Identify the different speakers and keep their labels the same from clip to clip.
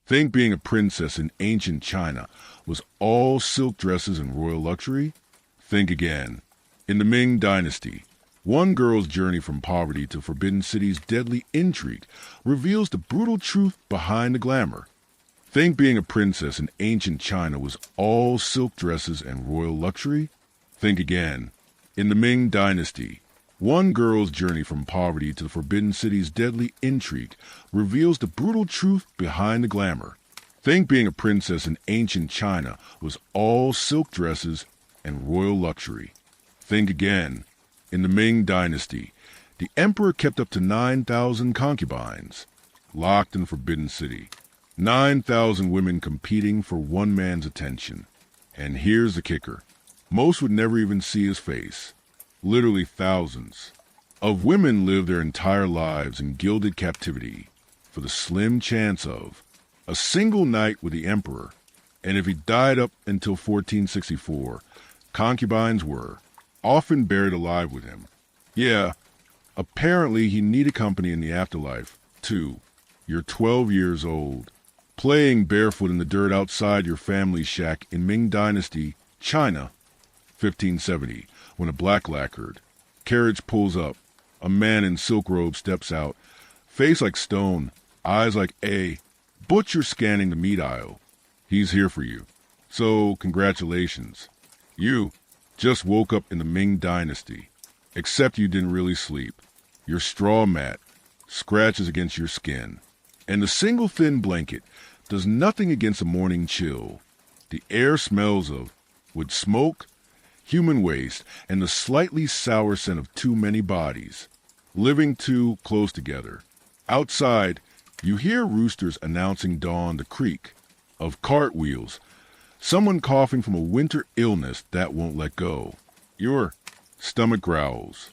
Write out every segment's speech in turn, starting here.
Speaker 1: Think being a princess in ancient China was all silk dresses and royal luxury? Think again. In the Ming Dynasty, one girl's journey from poverty to Forbidden City's deadly intrigue reveals the brutal truth behind the glamour. Think being a princess in ancient China was all silk dresses and royal luxury? Think again. In the Ming Dynasty, one girl's journey from poverty to the Forbidden City's deadly intrigue reveals the brutal truth behind the glamour. Think being a princess in ancient China was all silk dresses and royal luxury. Think again. In the Ming Dynasty, the emperor kept up to 9,000 concubines, locked in the Forbidden City. 9,000 women competing for one man's attention. And here's the kicker. Most would never even see his face. Literally thousands of women lived their entire lives in gilded captivity for the slim chance of a single night with the emperor. And if he died up until 1464, concubines were often buried alive with him. Yeah, apparently he needed company in the afterlife, too. You're 12 years old, playing barefoot in the dirt outside your family's shack in Ming Dynasty, China, 1570, when a black lacquered carriage pulls up. A man in silk robe steps out, face like stone, eyes like a butcher scanning the meat aisle. He's here for you. So, congratulations. You just woke up in the Ming Dynasty, except you didn't really sleep. Your straw mat scratches against your skin, and the single thin blanket does nothing against a morning chill. The air smells of wood smoke, human waste, and the slightly sour scent of too many bodies, living too close together. Outside, you hear roosters announcing dawn, the creak of cartwheels, someone coughing from a winter illness that won't let go. Your stomach growls.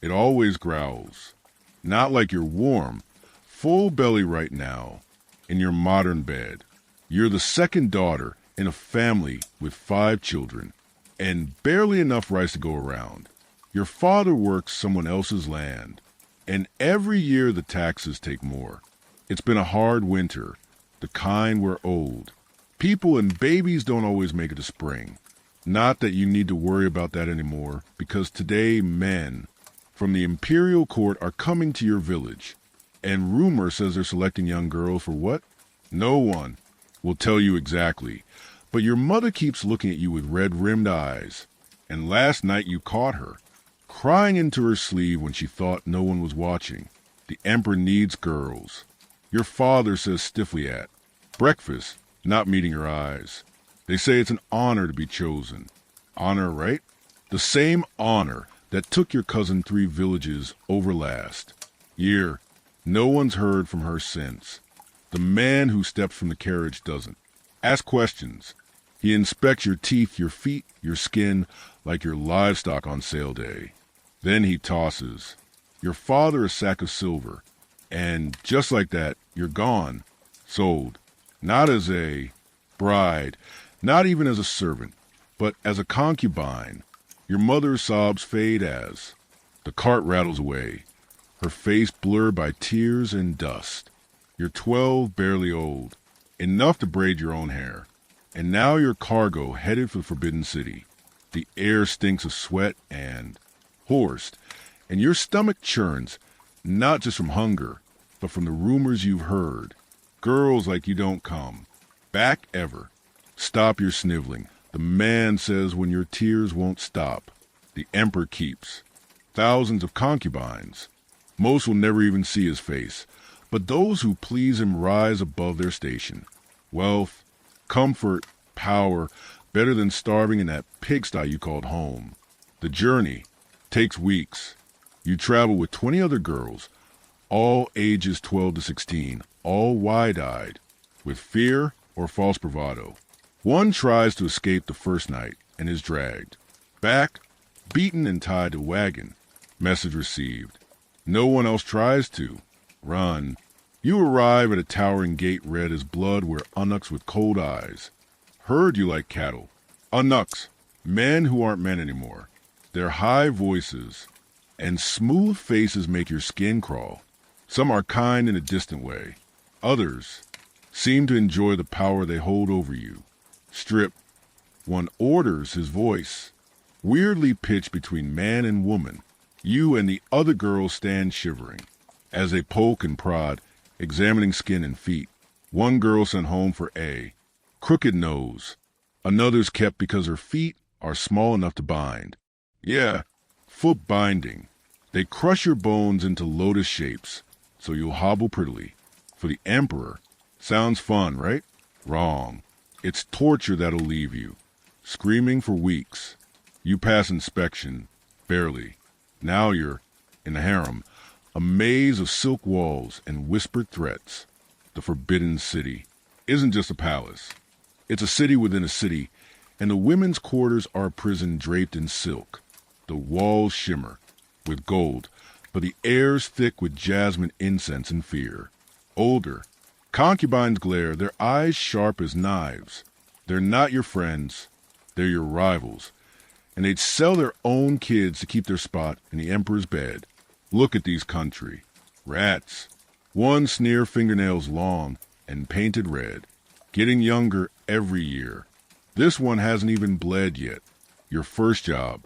Speaker 1: It always growls. Not like you're warm, full belly right now, in your modern bed. You're the second daughter in a family with 5 children, and barely enough rice to go around. Your father works someone else's land, and every year the taxes take more. It's been a hard winter, the kind where old people and babies don't always make it to spring. Not that you need to worry about that anymore, because today men from the Imperial court are coming to your village, and rumor says they're selecting young girls for what? No one will tell you exactly, but your mother keeps looking at you with red-rimmed eyes, and last night you caught her, crying into her sleeve when she thought no one was watching. The emperor needs girls. Your father says stiffly at breakfast, not meeting her eyes. They say it's an honor to be chosen. Honor, right? The same honor that took your cousin 3 villages over last year. No one's heard from her since. The man who steps from the carriage doesn't ask questions. He inspects your teeth, your feet, your skin, like your livestock on sale day. Then he tosses your father a sack of silver, and just like that, you're gone, sold. Not as a bride, not even as a servant, but as a concubine. Your mother's sobs fade as the cart rattles away, her face blurred by tears and dust. You're 12, barely old, enough to braid your own hair. And now you're cargo headed for the Forbidden City. The air stinks of sweat and horsed, and your stomach churns, not just from hunger, but from the rumors you've heard. Girls like you don't come back ever. Stop your sniveling. The man says when your tears won't stop. The emperor keeps thousands of concubines. Most will never even see his face, but those who please him rise above their station. Wealth, comfort, power, better than starving in that pigsty you called home. The journey takes weeks. You travel with 20 other girls, all ages 12 to 16, all wide-eyed, with fear or false bravado. One tries to escape the first night and is dragged back, beaten and tied to a wagon. Message received. No one else tries to. Run. You arrive at a towering gate red as blood where eunuchs with cold eyes herd you like cattle. Eunuchs, men who aren't men anymore. Their high voices and smooth faces make your skin crawl. Some are kind in a distant way. Others seem to enjoy the power they hold over you. Strip. One orders his voice, weirdly pitched between man and woman. You and the other girls stand shivering as they poke and prod, examining skin and feet. One girl sent home for A, crooked nose. Another's kept because her feet are small enough to bind. Yeah, foot binding. They crush your bones into lotus shapes, so you'll hobble prettily. For the emperor, sounds fun, right? Wrong. It's torture that'll leave you, screaming for weeks. You pass inspection, barely. Now you're in the harem, a maze of silk walls and whispered threats. The Forbidden City isn't just a palace. It's a city within a city, and the women's quarters are a prison draped in silk. The walls shimmer with gold, but the air's thick with jasmine incense and fear. Older, concubines glare, their eyes sharp as knives. They're not your friends, they're your rivals, and they'd sell their own kids to keep their spot in the emperor's bed. Look at these country rats. One sneer, fingernails long and painted red, getting younger every year. This one hasn't even bled yet. Your first job,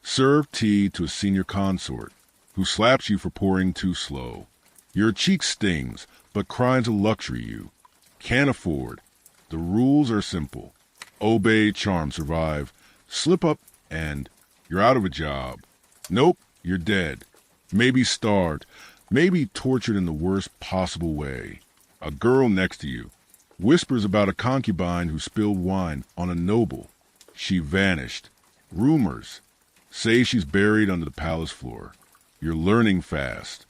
Speaker 1: serve tea to a senior consort who slaps you for pouring too slow. Your cheek stings, but crime's a luxury you can't afford. The rules are simple. Obey, charm, survive. Slip up and you're out of a job. Nope, you're dead. Maybe starved, maybe tortured in the worst possible way. A girl next to you whispers about a concubine who spilled wine on a noble. She vanished. Rumors say she's buried under the palace floor. You're learning fast.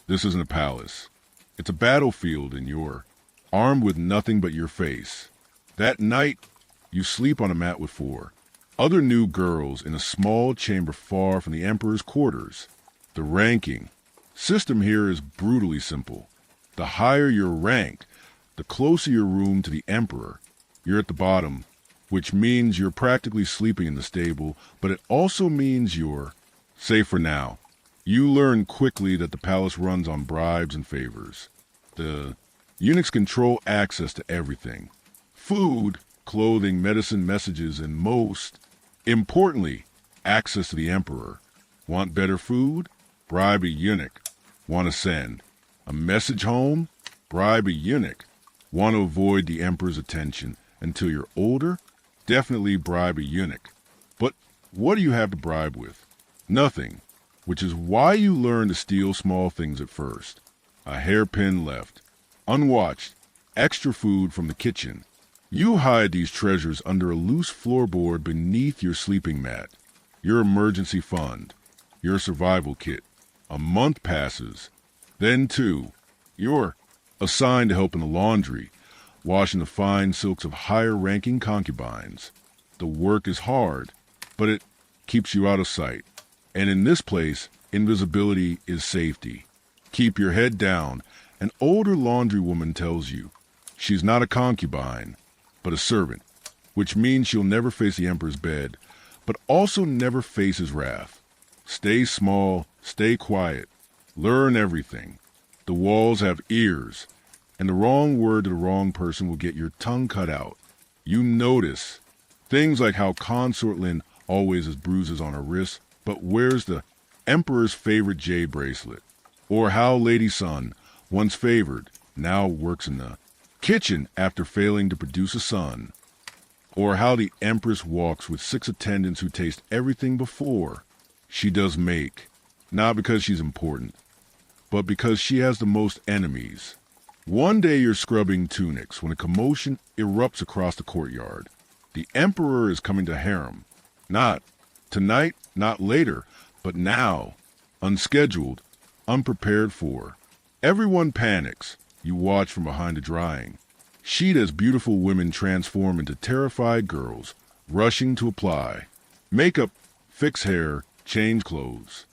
Speaker 1: This isn't a palace. It's a battlefield, and you're armed with nothing but your face. That night, you sleep on a mat with 4 other new girls in a small chamber far from the emperor's quarters. The ranking system here is brutally simple. The higher your rank, the closer your room to the emperor. You're at the bottom, which means you're practically sleeping in the stable, but it also means you're safe for now. You learn quickly that the palace runs on bribes and favors. The eunuchs control access to everything. Food, clothing, medicine, messages, and most importantly, access to the emperor. Want better food? Bribe a eunuch. Want to send a message home? Bribe a eunuch. Want to avoid the emperor's attention until you're older? Definitely bribe a eunuch. But what do you have to bribe with? Nothing, which is why you learn to steal small things at first. A hairpin left, unwatched, extra food from the kitchen. You hide these treasures under a loose floorboard beneath your sleeping mat. Your emergency fund, your survival kit. A month passes. Then 2, you're assigned to help in the laundry, washing the fine silks of higher-ranking concubines. The work is hard, but it keeps you out of sight. And in this place, invisibility is safety. Keep your head down. An older laundrywoman tells you she's not a concubine, but a servant, which means she'll never face the emperor's bed, but also never face his wrath. Stay small, stay quiet, learn everything. The walls have ears, and the wrong word to the wrong person will get your tongue cut out. You notice things like how Consort Lin always has bruises on her wrists, but wears the emperor's favorite jade bracelet. Or how Lady Sun, once favored, now works in the kitchen after failing to produce a son. Or how the empress walks with 6 attendants who taste everything before she does make, not because she's important, but because she has the most enemies. One day you're scrubbing tunics when a commotion erupts across the courtyard. The emperor is coming to harem. Not tonight, not later, but now. Unscheduled, unprepared for. Everyone panics. You watch from behind the drying. Sheeta's beautiful women transform into terrified girls, rushing to apply makeup, fix hair, change clothes.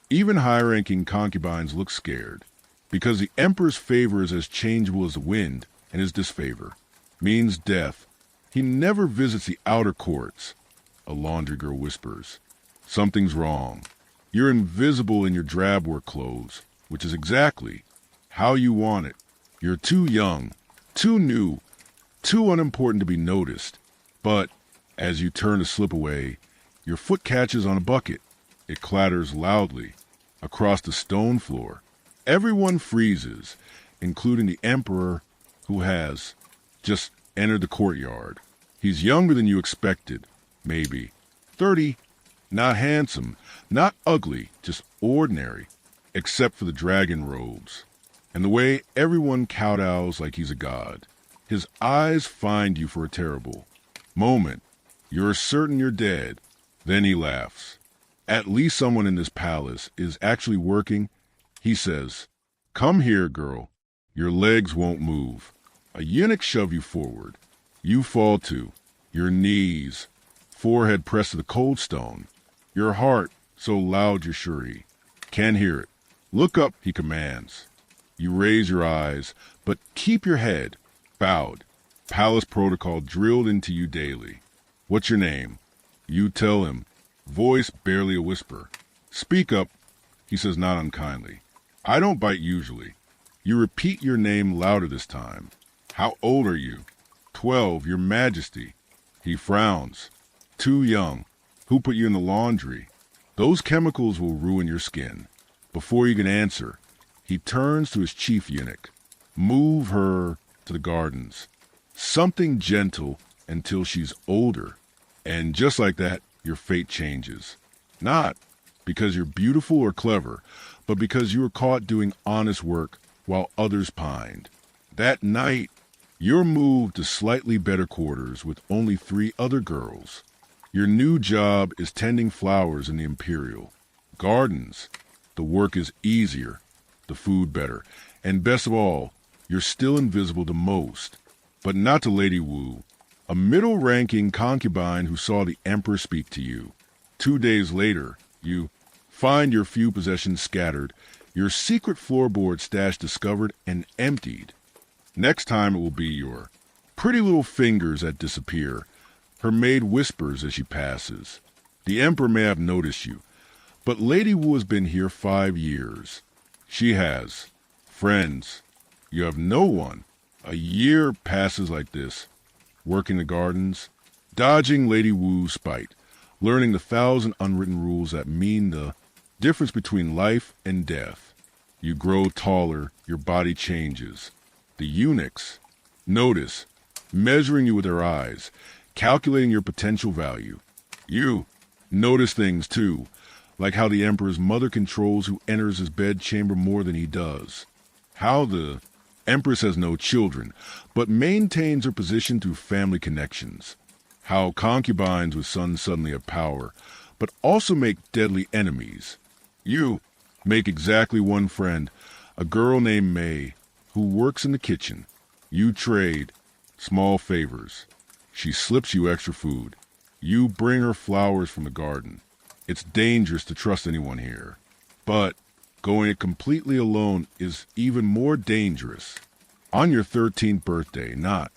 Speaker 1: Even high-ranking concubines look scared, because the emperor's favor is as changeable as the wind, and his disfavor means death. He never visits the outer courts. A laundry girl whispers. Something's wrong. You're invisible in your drab work clothes, which is exactly how you want it. You're too young, Too new, too unimportant to be noticed. But as you turn to slip away, your foot catches on a bucket. It clatters loudly across the stone floor. Everyone freezes, including the emperor who has just entered the courtyard. He's younger than you expected, maybe 30, not handsome, not ugly, just ordinary, except for the dragon robes and the way everyone kowtows like he's a god. His eyes find you for a terrible moment. You're certain you're dead. Then he laughs. At least someone in this palace is actually working. He says, "Come here, girl. Your legs won't move." A eunuch shoves you forward. You fall to your knees, forehead pressed to the cold stone. Your heart so loud you're sure he can't hear it. "Look up," he commands. You raise your eyes, but keep your head bowed. Palace protocol drilled into you daily. "What's your name?" You tell him, voice barely a whisper. "Speak up," he says, not unkindly. "I don't bite usually." You repeat your name louder this time. "How old are you?" 12, Your Majesty." He frowns. "Too young. Who put you in the laundry?" "Those chemicals will ruin your skin." Before you can answer, he turns to his chief eunuch. "Move her to the gardens. Something gentle until she's older." And just like that, your fate changes. Not because you're beautiful or clever, but because you were caught doing honest work while others pined. That night, you're moved to slightly better quarters with only 3 other girls. Your new job is tending flowers in the Imperial gardens. The work is easier, the food better, and best of all, you're still invisible to most, but not to Lady Wu, a middle-ranking concubine who saw the emperor speak to you. 2 days later, you find your few possessions scattered, your secret floorboard stash discovered and emptied. Next time it will be your pretty little fingers that disappear. Her maid whispers as she passes. The emperor may have noticed you, but Lady Wu has been here 5 years. She has friends. You have no one. A year passes like this, working the gardens, dodging Lady Wu's spite, learning the 1,000 unwritten rules that mean the difference between life and death. You grow taller, your body changes. The eunuchs notice, measuring you with their eyes, calculating your potential value. You notice things too, like how the emperor's mother controls who enters his bedchamber more than he does. How the empress has no children, but maintains her position through family connections. How concubines with sons suddenly have power, but also make deadly enemies. You make exactly one friend, a girl named May, who works in the kitchen. You trade small favors. She slips you extra food. You bring her flowers from the garden. It's dangerous to trust anyone here, but going it completely alone is even more dangerous. On your 13th birthday, not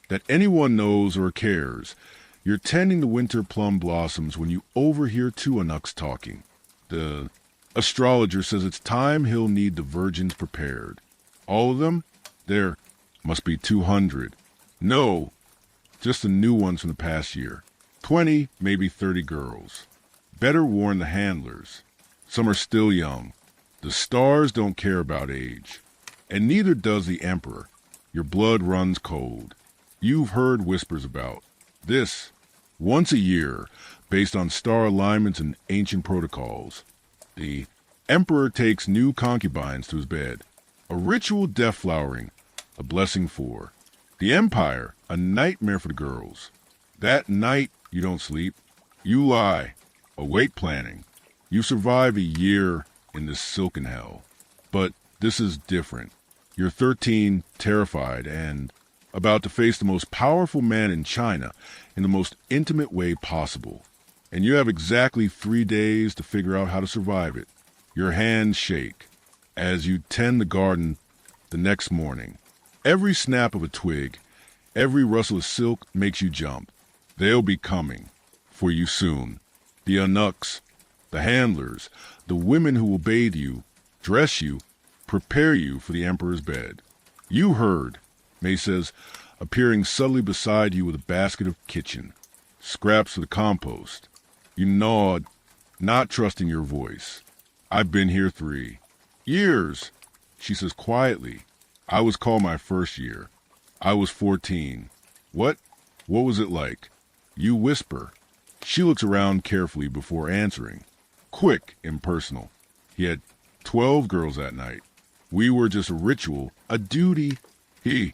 Speaker 1: that anyone knows or cares, you're tending the winter plum blossoms when you overhear 2 eunuchs talking. The astrologer says it's time he'll need the virgins prepared. All of them? There must be 200. No, just the new ones from the past year. 20, maybe 30 girls. Better warn the handlers. Some are still young. The stars don't care about age. And neither does the emperor. Your blood runs cold. You've heard whispers about this once a year, based on star alignments and ancient protocols. The emperor takes new concubines to his bed. A ritual death flowering, a blessing for the empire, a nightmare for the girls. That night, you don't sleep. You lie, awake planning. You survive a year in this silken hell. But this is different. You're 13, terrified, and about to face the most powerful man in China in the most intimate way possible. And you have exactly 3 days to figure out how to survive it. Your hands shake as you tend the garden the next morning. Every snap of a twig, every rustle of silk makes you jump. They'll be coming for you soon. The eunuchs, the handlers, the women who will bathe you, dress you, prepare you for the emperor's bed. You heard May says, appearing subtly beside you with a basket of kitchen scraps for the compost. You nod, not trusting your voice. I've been here 3 years, she says quietly. I was called my first year. I was 14. What? What was it like? You whisper. She looks around carefully before answering. Quick, impersonal. He had 12 girls that night. We were just a ritual, a duty. He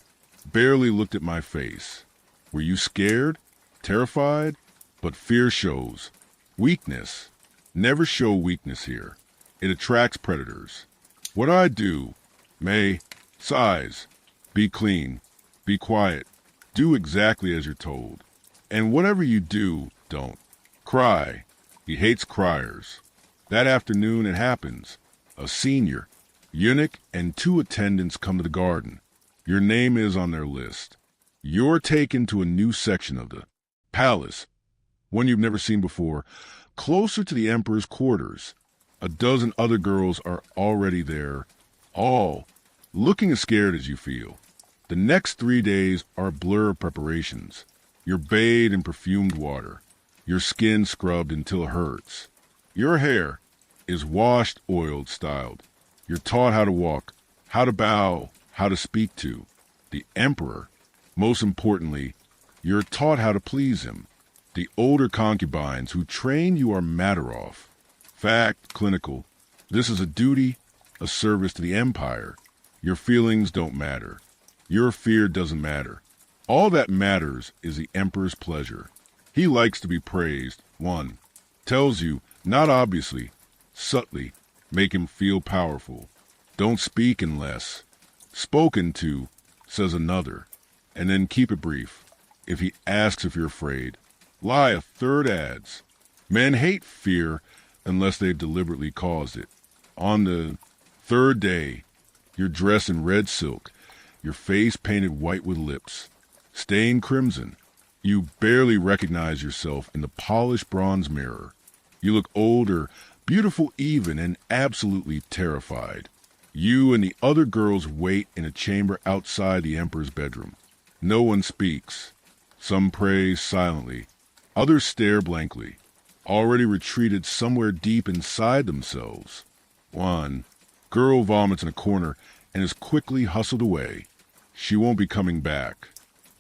Speaker 1: barely looked at my face. Were you scared? Terrified? But fear shows. Weakness. Never show weakness here. It attracts predators. What I do? May. Size. Be clean. Be quiet. Do exactly as you're told. And whatever you do, don't. Cry. He hates criers. That afternoon it happens. A senior, eunuch, and 2 attendants come to the garden. Your name is on their list. You're taken to a new section of the palace, one you've never seen before, closer to the emperor's quarters. A dozen other girls are already there, all looking as scared as you feel. The next 3 days are a blur of preparations. You're bathed in perfumed water, your skin scrubbed until it hurts. Your hair is washed, oiled, styled. You're taught how to walk, how to bow, how to speak to the emperor. Most importantly, you're taught how to please him. The older concubines who train you are matter of fact, clinical. This is a duty, a service to the empire. Your feelings don't matter. Your fear doesn't matter. All that matters is the emperor's pleasure. He likes to be praised. One tells you, not obviously, subtly, make him feel powerful. Don't speak unless spoken to, says another, and then keep it brief. If he asks if you're afraid, lie a third adds. Men hate fear unless they've deliberately caused it. On the 3rd day, you're dressed in red silk, your face painted white with lips, stained crimson. You barely recognize yourself in the polished bronze mirror. You look older, beautiful even, and absolutely terrified. You and the other girls wait in a chamber outside the emperor's bedroom. No one speaks. Some praise silently. Others stare blankly, already retreated somewhere deep inside themselves. One girl vomits in a corner and is quickly hustled away. She won't be coming back.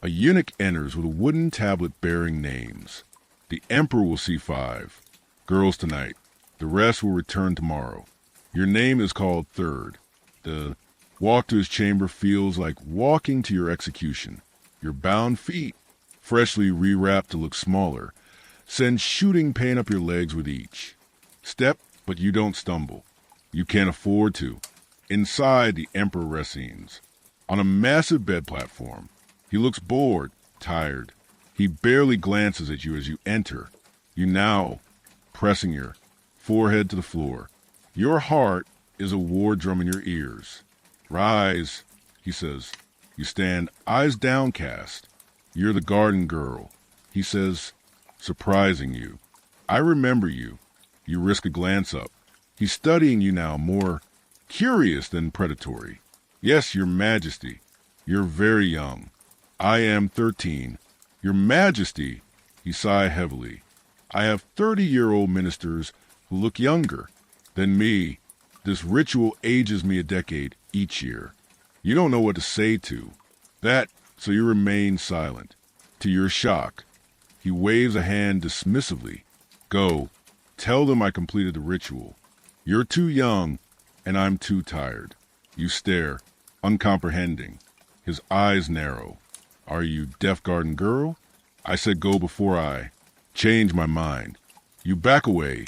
Speaker 1: A eunuch enters with a wooden tablet bearing names. The emperor will see 5 girls tonight. The rest will return tomorrow. Your name is called 3rd. The walk to his chamber feels like walking to your execution. Your bound feet, freshly rewrapped to look smaller, send shooting pain up your legs with each step, but you don't stumble. You can't afford to. Inside, the emperor resines on a massive bed platform. He looks bored, tired. He barely glances at you as you enter. You now pressing your forehead to the floor. Your heart is a war drum in your ears. Rise, he says. You stand, eyes downcast. You're the garden girl, he says, surprising you. I remember you. You risk a glance up. He's studying you now, more curious than predatory. Yes, your majesty. You're very young. I am 13. Your majesty, he sighed heavily. I have 30-year-old ministers who look younger than me. This ritual ages me a decade each year. You don't know what to say to that, so you remain silent. To your shock, he waves a hand dismissively. Go, tell them I completed the ritual. You're too young, and I'm too tired. You stare, uncomprehending. His eyes narrow. Are you deaf garden girl? I said go before I change my mind. You back away,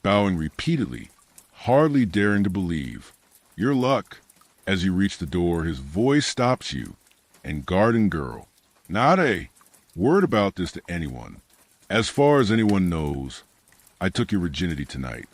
Speaker 1: bowing repeatedly, hardly daring to believe. Your luck. As you reach the door, his voice stops you. And garden girl, not a word about this to anyone. As far as anyone knows, I took your virginity tonight.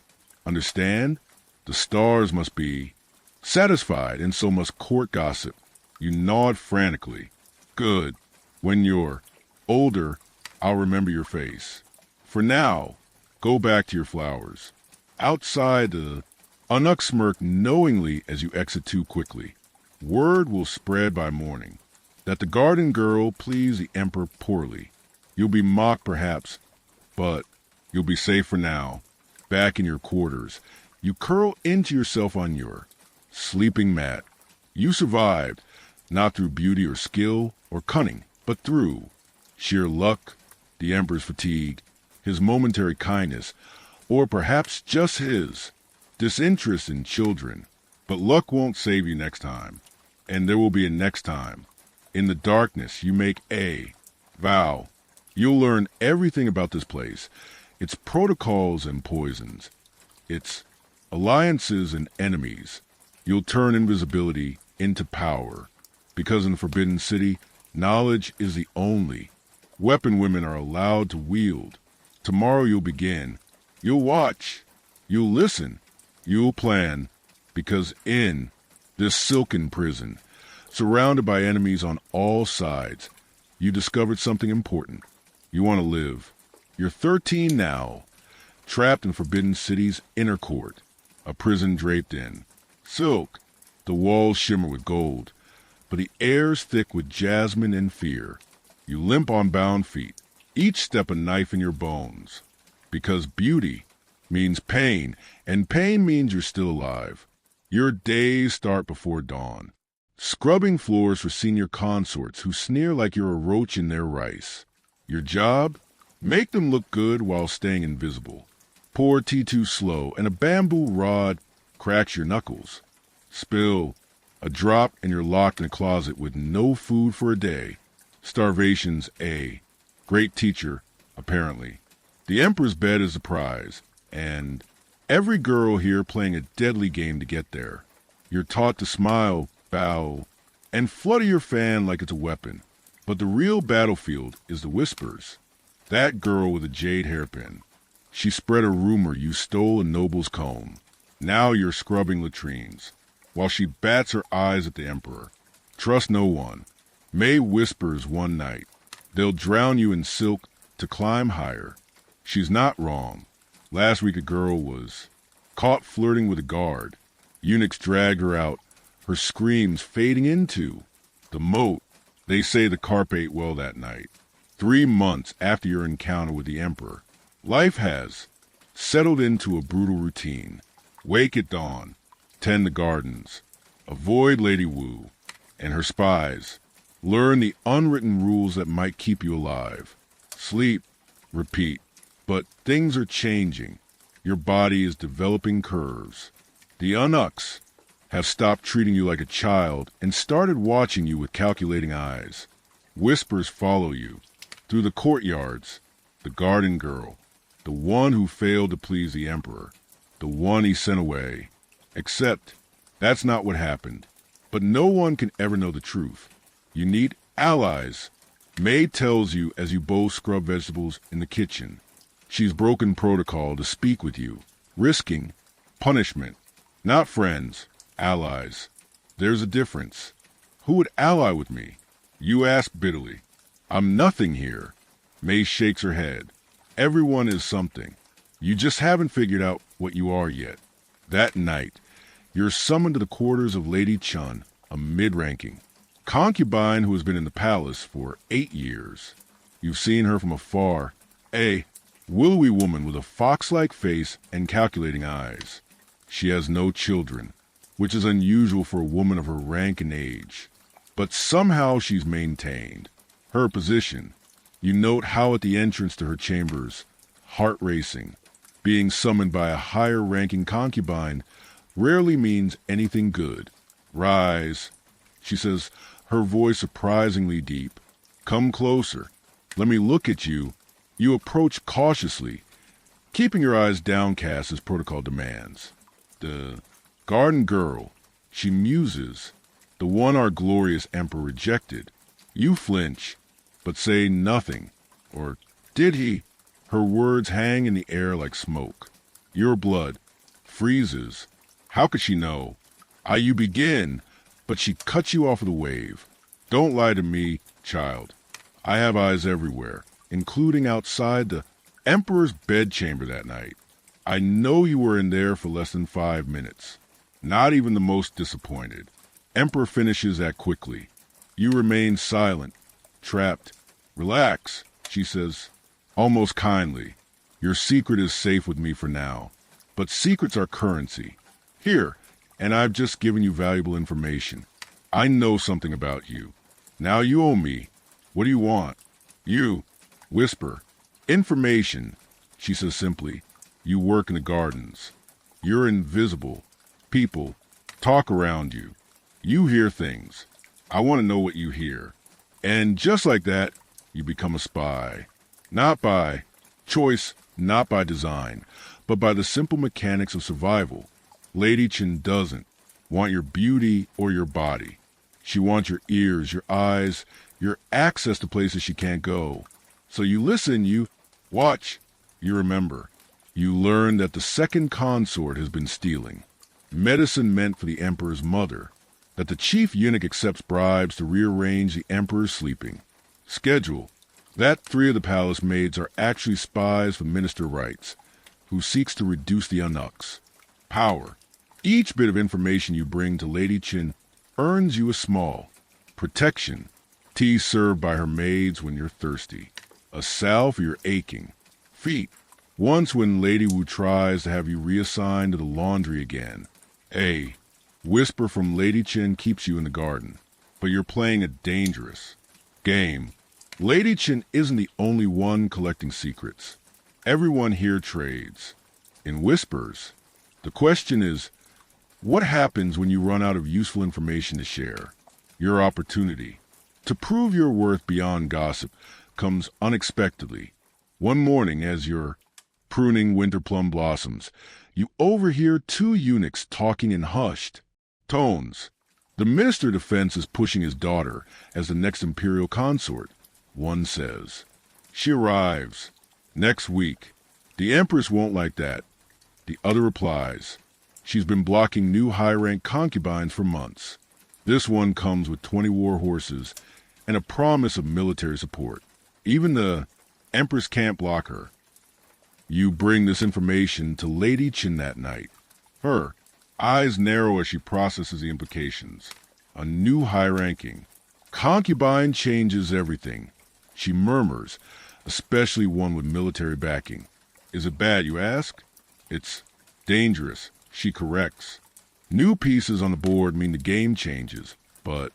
Speaker 1: Understand? The stars must be satisfied, and so must court gossip. You nod frantically. Good. When you're older, I'll remember your face. For now, go back to your flowers. Outside, the eunuch smirked knowingly as you exit too quickly. Word will spread by morning. that the garden girl pleased the emperor poorly. You'll be mocked perhaps, but you'll be safe for now. Back in your quarters, you curl into yourself on your sleeping mat. You survived, not through beauty or skill or cunning, but through sheer luck, the emperor's fatigue, his momentary kindness, or perhaps just his disinterest in children. But luck won't save you next time, and there will be a next time. In the darkness, you make a vow. You'll learn everything about this place, its protocols and poisons, its alliances and enemies. You'll turn invisibility into power, because in the Forbidden City, knowledge is the only weapon women are allowed to wield. Tomorrow you'll begin. You'll watch. You'll listen. You'll plan, because in this silken prison, surrounded by enemies on all sides, you discovered something important. You want to live. You're 13 now, trapped in Forbidden City's inner court, a prison draped in silk. The walls shimmer with gold, but the air's thick with jasmine and fear. You limp on bound feet, each step a knife in your bones, because beauty means pain, and pain means you're still alive. Your days start before dawn, scrubbing floors for senior consorts who sneer like you're a roach in their rice. Your job? Make them look good while staying invisible. Pour tea too slow, and a bamboo rod cracks your knuckles. Spill a drop, and you're locked in a closet with no food for a day. Starvation's a great teacher, apparently. The emperor's bed is the prize, and every girl here playing a deadly game to get there. You're taught to smile, bow, and flutter your fan like it's a weapon. But the real battlefield is the whispers. That girl with a jade hairpin. She spread a rumor you stole a noble's comb. Now you're scrubbing latrines, while she bats her eyes at the emperor. Trust no one. May whispers one night. They'll drown you in silk to climb higher. She's not wrong. Last week a girl was caught flirting with a guard. Eunuchs dragged her out, her screams fading into the moat. They say the carp ate well that night. 3 months after your encounter with the emperor, life has settled into a brutal routine. Wake at dawn, tend the gardens, avoid Lady Wu and her spies. Learn the unwritten rules that might keep you alive. Sleep, repeat. But things are changing. Your body is developing curves. The eunuchs have stopped treating you like a child and started watching you with calculating eyes. Whispers follow you through the courtyards. The garden girl, the one who failed to please the emperor, the one he sent away. Except that's not what happened. But no one can ever know the truth. You need allies. May tells you as you both scrub vegetables in the kitchen. She's broken protocol to speak with you, risking punishment. Not friends, allies. There's a difference. Who would ally with me? You ask bitterly. I'm nothing here. May shakes her head. Everyone is something. You just haven't figured out what you are yet. That night, you're summoned to the quarters of Lady Chun, a mid-ranking concubine who has been in the palace for 8 years. You've seen her from afar, a willowy woman with a fox-like face and calculating eyes. She has no children, which is unusual for a woman of her rank and age. But somehow she's maintained her position. You note how at the entrance to her chambers, heart racing, being summoned by a higher-ranking concubine rarely means anything good. Rise, she says, her voice surprisingly deep. Come closer. Let me look at you. You approach cautiously, keeping your eyes downcast as protocol demands. The garden girl, she muses, the one our glorious emperor rejected. You flinch, but say nothing. Or did he? Her words hang in the air like smoke. Your blood freezes. How could she know? You begin, but she cuts you off with a wave. Don't lie to me, child. I have eyes everywhere, including outside the emperor's bedchamber that night. I know you were in there for less than 5 minutes. Not even the most disappointed. Emperor finishes that quickly. You remain silent, trapped. Relax, she says, almost kindly. Your secret is safe with me for now. But secrets are currency. Here, and I've just given you valuable information. I know something about you. Now you owe me. What do you want? You. Whisper. Information, she says simply. You work in the gardens. You're invisible. People talk around you. You hear things. I want to know what you hear. And just like that, you become a spy. Not by choice, not by design, but by the simple mechanics of survival. Lady Chen doesn't want your beauty or your body. She wants your ears, your eyes, your access to places she can't go. So you listen, you watch, you remember. You learn that the second consort has been stealing. Medicine meant for the emperor's mother. That the chief eunuch accepts bribes to rearrange the emperor's sleeping schedule. That 3 of the palace maids are actually spies for Minister Rights, who seeks to reduce the eunuchs. Power. Each bit of information you bring to Lady Chen earns you a small. Protection. Tea served by her maids when you're thirsty. A salve for your aching. Feet. Once when Lady Wu tries to have you reassigned to the laundry again. A whisper from Lady Chen keeps you in the garden. But you're playing a dangerous game. Lady Chen isn't the only one collecting secrets. Everyone here trades. In whispers. The question is, what happens when you run out of useful information to share? Your opportunity to prove your worth beyond gossip comes unexpectedly. One morning, as you're pruning winter plum blossoms, you overhear 2 eunuchs talking in hushed tones. The Minister of Defense is pushing his daughter as the next Imperial consort. One says, she arrives next week. The Empress won't like that. The other replies, she's been blocking new high-rank concubines for months. This one comes with 20 war horses and a promise of military support. Even the Empress can't block her. You bring this information to Lady Chen that night. Her eyes narrow as she processes the implications. A new high-ranking concubine changes everything. She murmurs, especially one with military backing. Is it bad, you ask? It's dangerous, she corrects. New pieces on the board mean the game changes, but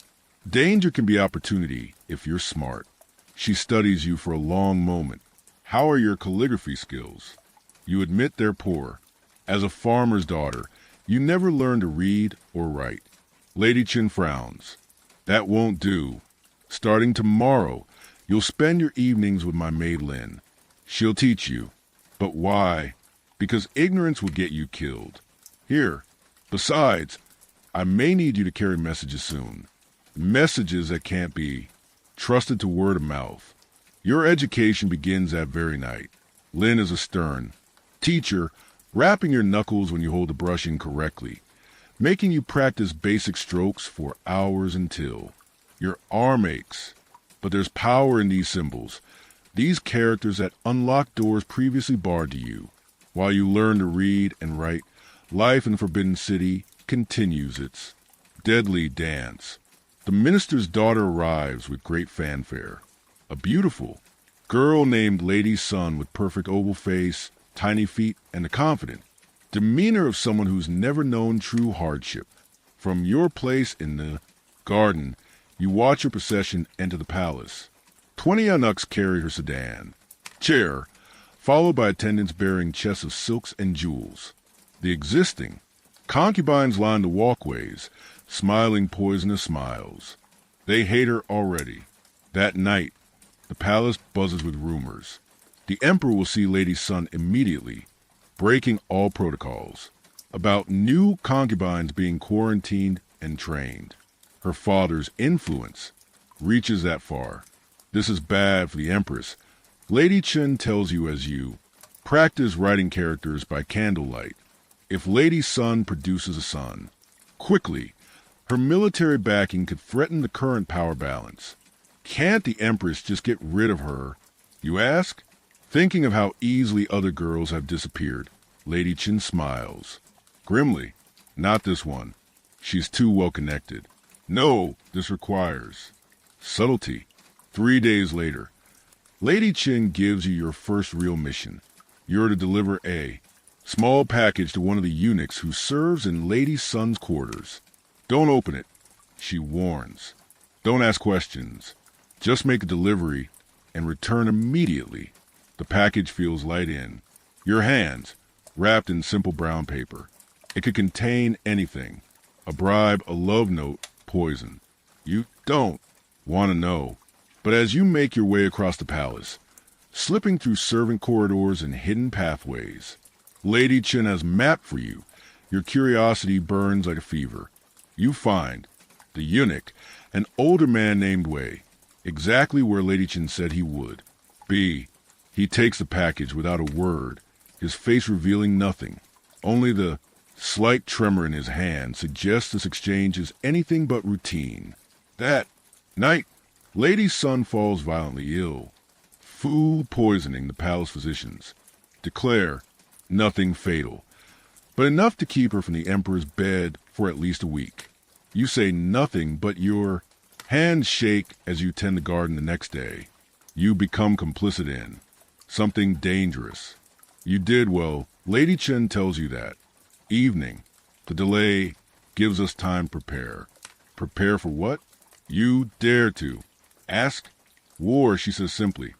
Speaker 1: danger can be opportunity if you're smart. She studies you for a long moment. How are your calligraphy skills? You admit they're poor. As a farmer's daughter, you never learn to read or write. Lady Chen frowns. That won't do. Starting tomorrow, you'll spend your evenings with my maid Lin. She'll teach you. But why? Because ignorance will get you killed. Here. Besides, I may need you to carry messages soon. Messages that can't be trusted to word of mouth. Your education begins that very night. Lin is a stern teacher, rapping your knuckles when you hold the brush incorrectly, making you practice basic strokes for hours until your arm aches. But there's power in these symbols, these characters that unlock doors previously barred to you. While you learn to read and write, life in the Forbidden City continues its deadly dance. The minister's daughter arrives with great fanfare. A beautiful girl named Lady Sun with perfect oval face, tiny feet, and the confident demeanor of someone who's never known true hardship. From your place in the garden, you watch her procession enter the palace. 20 eunuchs carry her sedan, chair, followed by attendants bearing chests of silks and jewels. The existing concubines line the walkways, smiling poisonous smiles. They hate her already. That night, the palace buzzes with rumors. The emperor will see Lady Sun immediately, breaking all protocols, about new concubines being quarantined and trained. Her father's influence reaches that far. This is bad for the empress. Lady Chen tells you as you practice writing characters by candlelight. If Lady Sun produces a son, quickly, her military backing could threaten the current power balance. Can't the empress just get rid of her, you ask? Thinking of how easily other girls have disappeared, Lady Chen smiles. Grimly, not this one. She's too well connected. No, this requires Subtlety. 3 days later, Lady Qin gives you your first real mission. You're to deliver a small package to one of the eunuchs who serves in Lady Sun's quarters. Don't open it, she warns. Don't ask questions. Just make a delivery and return immediately. The package feels light in your hands, wrapped in simple brown paper. It could contain anything. A bribe, a love note, poison. You don't want to know. But as you make your way across the palace, slipping through servant corridors and hidden pathways, Lady Qin has mapped for you. Your curiosity burns like a fever. You find the eunuch, an older man named Wei, exactly where Lady Qin said he would. He takes the package without a word, his face revealing nothing. Only the slight tremor in his hand suggests this exchange is anything but routine. That night, Lady Sun falls violently ill. Food poisoning, the palace physicians declare nothing fatal, but enough to keep her from the emperor's bed for at least a week. You say nothing, but your hands shake as you tend the garden the next day. You become complicit in something dangerous. You did well. Lady Qin tells you that. Evening. The delay gives us time to prepare. Prepare for what? You dare to. Ask? War, she says simply.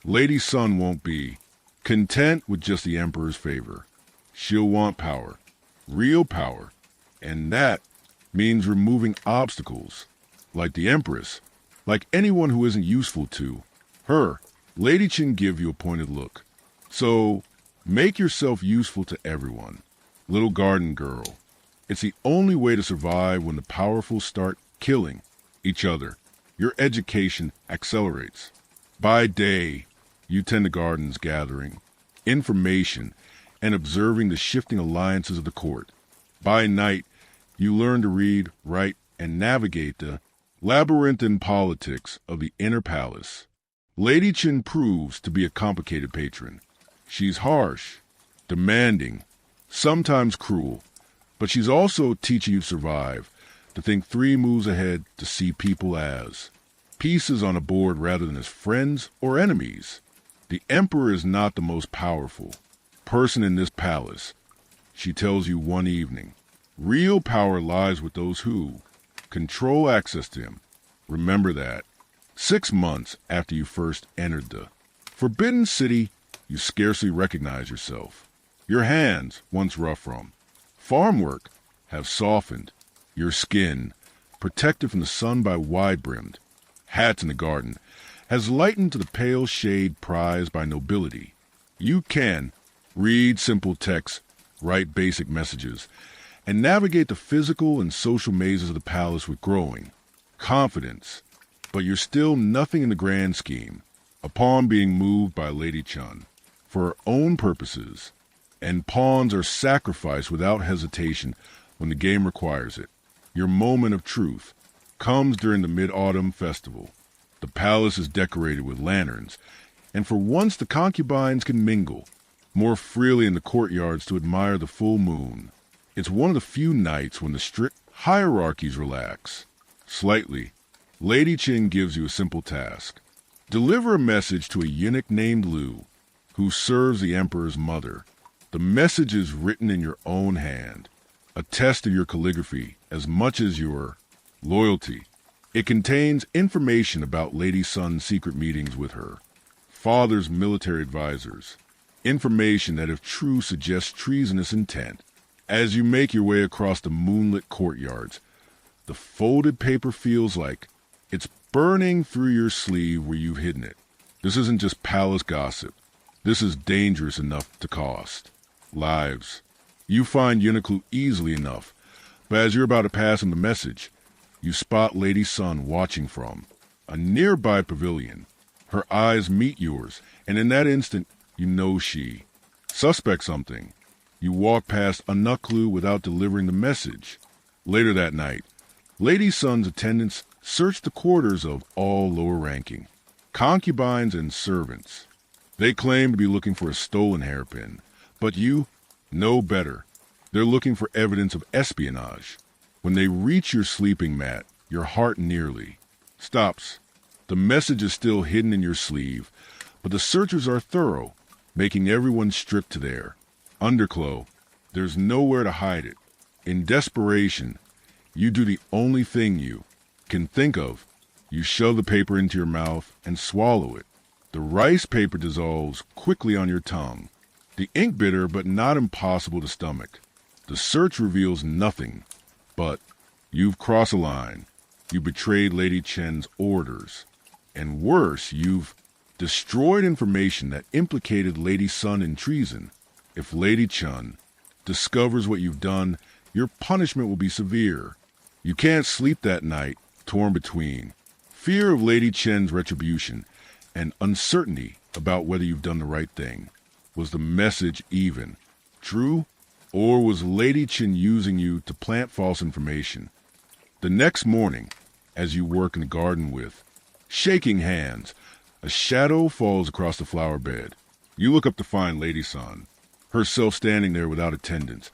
Speaker 1: Lady Sun won't be content with just the emperor's favor. She'll want power. Real power. And that means removing obstacles. Like the empress. Like anyone who isn't useful to her. Lady Qin give you a pointed look. So, make yourself useful to everyone. Little garden girl. It's the only way to survive when the powerful start killing each other. Your education accelerates. By day, you tend the gardens gathering information and observing the shifting alliances of the court. By night, you learn to read, write, and navigate the labyrinthine politics of the inner palace. Lady Qin proves to be a complicated patron. She's harsh, demanding, sometimes cruel, but she's also teaching you to survive, to think 3 moves ahead, to see people as pieces on a board rather than as friends or enemies. The emperor is not the most powerful person in this palace, she tells you one evening. Real power lies with those who control access to him. Remember that. 6 months after you first entered the Forbidden City, you scarcely recognize yourself. Your hands, once rough from farm work, have softened. Your skin, protected from the sun by wide-brimmed hats in the garden, has lightened to the pale shade prized by nobility. You can read simple texts, write basic messages, and navigate the physical and social mazes of the palace with growing confidence. But you're still nothing in the grand scheme, a pawn being moved by Lady Qin for her own purposes, and pawns are sacrificed without hesitation when the game requires it. Your moment of truth comes during the Mid-Autumn Festival. The palace is decorated with lanterns, and for once the concubines can mingle more freely in the courtyards to admire the full moon. It's one of the few nights when the strict hierarchies relax. Slightly, Lady Qin gives you a simple task. Deliver a message to a eunuch named Lu, who serves the emperor's mother. The message is written in your own hand, a test of your calligraphy as much as your loyalty. It contains information about Lady Sun's secret meetings with her father's military advisors, information that if true suggests treasonous intent. As you make your way across the moonlit courtyards, the folded paper feels like it's burning through your sleeve where you've hidden it. This isn't just palace gossip. This is dangerous enough to cost lives. You find Eunuch Lu easily enough, but as you're about to pass him the message, you spot Lady Sun watching from a nearby pavilion. Her eyes meet yours, and in that instant, you know she suspects something. You walk past Eunuch Lu without delivering the message. Later that night, Lady Sun's attendants search the quarters of all lower ranking concubines and servants. They claim to be looking for a stolen hairpin, but you know better. They're looking for evidence of espionage. When they reach your sleeping mat, your heart nearly stops. The message is still hidden in your sleeve, but the searchers are thorough, making everyone stripped to their underclothes. There's nowhere to hide it. In desperation, you do the only thing you can think of. You shove the paper into your mouth and swallow it. The rice paper dissolves quickly on your tongue. The ink bitter but not impossible to stomach. The search reveals nothing, but you've crossed a line. You betrayed Lady Chen's orders. And worse, you've destroyed information that implicated Lady Sun in treason. If Lady Chen discovers what you've done, your punishment will be severe. You can't sleep that night, torn between fear of Lady Chen's retribution and uncertainty about whether you've done the right thing. Was the message even true, or was Lady Chen using you to plant false information? The next morning, as you work in the garden with shaking hands, a shadow falls across the flower bed. You look up to find Lady Sun, herself standing there without attendants,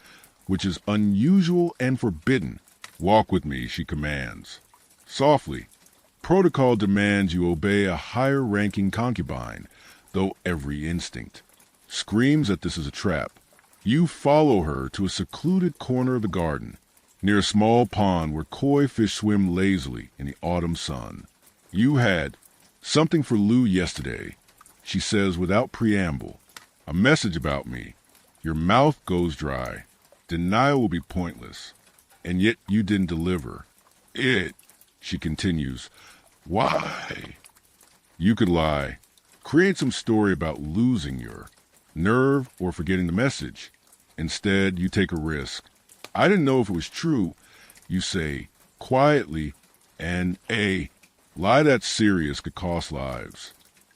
Speaker 1: which is unusual and forbidden. Walk with me, she commands. Softly, protocol demands you obey a higher-ranking concubine, though every instinct screams that this is a trap. You follow her to a secluded corner of the garden, near a small pond where koi fish swim lazily in the autumn sun. You had something for Lou yesterday, she says without preamble. A message about me. Your mouth goes dry. Denial will be pointless. And yet you didn't deliver. It, she continues. Why? You could lie. Create some story about losing your nerve or forgetting the message. Instead, you take a risk. I didn't know if it was true, you say, quietly, and a lie that's serious could cost lives.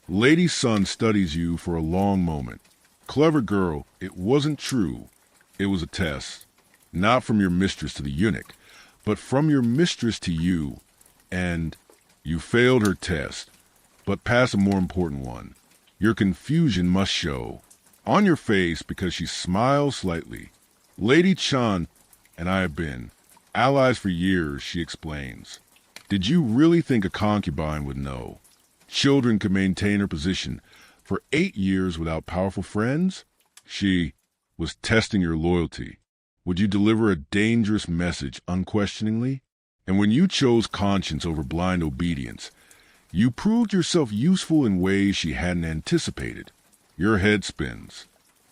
Speaker 1: Lady Sun studies you for a long moment. Clever girl, it wasn't true. It was a test. Not from your mistress to the eunuch, but from your mistress to you. And you failed her test, but passed a more important one. Your confusion must show on your face because she smiles slightly. Lady Chen and I have been allies for years, she explains. Did you really think a concubine would know? Children could maintain her position for 8 years without powerful friends? She was testing your loyalty. Would you deliver a dangerous message unquestioningly? And when you chose conscience over blind obedience, you proved yourself useful in ways she hadn't anticipated. Your head spins.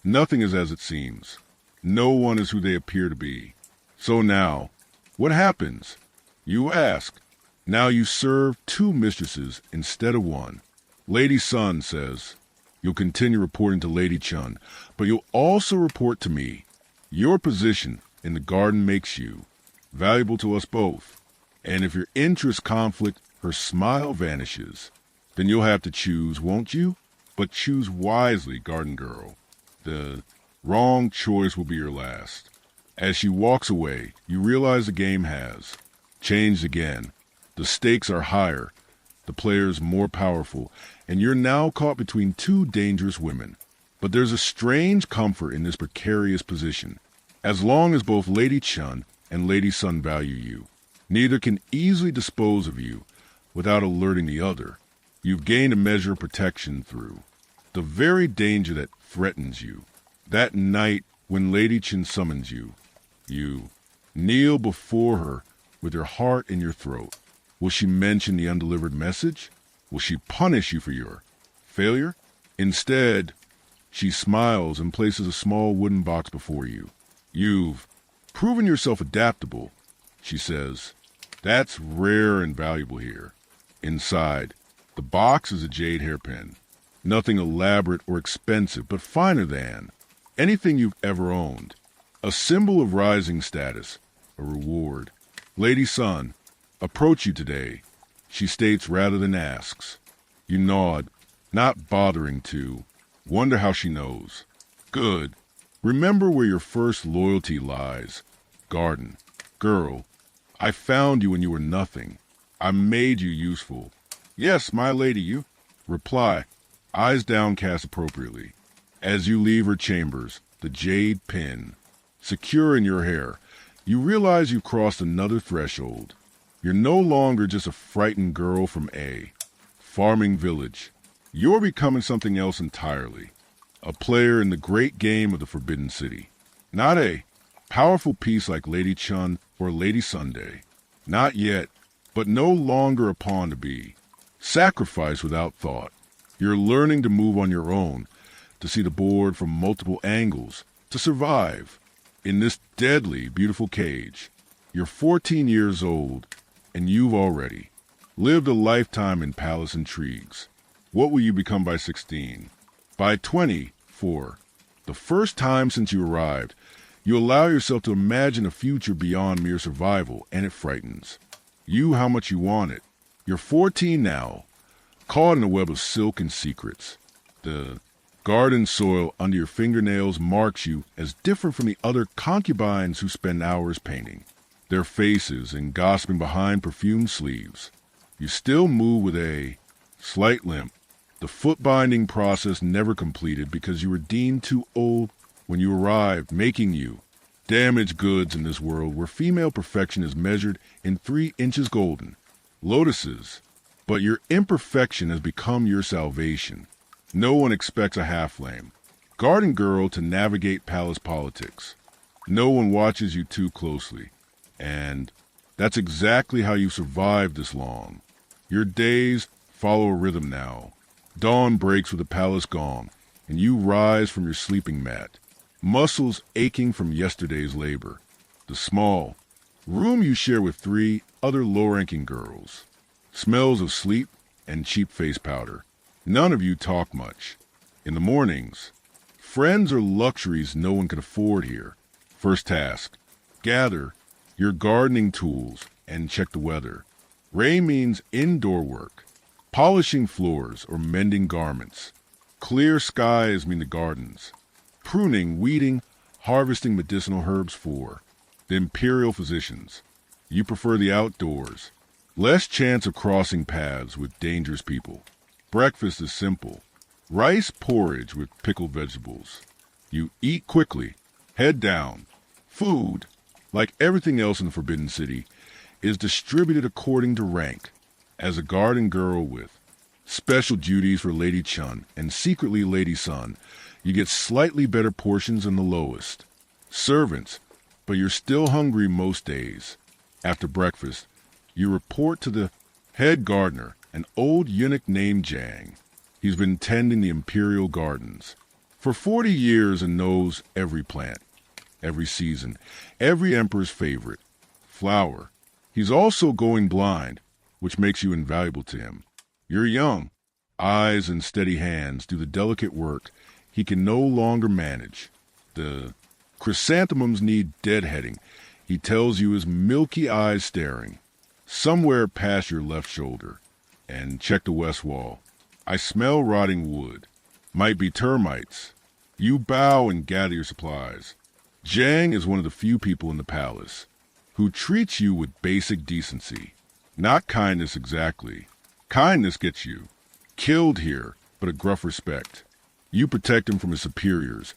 Speaker 1: Nothing is as it seems. No one is who they appear to be. So now, what happens? You ask. Now you serve 2 mistresses instead of 1. Lady Sun says, you'll continue reporting to Lady Chen, but you'll also report to me. Your position in the garden makes you valuable to us both. And if your interests conflict, her smile vanishes. Then you'll have to choose, won't you? But choose wisely, garden girl. The wrong choice will be your last. As she walks away, you realize the game has changed again. The stakes are higher, the players more powerful, and you're now caught between 2 dangerous women. But there's a strange comfort in this precarious position. As long as both Lady Chen and Lady Sun value you, neither can easily dispose of you without alerting the other. You've gained a measure of protection through the very danger that threatens you. That night when Lady Chen summons you, you kneel before her with your heart in your throat. Will she mention the undelivered message? Will she punish you for your failure? Instead, she smiles and places a small wooden box before you. You've proven yourself adaptable, she says. That's rare and valuable here. Inside, the box is a jade hairpin. Nothing elaborate or expensive, but finer than anything you've ever owned. A symbol of rising status, a reward. Lady Sun, approach you today, she states rather than asks. You nod, not bothering to. Wonder how she knows. Good. Remember where your first loyalty lies. Garden. Girl, I found you when you were nothing. I made you useful. Yes, my lady, you. Reply, eyes downcast appropriately. As you leave her chambers, the jade pin secure in your hair, you realize you've crossed another threshold. You're no longer just a frightened girl from A. farming village. You're becoming something else entirely. A player in the great game of the Forbidden City. Not a powerful piece like Lady Chun or Lady Sunday. Not yet, but no longer a pawn to be. Sacrifice without thought. You're learning to move on your own, to see the board from multiple angles, to survive. In this deadly, beautiful cage, you're 14 years old, and you've already lived a lifetime in palace intrigues. What will you become by 16? By 24, the first time since you arrived, you allow yourself to imagine a future beyond mere survival, and it frightens you how much you want it. You're 14 now, caught in a web of silken secrets. The garden soil under your fingernails marks you as different from the other concubines who spend hours painting their faces and gossiping behind perfumed sleeves. You still move with a slight limp, the foot-binding process never completed because you were deemed too old when you arrived, making you damaged goods in this world where female perfection is measured in 3 inches golden. Lotuses, but your imperfection has become your salvation. No one expects a half-lame garden girl to navigate palace politics. No one watches you too closely. And that's exactly how you survived this long. Your days follow a rhythm now. Dawn breaks with a palace gong, and you rise from your sleeping mat, muscles aching from yesterday's labor. The small room you share with 3 other low-ranking girls smells of sleep and cheap face powder. None of you talk much. In the mornings, friends are luxuries no one can afford here. First task, gather your gardening tools and check the weather. Rain means indoor work, polishing floors or mending garments. Clear skies mean the gardens. Pruning, weeding, harvesting medicinal herbs for the Imperial physicians. You prefer the outdoors. Less chance of crossing paths with dangerous people. Breakfast is simple. Rice porridge with pickled vegetables. You eat quickly. Head down. Food, like everything else in the Forbidden City, is distributed according to rank. As a garden girl with special duties for Lady Chun and secretly Lady Sun, you get slightly better portions than the lowest. Servants, but you're still hungry most days. After breakfast, you report to the head gardener, an old eunuch named Jang. He's been tending the Imperial gardens for 40 years and knows every plant, every season, every emperor's favorite flower. He's also going blind, which makes you invaluable to him. You're young. Eyes and steady hands do the delicate work he can no longer manage. The chrysanthemums need deadheading, he tells you, his milky eyes staring somewhere past your left shoulder. And check the west wall. I smell rotting wood. Might be termites. You bow and gather your supplies. Jang is one of the few people in the palace who treats you with basic decency. Not kindness exactly. Kindness gets you killed here, but a gruff respect. You protect him from his superiors,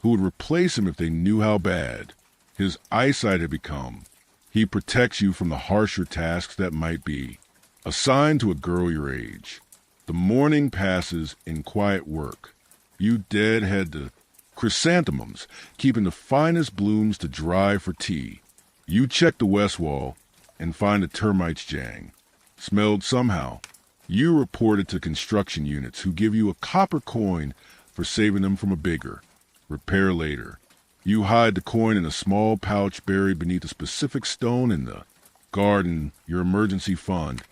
Speaker 1: who would replace him if they knew how bad his eyesight had become. He protects you from the harsher tasks that might be assigned to a girl your age. The morning passes in quiet work. You deadhead the chrysanthemums, keeping the finest blooms to dry for tea. You check the west wall and find the termites Jang smelled somehow. You report it to construction units, who give you a copper coin for saving them from a bigger. Repair later. You hide the coin in a small pouch buried beneath a specific stone in the garden, your emergency fund,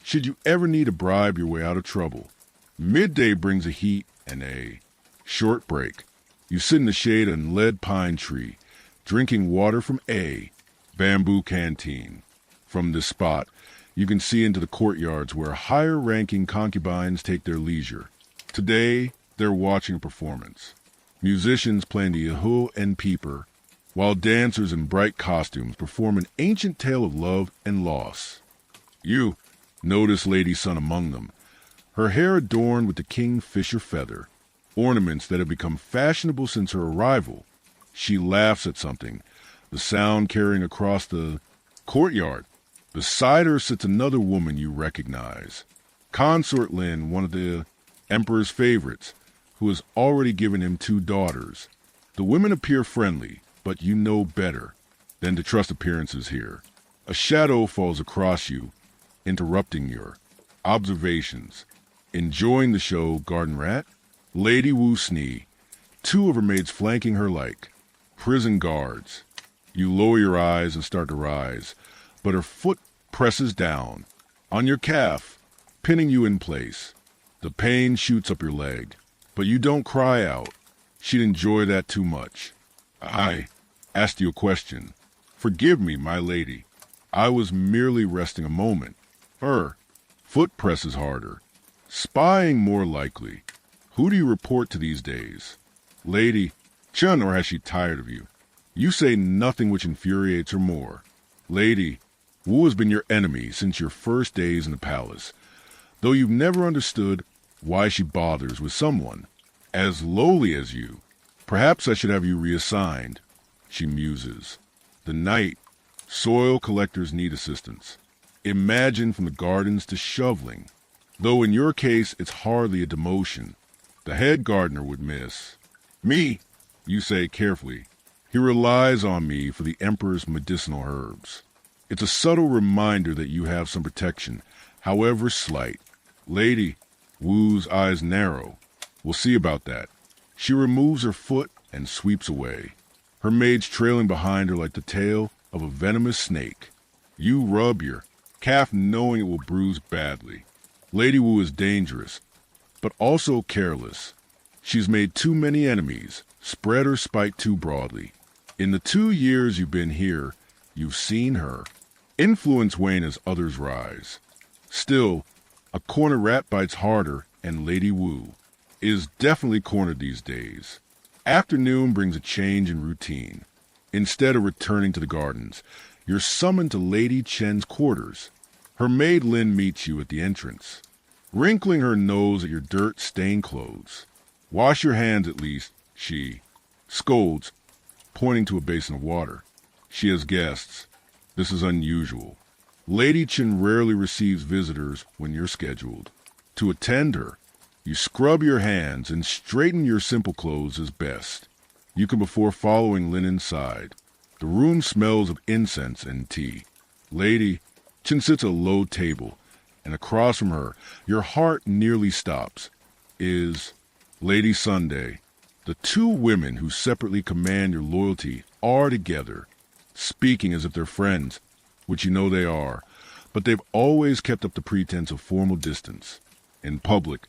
Speaker 1: should you ever need to bribe your way out of trouble. Midday brings a heat and a short break. You sit in the shade of a lead pine tree, drinking water from a bamboo canteen. From this spot, you can see into the courtyards where higher-ranking concubines take their leisure. Today, they're watching a performance. Musicians playing the yahu and peeper, while dancers in bright costumes perform an ancient tale of love and loss. You notice Lady Sun among them, her hair adorned with the kingfisher feather, ornaments that have become fashionable since her arrival. She laughs at something, the sound carrying across the courtyard. Beside her sits another woman you recognize. Consort Lin, one of the emperor's favorites, who has already given him 2 daughters. The women appear friendly, but you know better than to trust appearances here. A shadow falls across you, interrupting your observations. Enjoying the show, Garden Rat? Lady Wu Snee, 2 of her maids flanking her like prison guards. You lower your eyes and start to rise, but her foot presses down on your calf, pinning you in place. The pain shoots up your leg, but you don't cry out. She'd enjoy that too much. I asked you a question. Forgive me, my lady. I was merely resting a moment. Her foot presses harder. Spying more likely. Who do you report to these days? Lady Chun, or has she tired of you? You say nothing which infuriates her more. Lady Wu has been your enemy since your first days in the palace, though you've never understood why she bothers with someone as lowly as you. Perhaps I should have you reassigned, she muses. The night, soil collectors need assistance. Imagine from the gardens to shoveling. Though in your case it's hardly a demotion. The head gardener would miss. Me, you say carefully. He relies on me for the emperor's medicinal herbs. It's a subtle reminder that you have some protection, however slight. Lady Wu's eyes narrow. We'll see about that. She removes her foot and sweeps away, her maids trailing behind her like the tail of a venomous snake. You rub your calf knowing it will bruise badly. Lady Wu is dangerous, but also careless. She's made too many enemies, spread her spite too broadly. In the 2 years you've been here, you've seen her influence wane as others rise. Still, a corner rat bites harder, and Lady Wu is definitely cornered these days. Afternoon brings a change in routine. Instead of returning to the gardens, you're summoned to Lady Chen's quarters. Her maid Lin meets you at the entrance, wrinkling her nose at your dirt-stained clothes. Wash your hands at least, she scolds, pointing to a basin of water. She has guests. This is unusual. Lady Chen rarely receives visitors when you're scheduled. To attend her, you scrub your hands and straighten your simple clothes as best you can before following Lin inside. The room smells of incense and tea. Lady Chen sits at a low table, and across from her, your heart nearly stops, is Lady Sunday. The 2 women who separately command your loyalty are together, speaking as if they're friends, which you know they are, but they've always kept up the pretense of formal distance. In public,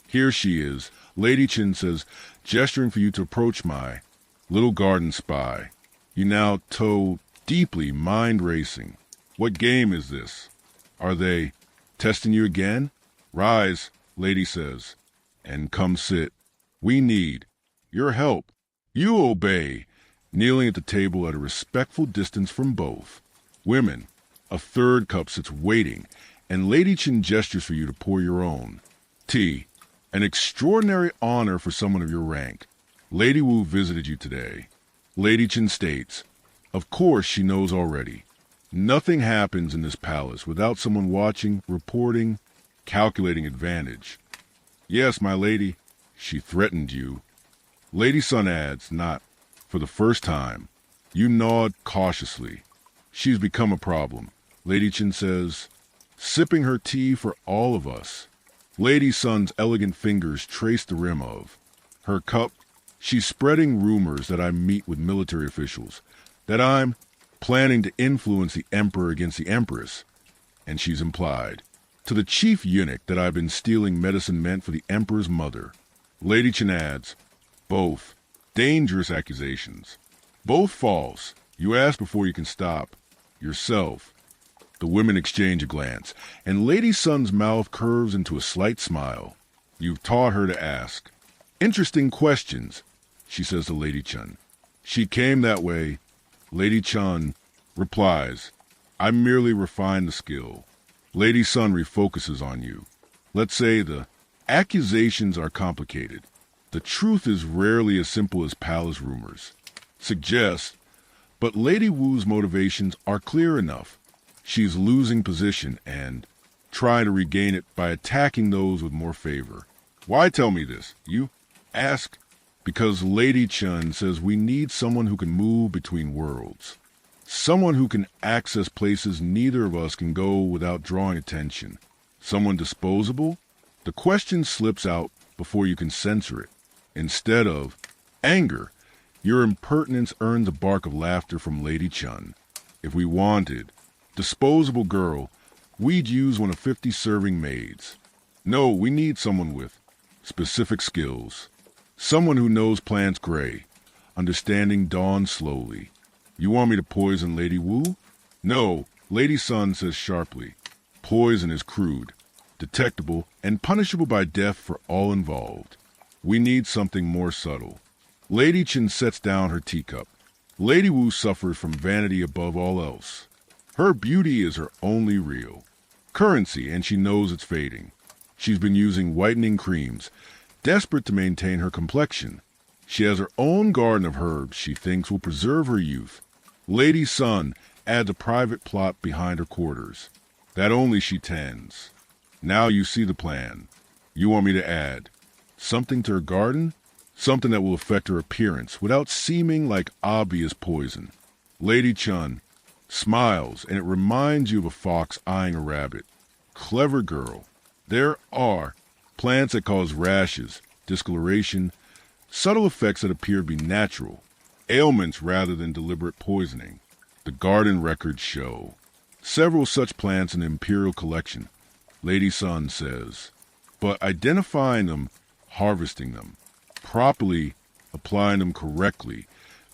Speaker 1: here she is, Lady Chen says, gesturing for you to approach my little garden spy. You now toe deeply, mind racing. What game is this? Are they testing you again? Rise, Lady says, and come sit. We need your help. You obey, kneeling at the table at a respectful distance from both. Women, a 3rd cup sits waiting, and Lady Chen gestures for you to pour your own. Tea, an extraordinary honor for someone of your rank. Lady Wu visited you today. Lady Chen states, of course she knows already. Nothing happens in this palace without someone watching, reporting, calculating advantage. Yes, my lady, she threatened you. Lady Sun adds, not for the first time. You nod cautiously. She's become a problem, Lady Chen says, sipping her tea for all of us. Lady Sun's elegant fingers trace the rim of her cup. She's spreading rumors that I meet with military officials, that I'm planning to influence the emperor against the empress, and she's implied to the chief eunuch that I've been stealing medicine meant for the emperor's mother. Lady Chen adds, both dangerous accusations, both false. You ask before you can stop yourself. The women exchange a glance, and Lady Sun's mouth curves into a slight smile. You've taught her to ask interesting questions, she says to Lady Chen. She came that way. Lady Chen replies, I merely refined the skill. Lady Sun refocuses on you. Let's say the accusations are complicated. The truth is rarely as simple as palace rumors suggest, but Lady Wu's motivations are clear enough. She's losing position and trying to regain it by attacking those with more favor. Why tell me this? You ask? Because Lady Chun says we need someone who can move between worlds. Someone who can access places neither of us can go without drawing attention. Someone disposable? The question slips out before you can censor it. Instead of anger, your impertinence earns a bark of laughter from Lady Chun. If we wanted disposable girl, we'd use one of 50 serving maids. No, we need someone with specific skills. Someone who knows plants gray, understanding dawn slowly. You want me to poison Lady Wu? No, Lady Sun says sharply. Poison is crude, detectable, and punishable by death for all involved. We need something more subtle. Lady Chen sets down her teacup. Lady Wu suffers from vanity above all else. Her beauty is her only real currency, and she knows it's fading. She's been using whitening creams, desperate to maintain her complexion. She has her own garden of herbs she thinks will preserve her youth. Lady Sun adds a private plot behind her quarters. That only she tends. Now you see the plan. You want me to add something to her garden? Something that will affect her appearance without seeming like obvious poison. Lady Chun smiles, and it reminds you of a fox eyeing a rabbit. Clever girl. There are plants that cause rashes, discoloration, subtle effects that appear to be natural, ailments rather than deliberate poisoning. The garden records show several such plants in the Imperial collection, Lady Sun says. But identifying them, harvesting them, properly applying them correctly,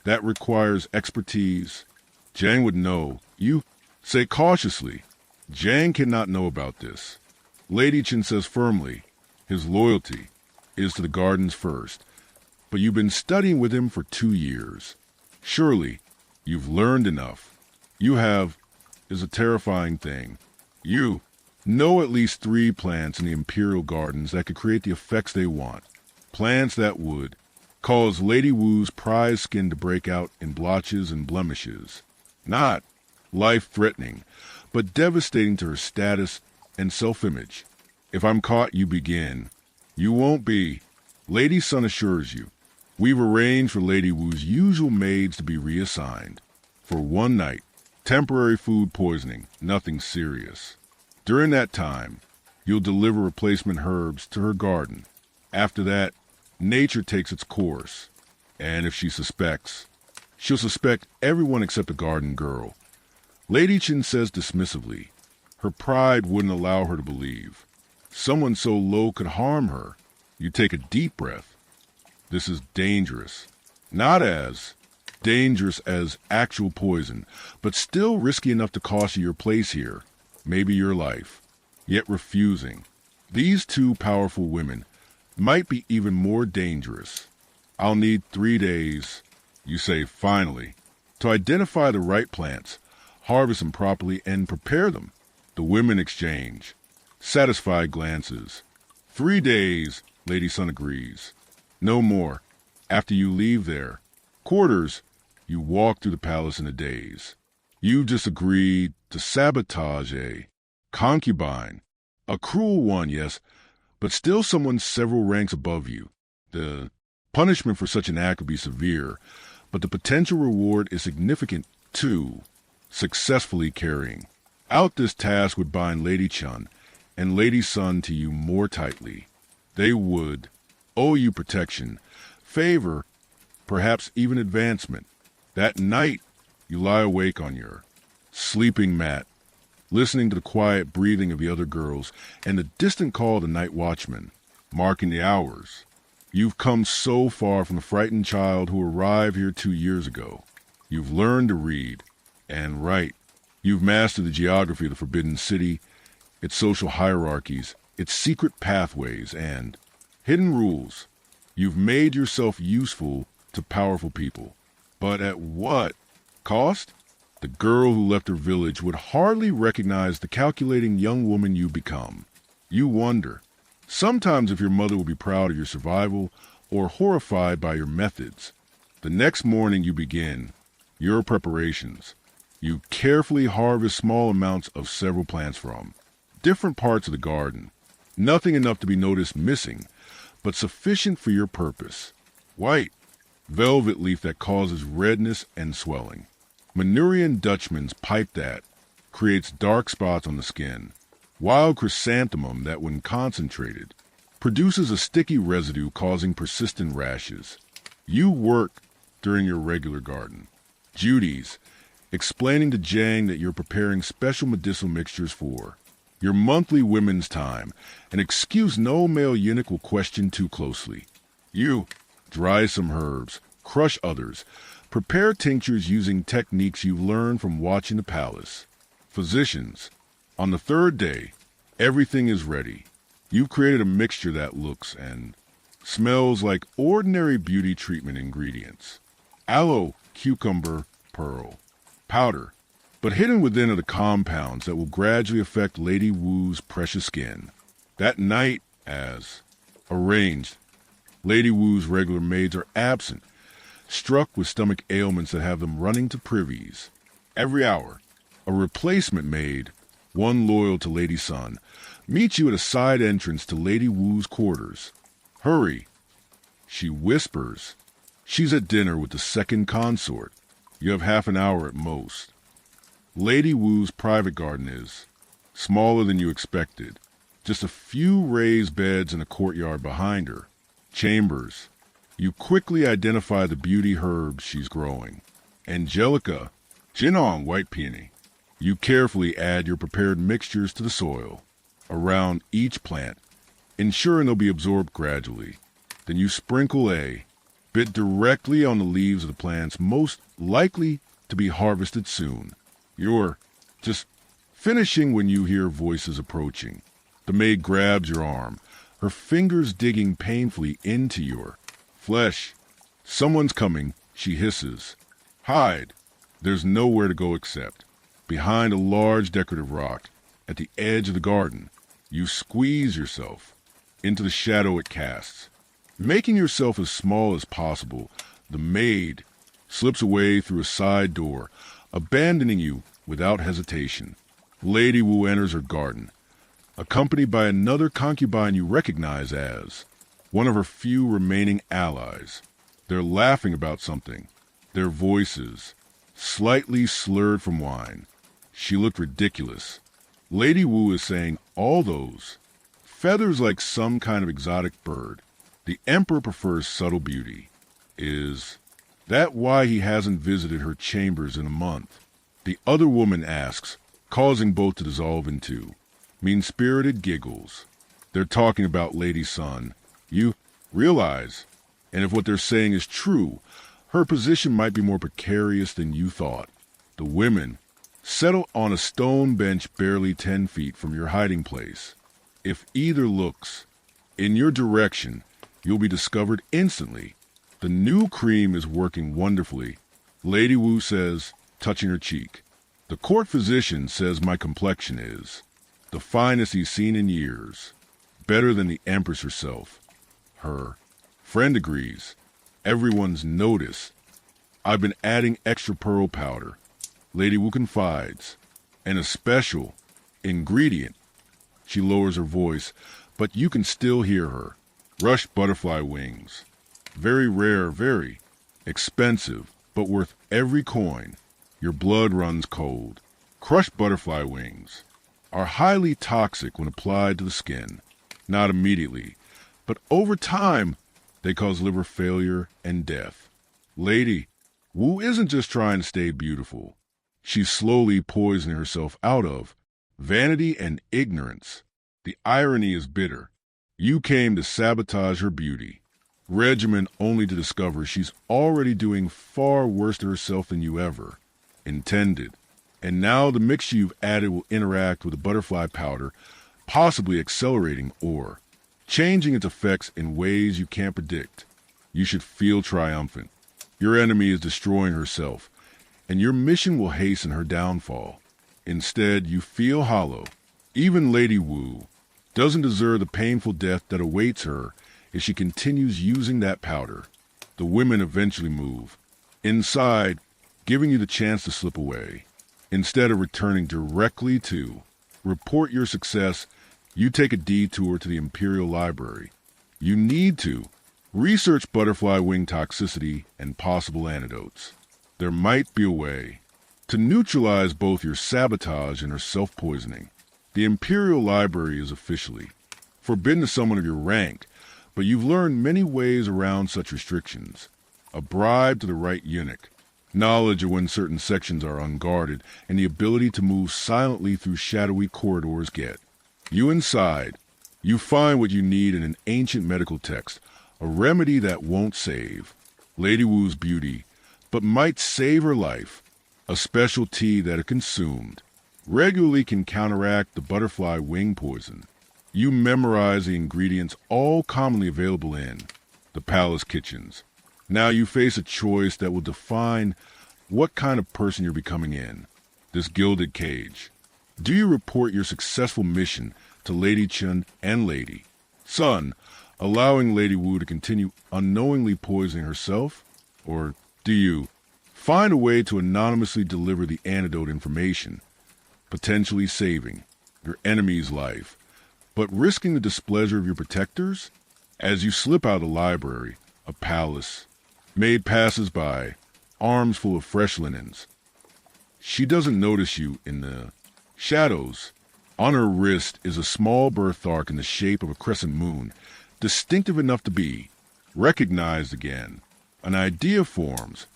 Speaker 1: that requires expertise. Jang would know. You say cautiously. Jang cannot know about this. Lady Chen says firmly, his loyalty is to the gardens first. But you've been studying with him for 2 years. Surely, you've learned enough. You have is a terrifying thing. You know at least 3 plants in the Imperial gardens that could create the effects they want. Plants that would cause Lady Wu's prize skin to break out in blotches and blemishes. Not life-threatening, but devastating to her status and self-image. If I'm caught, you begin. You won't be. Lady Sun assures you. We've arranged for Lady Wu's usual maids to be reassigned. For 1 night. Temporary food poisoning, nothing serious. During that time, you'll deliver replacement herbs to her garden. After that, nature takes its course. And if she suspects, she'll suspect everyone except the garden girl. Lady Chen says dismissively. Her pride wouldn't allow her to believe. Someone so low could harm her. You take a deep breath. This is dangerous. Not as dangerous as actual poison, but still risky enough to cost you your place here, maybe your life. Yet refusing. These 2 powerful women might be even more dangerous. I'll need 3 days, you say finally, to identify the right plants, harvest them properly, and prepare them. The women exchange satisfied glances. 3 days, Lady Sun agrees. No more. After you leave their quarters, you walk through the palace in a daze. You've just agreed to sabotage a concubine. A cruel one, yes, but still someone several ranks above you. The punishment for such an act would be severe, but the potential reward is significant too. Successfully carrying out this task would bind Lady Chun and Lady Sun to you more tightly. They would owe you protection, favor, perhaps even advancement. That night, you lie awake on your sleeping mat, listening to the quiet breathing of the other girls and the distant call of the night watchman, marking the hours. You've come so far from the frightened child who arrived here 2 years ago. You've learned to read and write. You've mastered the geography of the Forbidden City, its social hierarchies, its secret pathways, and hidden rules. You've made yourself useful to powerful people. But at what cost? The girl who left her village would hardly recognize the calculating young woman you become. You wonder, sometimes if your mother will be proud of your survival or horrified by your methods. The next morning you begin your preparations. You carefully harvest small amounts of several plants from. different parts of the garden. Nothing enough to be noticed missing, but sufficient for your purpose. White, velvet leaf that causes redness and swelling. Manurian Dutchman's pipe that creates dark spots on the skin. Wild chrysanthemum that, when concentrated, produces a sticky residue causing persistent rashes. You work during your regular garden. Duties, explaining to Jang that you're preparing special medicinal mixtures for your monthly women's time, an excuse no male eunuch will question too closely. You dry some herbs, crush others, prepare tinctures using techniques you've learned from watching the palace. Physicians, on the third day, everything is ready. You've created a mixture that looks and smells like ordinary beauty treatment ingredients. Aloe, cucumber, pearl. Powder, but hidden within are the compounds that will gradually affect Lady Wu's precious skin. That night, as arranged, Lady Wu's regular maids are absent, struck with stomach ailments that have them running to privies. Every hour, a replacement maid, one loyal to Lady Sun, meets you at a side entrance to Lady Wu's quarters. Hurry, she whispers. She's at dinner with the second consort. You have half an hour at most. Lady Wu's private garden is smaller than you expected. Just a few raised beds and a courtyard behind her. Chambers. You quickly identify the beauty herbs she's growing. Angelica, Jinong white peony. You carefully add your prepared mixtures to the soil around each plant, ensuring they'll be absorbed gradually. Then you sprinkle a bit directly on the leaves of the plants most likely to be harvested soon. You're just finishing when you hear voices approaching. The maid grabs your arm, her fingers digging painfully into your flesh. Someone's coming, she hisses. Hide. There's nowhere to go except behind a large decorative rock at the edge of the garden. You squeeze yourself into the shadow it casts. Making yourself as small as possible, the maid slips away through a side door, abandoning you without hesitation. Lady Wu enters her garden, accompanied by another concubine you recognize as one of her few remaining allies. They're laughing about something, their voices slightly slurred from wine. She looked ridiculous. Lady Wu is saying all those feathers like some kind of exotic bird. The Emperor prefers subtle beauty. Is that why he hasn't visited her chambers in a month? The other woman asks, causing both to dissolve into mean-spirited giggles. They're talking about Lady Sun. You realize, and if what they're saying is true, her position might be more precarious than you thought. The women settle on a stone bench barely 10 feet from your hiding place. If either looks in your direction, you'll be discovered instantly. The new cream is working wonderfully, Lady Wu says, touching her cheek. The court physician says my complexion is the finest he's seen in years, better than the Empress herself. Her friend agrees. Everyone's noticed. I've been adding extra pearl powder, Lady Wu confides, and a special ingredient. She lowers her voice, but you can still hear her. Rush butterfly wings. Very rare, very expensive, but worth every coin. Your blood runs cold. Crushed butterfly wings are highly toxic when applied to the skin. Not immediately, but over time, they cause liver failure and death. Lady Wu isn't just trying to stay beautiful. She's slowly poisoning herself out of vanity and ignorance. The irony is bitter. You came to sabotage her beauty. Regimen only to discover she's already doing far worse to herself than you ever intended. And now the mixture you've added will interact with the butterfly powder, possibly accelerating or changing its effects in ways you can't predict. You should feel triumphant. Your enemy is destroying herself, and your mission will hasten her downfall. Instead, you feel hollow. Even Lady Wu doesn't deserve the painful death that awaits her if she continues using that powder. The women eventually move inside, giving you the chance to slip away, instead of returning directly to report your success, you take a detour to the Imperial Library. You need to research butterfly wing toxicity and possible antidotes. There might be a way to neutralize both your sabotage and her self-poisoning. The Imperial Library is officially forbidden to someone of your rank, but you've learned many ways around such restrictions. A bribe to the right eunuch, knowledge of when certain sections are unguarded, and the ability to move silently through shadowy corridors get you inside. You find what you need in an ancient medical text, a remedy that won't save Lady Wu's beauty, but might save her life. A special tea that, if consumed, regularly can counteract the butterfly wing poison. You memorize the ingredients all commonly available in the palace kitchens. Now you face a choice that will define what kind of person you're becoming in this gilded cage. Do you report your successful mission to Lady Chen and Lady Sun, allowing Lady Wu to continue unknowingly poisoning herself? Or do you find a way to anonymously deliver the antidote information, potentially saving your enemy's life, but risking the displeasure of your protectors? As you slip out of the library, a palace maid passes by, arms full of fresh linens. She doesn't notice you in the shadows. On her wrist is a small birthmark in the shape of a crescent moon, distinctive enough to be recognized again. An idea forms,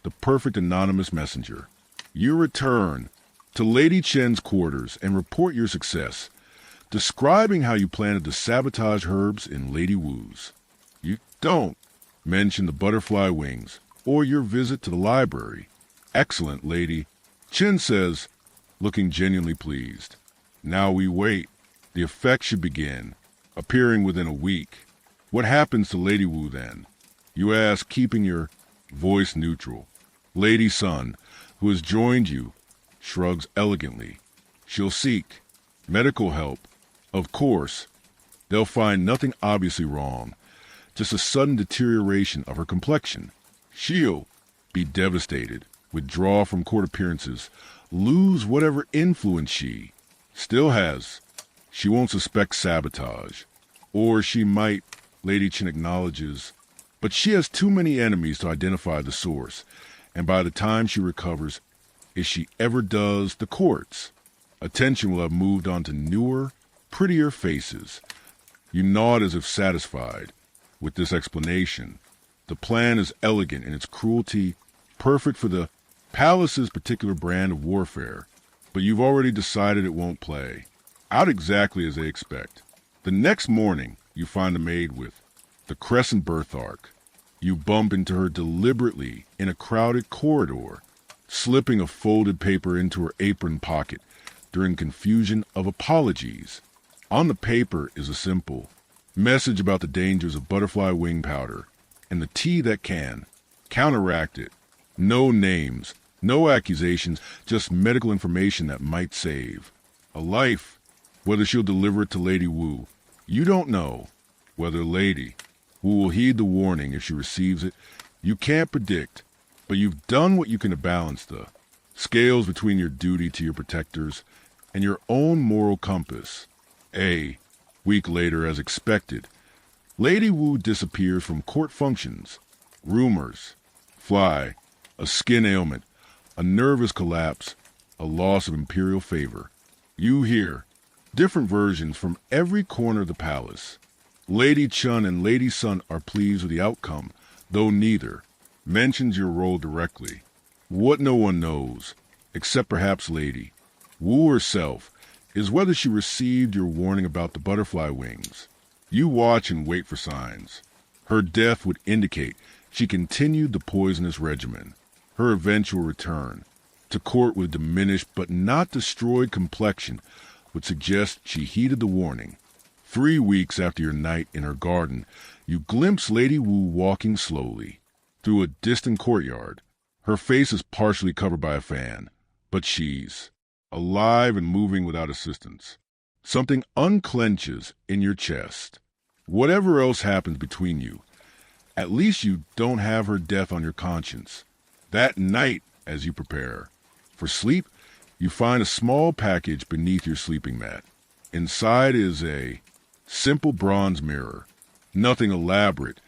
Speaker 1: the perfect anonymous messenger. You return to Lady Chen's quarters and report your success, describing how you planted to sabotage herbs in Lady Wu's. You don't mention the butterfly wings or your visit to the library. Excellent, Lady Chen says, looking genuinely pleased. Now we wait. The effect should begin, appearing within a week. What happens to Lady Wu then? You ask, keeping your voice neutral. Lady Sun, who has joined you, shrugs elegantly. She'll seek medical help. Of course, they'll find nothing obviously wrong, just a sudden deterioration of her complexion. She'll be devastated, withdraw from court appearances, lose whatever influence she still has. She won't suspect sabotage, or she might, Lady Chen acknowledges, but she has too many enemies to identify the source, and by the time she recovers, if she ever does, the courts' attention will have moved on to newer, prettier faces. You nod as if satisfied with this explanation. The plan is elegant in its cruelty, perfect for the palace's particular brand of warfare, but you've already decided it won't play out exactly as they expect. The next morning, you find a maid with the crescent birthmark. You bump into her deliberately in a crowded corridor, slipping a folded paper into her apron pocket during confusion of apologies. On the paper is a simple message about the dangers of butterfly wing powder and the tea that can counteract it. No names, no accusations, just medical information that might save a life. Whether she'll deliver it to Lady Wu, you don't know. Whether Lady Wu will heed the warning if she receives it, you can't predict. But you've done what you can to balance the scales between your duty to your protectors and your own moral compass. A week later, as expected, Lady Wu disappears from court functions. Rumors fly, a skin ailment, a nervous collapse, a loss of imperial favor. You hear different versions from every corner of the palace. Lady Chen and Lady Sun are pleased with the outcome, though neither mentions your role directly. What no one knows, except perhaps Lady Wu herself, is whether she received your warning about the butterfly wings. You watch and wait for signs. Her death would indicate she continued the poisonous regimen. Her eventual return to court with diminished but not destroyed complexion would suggest she heeded the warning. 3 weeks after your night in her garden, you glimpse Lady Wu walking slowly through a distant courtyard. Her face is partially covered by a fan, but she's alive and moving without assistance. Something unclenches in your chest. Whatever else happens between you, at least you don't have her death on your conscience. That night, as you prepare for sleep, You find a small package beneath your sleeping mat. Inside is a simple bronze mirror. Nothing elaborate,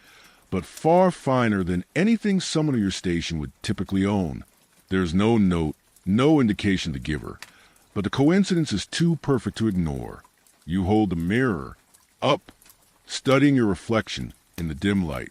Speaker 1: but far finer than anything someone of your station would typically own. There's no note, no indication to the giver, but the coincidence is too perfect to ignore. You hold the mirror up, studying your reflection in the dim light.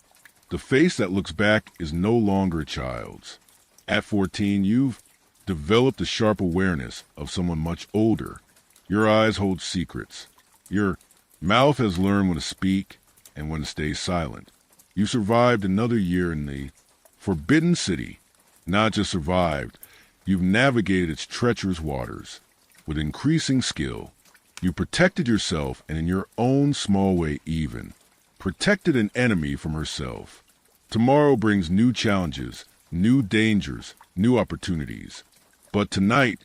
Speaker 1: The face that looks back is no longer a child's. At 14, you've developed a sharp awareness of someone much older. Your eyes hold secrets. Your mouth has learned when to speak and when to stay silent. You survived another year in the Forbidden City. Not just survived, you've navigated its treacherous waters. With increasing skill, you protected yourself and in your own small way even. Protected an enemy from herself. Tomorrow brings new challenges, new dangers, new opportunities. But tonight,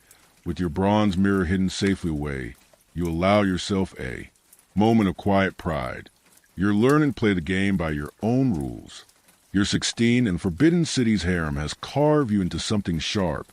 Speaker 1: with your bronze mirror hidden safely away, you allow yourself a moment of quiet pride. You're learning to play the game by your own rules. You're 16 and Forbidden City's harem has carved you into something sharp,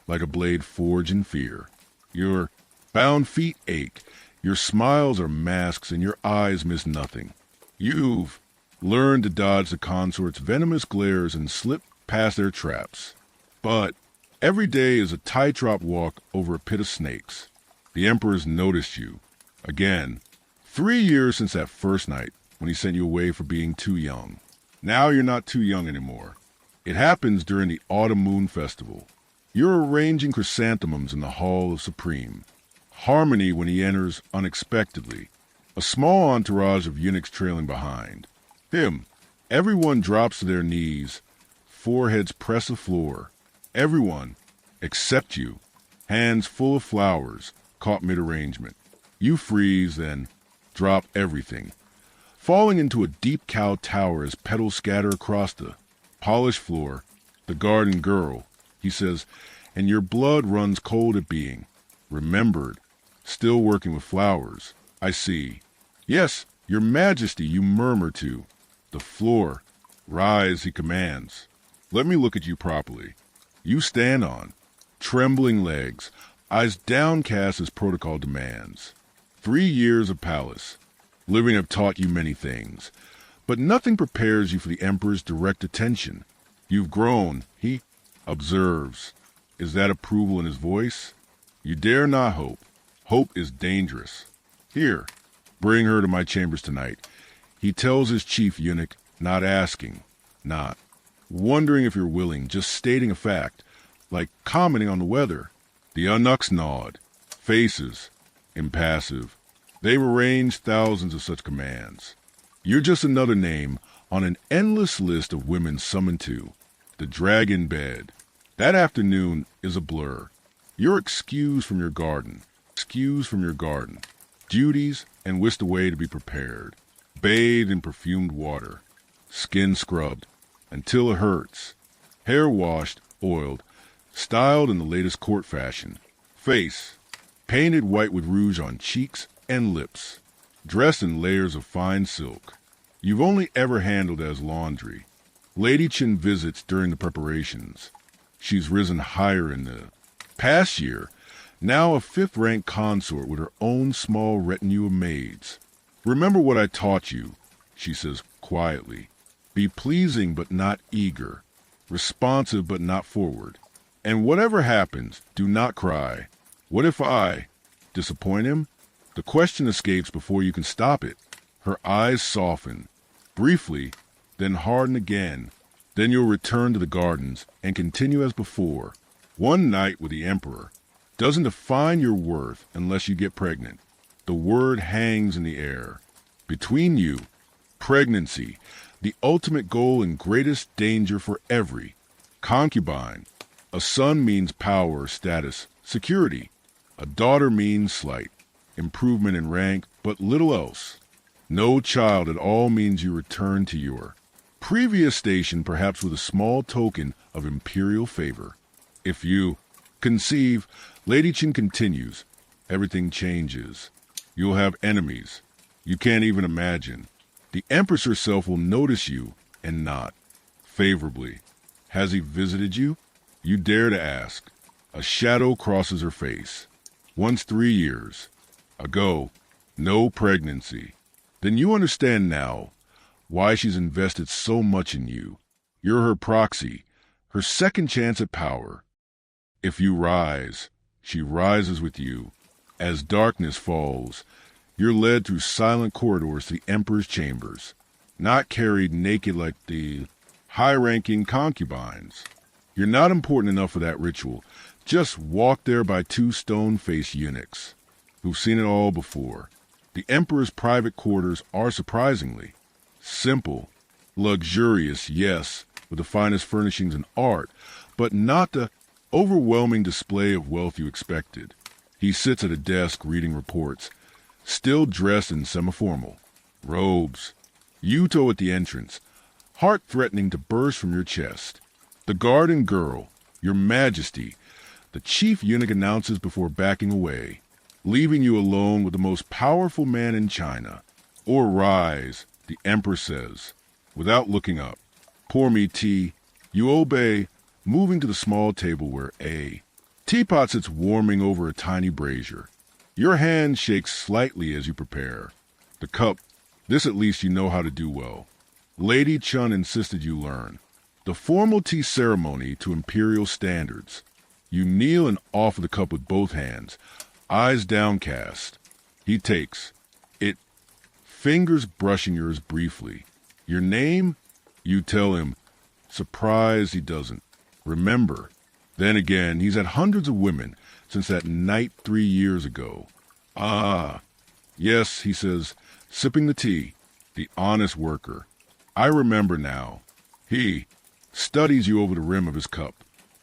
Speaker 1: like a blade forged in fear. Your bound feet ache, your smiles are masks and your eyes miss nothing. You've learned to dodge the consort's venomous glares and slip past their traps. But every day is a tightrope walk over a pit of snakes. The Emperor's noticed you. Again, 3 years since that first night when he sent you away for being too young. Now you're not too young anymore. It happens during the Autumn Moon Festival. You're arranging chrysanthemums in the Hall of Supreme. Harmony when he enters unexpectedly. A small entourage of eunuchs trailing behind. Him. Everyone drops to their knees. Foreheads press the floor. Everyone, except you. Hands full of flowers, caught mid-arrangement. You freeze, then drop everything. Falling into a deep cow tower as petals scatter across the polished floor. The garden girl, he says, and your blood runs cold at being. Remembered. Still working with flowers. I see. Yes, your majesty, you murmur to. The floor. Rise, he commands. Let me look at you properly. You stand on. Trembling legs. Eyes downcast as protocol demands. 3 years of palace. Living have taught you many things. But nothing prepares you for the Emperor's direct attention. You've grown, he observes. Is that approval in his voice? You dare not hope. Hope is dangerous. Here, bring her to my chambers tonight. He tells his chief eunuch, not asking, not wondering if you're willing, just stating a fact, like commenting on the weather. The eunuchs nod, faces, impassive. They've arranged thousands of such commands. You're just another name on an endless list of women summoned to the dragon bed. That afternoon is a blur. You're excused from your garden, duties and whisked away to be prepared, bathed in perfumed water, skin scrubbed until it hurts, hair washed, oiled, styled in the latest court fashion, face painted white with rouge on cheeks and lips, dressed in layers of fine silk. You've only ever handled as laundry. Lady Chin visits during the preparations. She's risen higher in the past year, now a 5th-rank consort with her own small retinue of maids. Remember what I taught you, she says quietly. Be pleasing but not eager, responsive but not forward. And whatever happens, do not cry. What if I disappoint him? The question escapes before you can stop it. Her eyes soften, briefly, then harden again. Then you'll return to the gardens and continue as before. One night with the Emperor doesn't define your worth unless you get pregnant. The word hangs in the air. Between you, pregnancy, the ultimate goal and greatest danger for every concubine. A son means power, status, security. A daughter means slight, improvement in rank, but little else. No child at all means you return to your previous station, perhaps with a small token of imperial favor. If you conceive, Lady Chin continues, everything changes. You'll have enemies you can't even imagine. The Empress herself will notice you and not favorably. Has he visited you? You dare to ask. A shadow crosses her face. Once 3 years ago, no pregnancy. Then you understand now why she's invested so much in you. You're her proxy, her second chance at power. If you rise, she rises with you. As darkness falls, you're led through silent corridors to the Emperor's chambers, not carried naked like the high-ranking concubines. You're not important enough for that ritual. Just walked there by two stone-faced eunuchs who've seen it all before. The Emperor's private quarters are surprisingly simple, luxurious, yes, with the finest furnishings and art, but not the overwhelming display of wealth you expected. He sits at a desk reading reports, still dressed in semi-formal robes. You toe at the entrance, heart threatening to burst from your chest. The garden girl, your majesty, the chief eunuch announces before backing away, leaving you alone with the most powerful man in China. Or rise, the emperor says, without looking up. Pour me tea. You obey, moving to the small table where a teapot sits warming over a tiny brazier. Your hand shakes slightly as you prepare. The cup, this at least you know how to do well. Lady Chun insisted you learn. The formal tea ceremony to Imperial standards. You kneel and offer the cup with both hands, eyes downcast. He takes it, fingers brushing yours briefly. Your name? You tell him. Surprised he doesn't. Remember. Then again, he's had hundreds of women since that night 3 years ago. Ah, yes, he says, sipping the tea, the honest worker. I remember now. He studies you over the rim of his cup.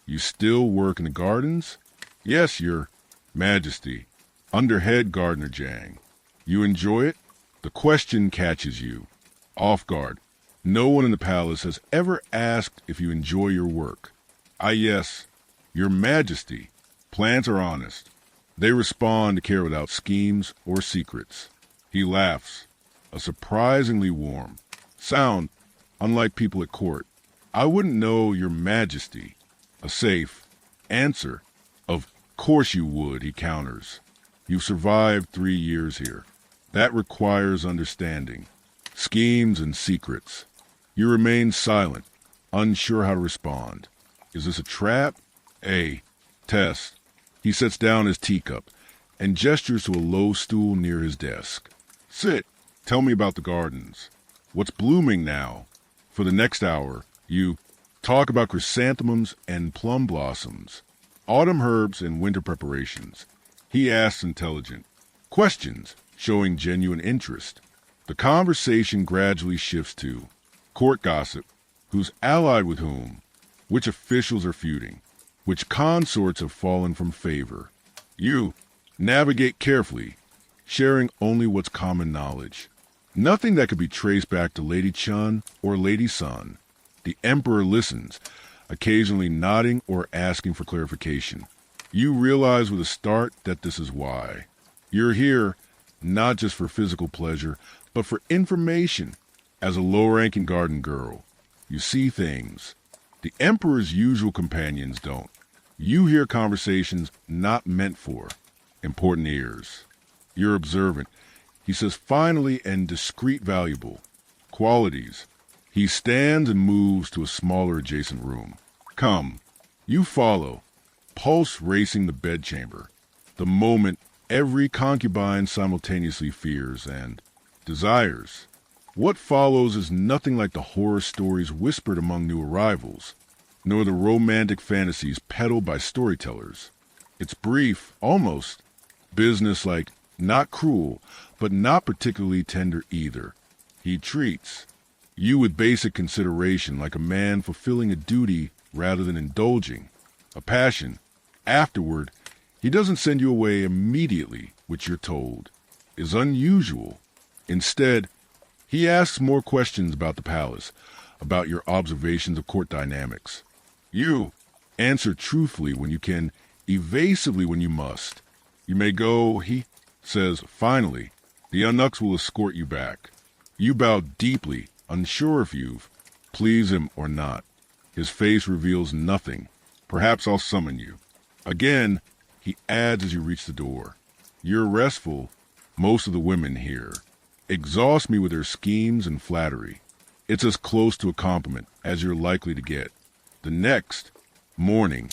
Speaker 1: You still work in the gardens? Yes, your majesty. Under head gardener Jang. You enjoy it? The question catches you. Off guard. No one in the palace has ever asked if you enjoy your work. Ah, yes. Your majesty. Plans are honest. They respond to care without schemes or secrets. He laughs. A surprisingly warm sound, unlike people at court. I wouldn't know your majesty. A safe answer. Of course you would, he counters. You've survived 3 years here. That requires understanding. Schemes and secrets. You remain silent, unsure how to respond. Is this a trap? A test. He sets down his teacup and gestures to a low stool near his desk. Sit. Tell me about the gardens. What's blooming now? For the next hour, you talk about chrysanthemums and plum blossoms, autumn herbs and winter preparations. He asks intelligent questions, showing genuine interest. The conversation gradually shifts to court gossip, who's allied with whom, which officials are feuding, which consorts have fallen from favor. You navigate carefully, sharing only what's common knowledge. Nothing that could be traced back to Lady Chun or Lady Sun. The Emperor listens, occasionally nodding or asking for clarification. You realize with a start that this is why. You're here not just for physical pleasure, but for information. As a low-ranking garden girl, you see things the Emperor's usual companions don't. You hear conversations not meant for important ears. You're observant. He says finally and discreet valuable. Qualities. He stands and moves to a smaller adjacent room. Come. You follow. Pulse racing the bedchamber. The moment every concubine simultaneously fears and desires. What follows is nothing like the horror stories whispered among new arrivals, nor the romantic fantasies peddled by storytellers. It's brief, almost businesslike, not cruel, but not particularly tender either. He treats you with basic consideration, like a man fulfilling a duty rather than indulging a passion. Afterward, he doesn't send you away immediately, which you're told is unusual. Instead, he asks more questions about the palace, about your observations of court dynamics. You answer truthfully when you can, evasively when you must. You may go, he says, finally. The eunuchs will escort you back. You bow deeply, unsure if you've pleased him or not. His face reveals nothing. Perhaps I'll summon you. Again, he adds as you reach the door. You're restful, most of the women here. Exhaust me with their schemes and flattery. It's as close to a compliment as you're likely to get. The next morning,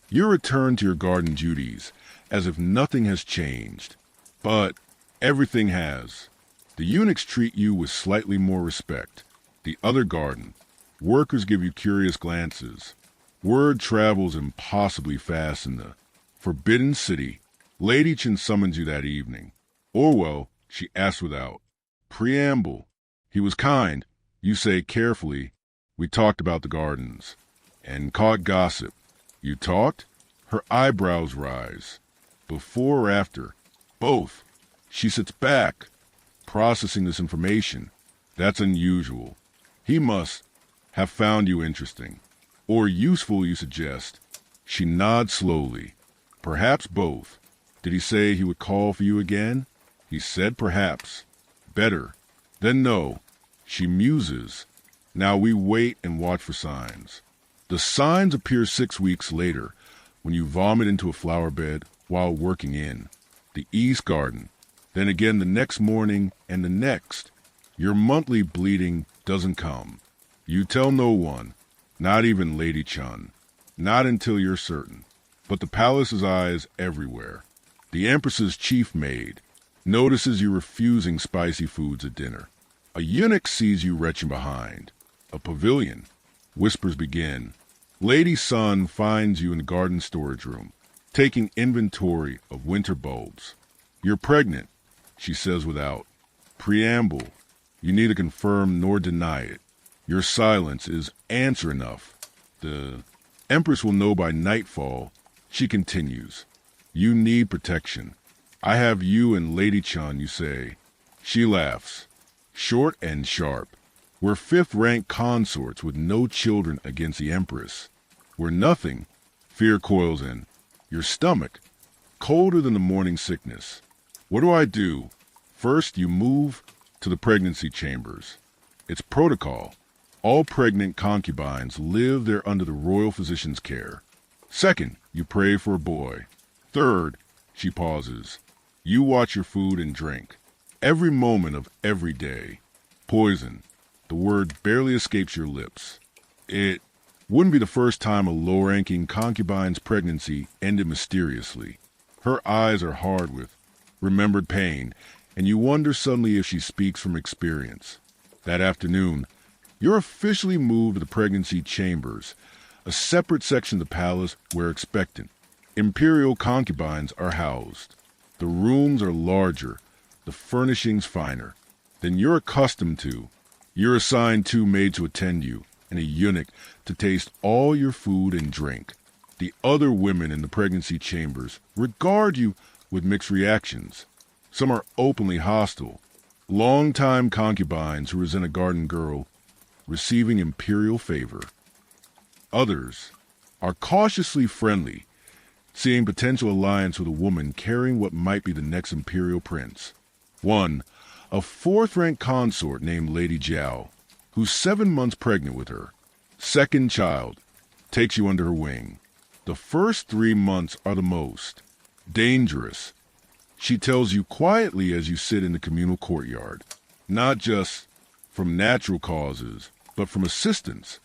Speaker 1: you return to your garden duties as if nothing has changed. But everything has. The eunuchs treat you with slightly more respect. The other garden, workers give you curious glances. Word travels impossibly fast in the Forbidden City. Lady Chen summons you that evening. Orwell, she asks without preamble. He was kind, you say carefully. We talked about the gardens. And caught gossip. You talked? Her eyebrows rise. Before or after? Both. She sits back, processing this information. That's unusual. He must have found you interesting. Or useful, you suggest. She nods slowly. Perhaps both. Did he say he would call for you again? He said perhaps. Better. Then no. She muses. Now we wait and watch for signs. The signs appear 6 weeks later, when you vomit into a flower bed while working in the East Garden. Then again the next morning and the next. Your monthly bleeding doesn't come. You tell no one, not even Lady Chun. Not until you're certain. But the palace's eyes everywhere. The Empress's chief maid notices you refusing spicy foods at dinner. A eunuch sees you retching behind. A pavilion. Whispers begin. Lady Sun finds you in the garden storage room, taking inventory of winter bulbs. You're pregnant, she says without preamble. You neither confirm nor deny it. Your silence is answer enough. The Empress will know by nightfall. She continues. You need protection. I have you and Lady Chun, you say. She laughs, short and sharp. We're fifth-rank consorts with no children against the Empress. We're nothing. Fear coils in. Your stomach, colder than the morning sickness. What do? First, you move to the pregnancy chambers. It's protocol. All pregnant concubines live there under the royal physician's care. Second, you pray for a boy. Third, she pauses. You watch your food and drink. Every moment of every day. Poison. The word barely escapes your lips. It wouldn't be the first time a low-ranking concubine's pregnancy ended mysteriously. Her eyes are hard with remembered pain, and you wonder suddenly if she speaks from experience. That afternoon, you're officially moved to the pregnancy chambers, a separate section of the palace where expectant Imperial concubines are housed. The rooms are larger, the furnishings finer than you're accustomed to. You're assigned 2 maids to attend you, and a eunuch to taste all your food and drink. The other women in the pregnancy chambers regard you with mixed reactions. Some are openly hostile. Long-time concubines who resent a garden girl receiving imperial favor. Others are cautiously friendly, seeing potential alliance with a woman carrying what might be the next imperial prince. One, a 4th-rank consort named Lady Jiao, who's 7 months pregnant with her. Second child, takes you under her wing. The first 3 months are the most dangerous. She tells you quietly as you sit in the communal courtyard, not just from natural causes, but from assistance.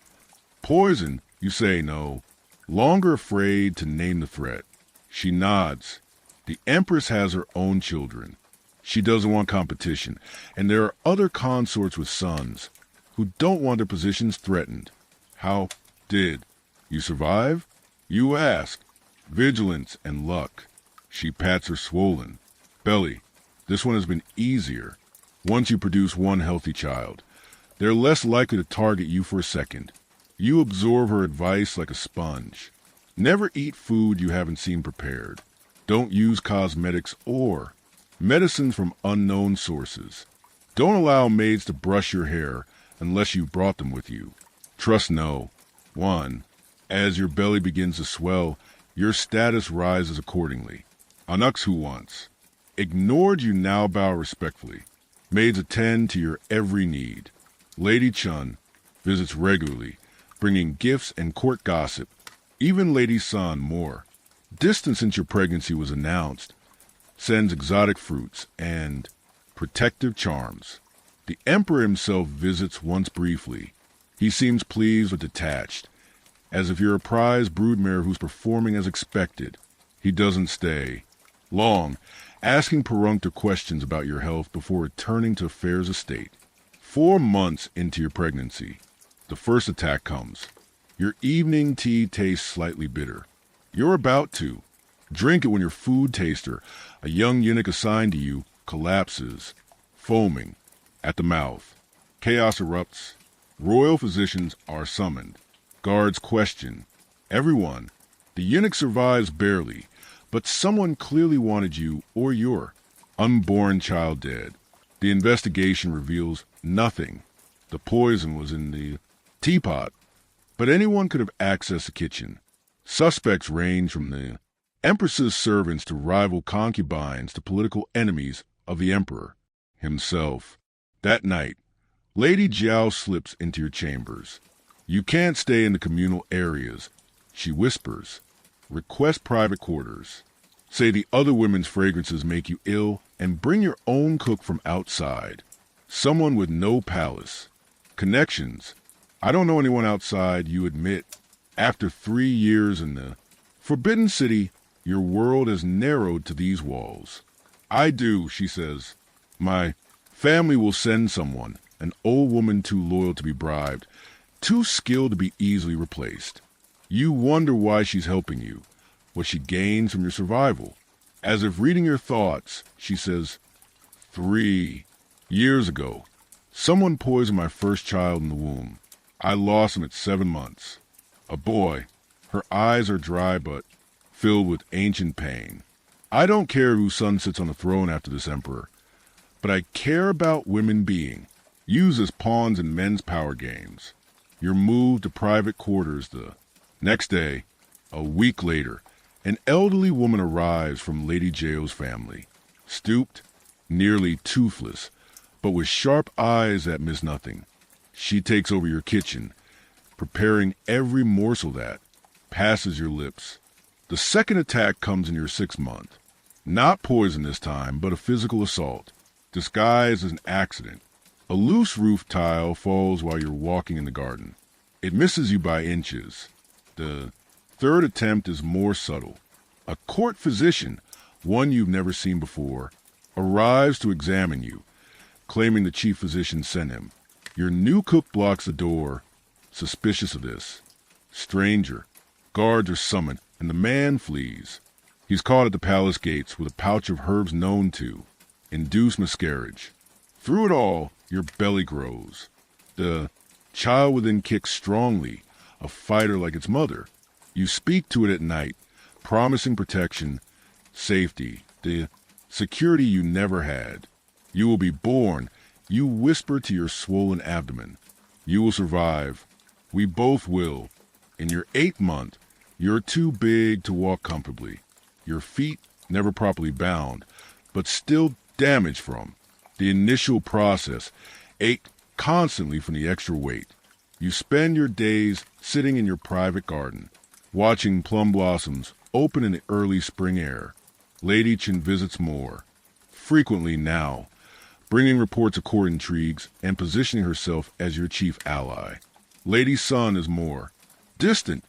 Speaker 1: Poison, you say no, longer afraid to name the threat. She nods. The Empress has her own children. She doesn't want competition, and there are other consorts with sons who don't want their positions threatened. How did you survive? You ask. Vigilance and luck. She pats her swollen belly. This one has been easier. Once you produce one healthy child, they're less likely to target you for a second. You absorb her advice like a sponge. Never eat food you haven't seen prepared. Don't use cosmetics or medicines from unknown sources. Don't allow maids to brush your hair unless you brought them with you. Trust no. 1. As your belly begins to swell, your status rises accordingly. Anux who once ignored you now bow respectfully. Maids attend to your every need. Lady Chun visits regularly, bringing gifts and court gossip. Even Lady San more. distant since your pregnancy was announced, sends exotic fruits and protective charms. The emperor himself visits once briefly. He seems pleased but detached, as if you're a prize broodmare who's performing as expected. He doesn't stay long, asking perfunctory questions about your health before returning to affairs of state. 4 months into your pregnancy, the first attack comes. Your evening tea tastes slightly bitter. You're about to drink it when your food taster, a young eunuch assigned to you, collapses, foaming at the mouth. Chaos erupts. Royal physicians are summoned. Guards question everyone. The eunuch survives barely, but someone clearly wanted you or your unborn child dead. The investigation reveals nothing. The poison was in the teapot, but anyone could have accessed the kitchen. Suspects range from the empress's servants to rival concubines to political enemies of the emperor himself. That night, Lady Jiao slips into your chambers. You can't stay in the communal areas, she whispers. Request private quarters. Say the other women's fragrances make you ill, and bring your own cook from outside. Someone with no palace. Connections. I don't know anyone outside, you admit. After 3 years in the Forbidden City, your world has narrowed to these walls. I do, she says. My family will send someone, an old woman too loyal to be bribed, too skilled to be easily replaced. You wonder why she's helping you, what she gains from your survival. As if reading your thoughts, she says, 3 years ago, someone poisoned my first child in the womb. I lost him at 7 months. A boy. Her eyes are dry but filled with ancient pain. I don't care whose son sits on the throne after this emperor, but I care about women being used as pawns in men's power games. You're moved to private quarters the next day. A week later, an elderly woman arrives from Lady Jiao's family, stooped, nearly toothless, but with sharp eyes that miss nothing. She takes over your kitchen, preparing every morsel that passes your lips. The second attack comes in your 6th month. Not poison this time, but a physical assault, disguised as an accident. A loose roof tile falls while you're walking in the garden. It misses you by inches. The third attempt is more subtle. A court physician, one you've never seen before, arrives to examine you, claiming the chief physician sent him. Your new cook blocks the door, suspicious of this. Stranger. Guards are summoned, and the man flees. He's caught at the palace gates with a pouch of herbs known to induce miscarriage. Through it all, your belly grows. The child within kicks strongly, a fighter like its mother. You speak to it at night, promising protection, safety, the security you never had. You will be born, you whisper to your swollen abdomen. You will survive. We both will. In your 8th month, you're too big to walk comfortably. Your feet never properly bound, but still damaged from the initial process, ache constantly from the extra weight. You spend your days sitting in your private garden, watching plum blossoms open in the early spring air. Lady Chen visits more, frequently now, bringing reports of court intrigues and positioning herself as your chief ally. Lady Sun is more distant,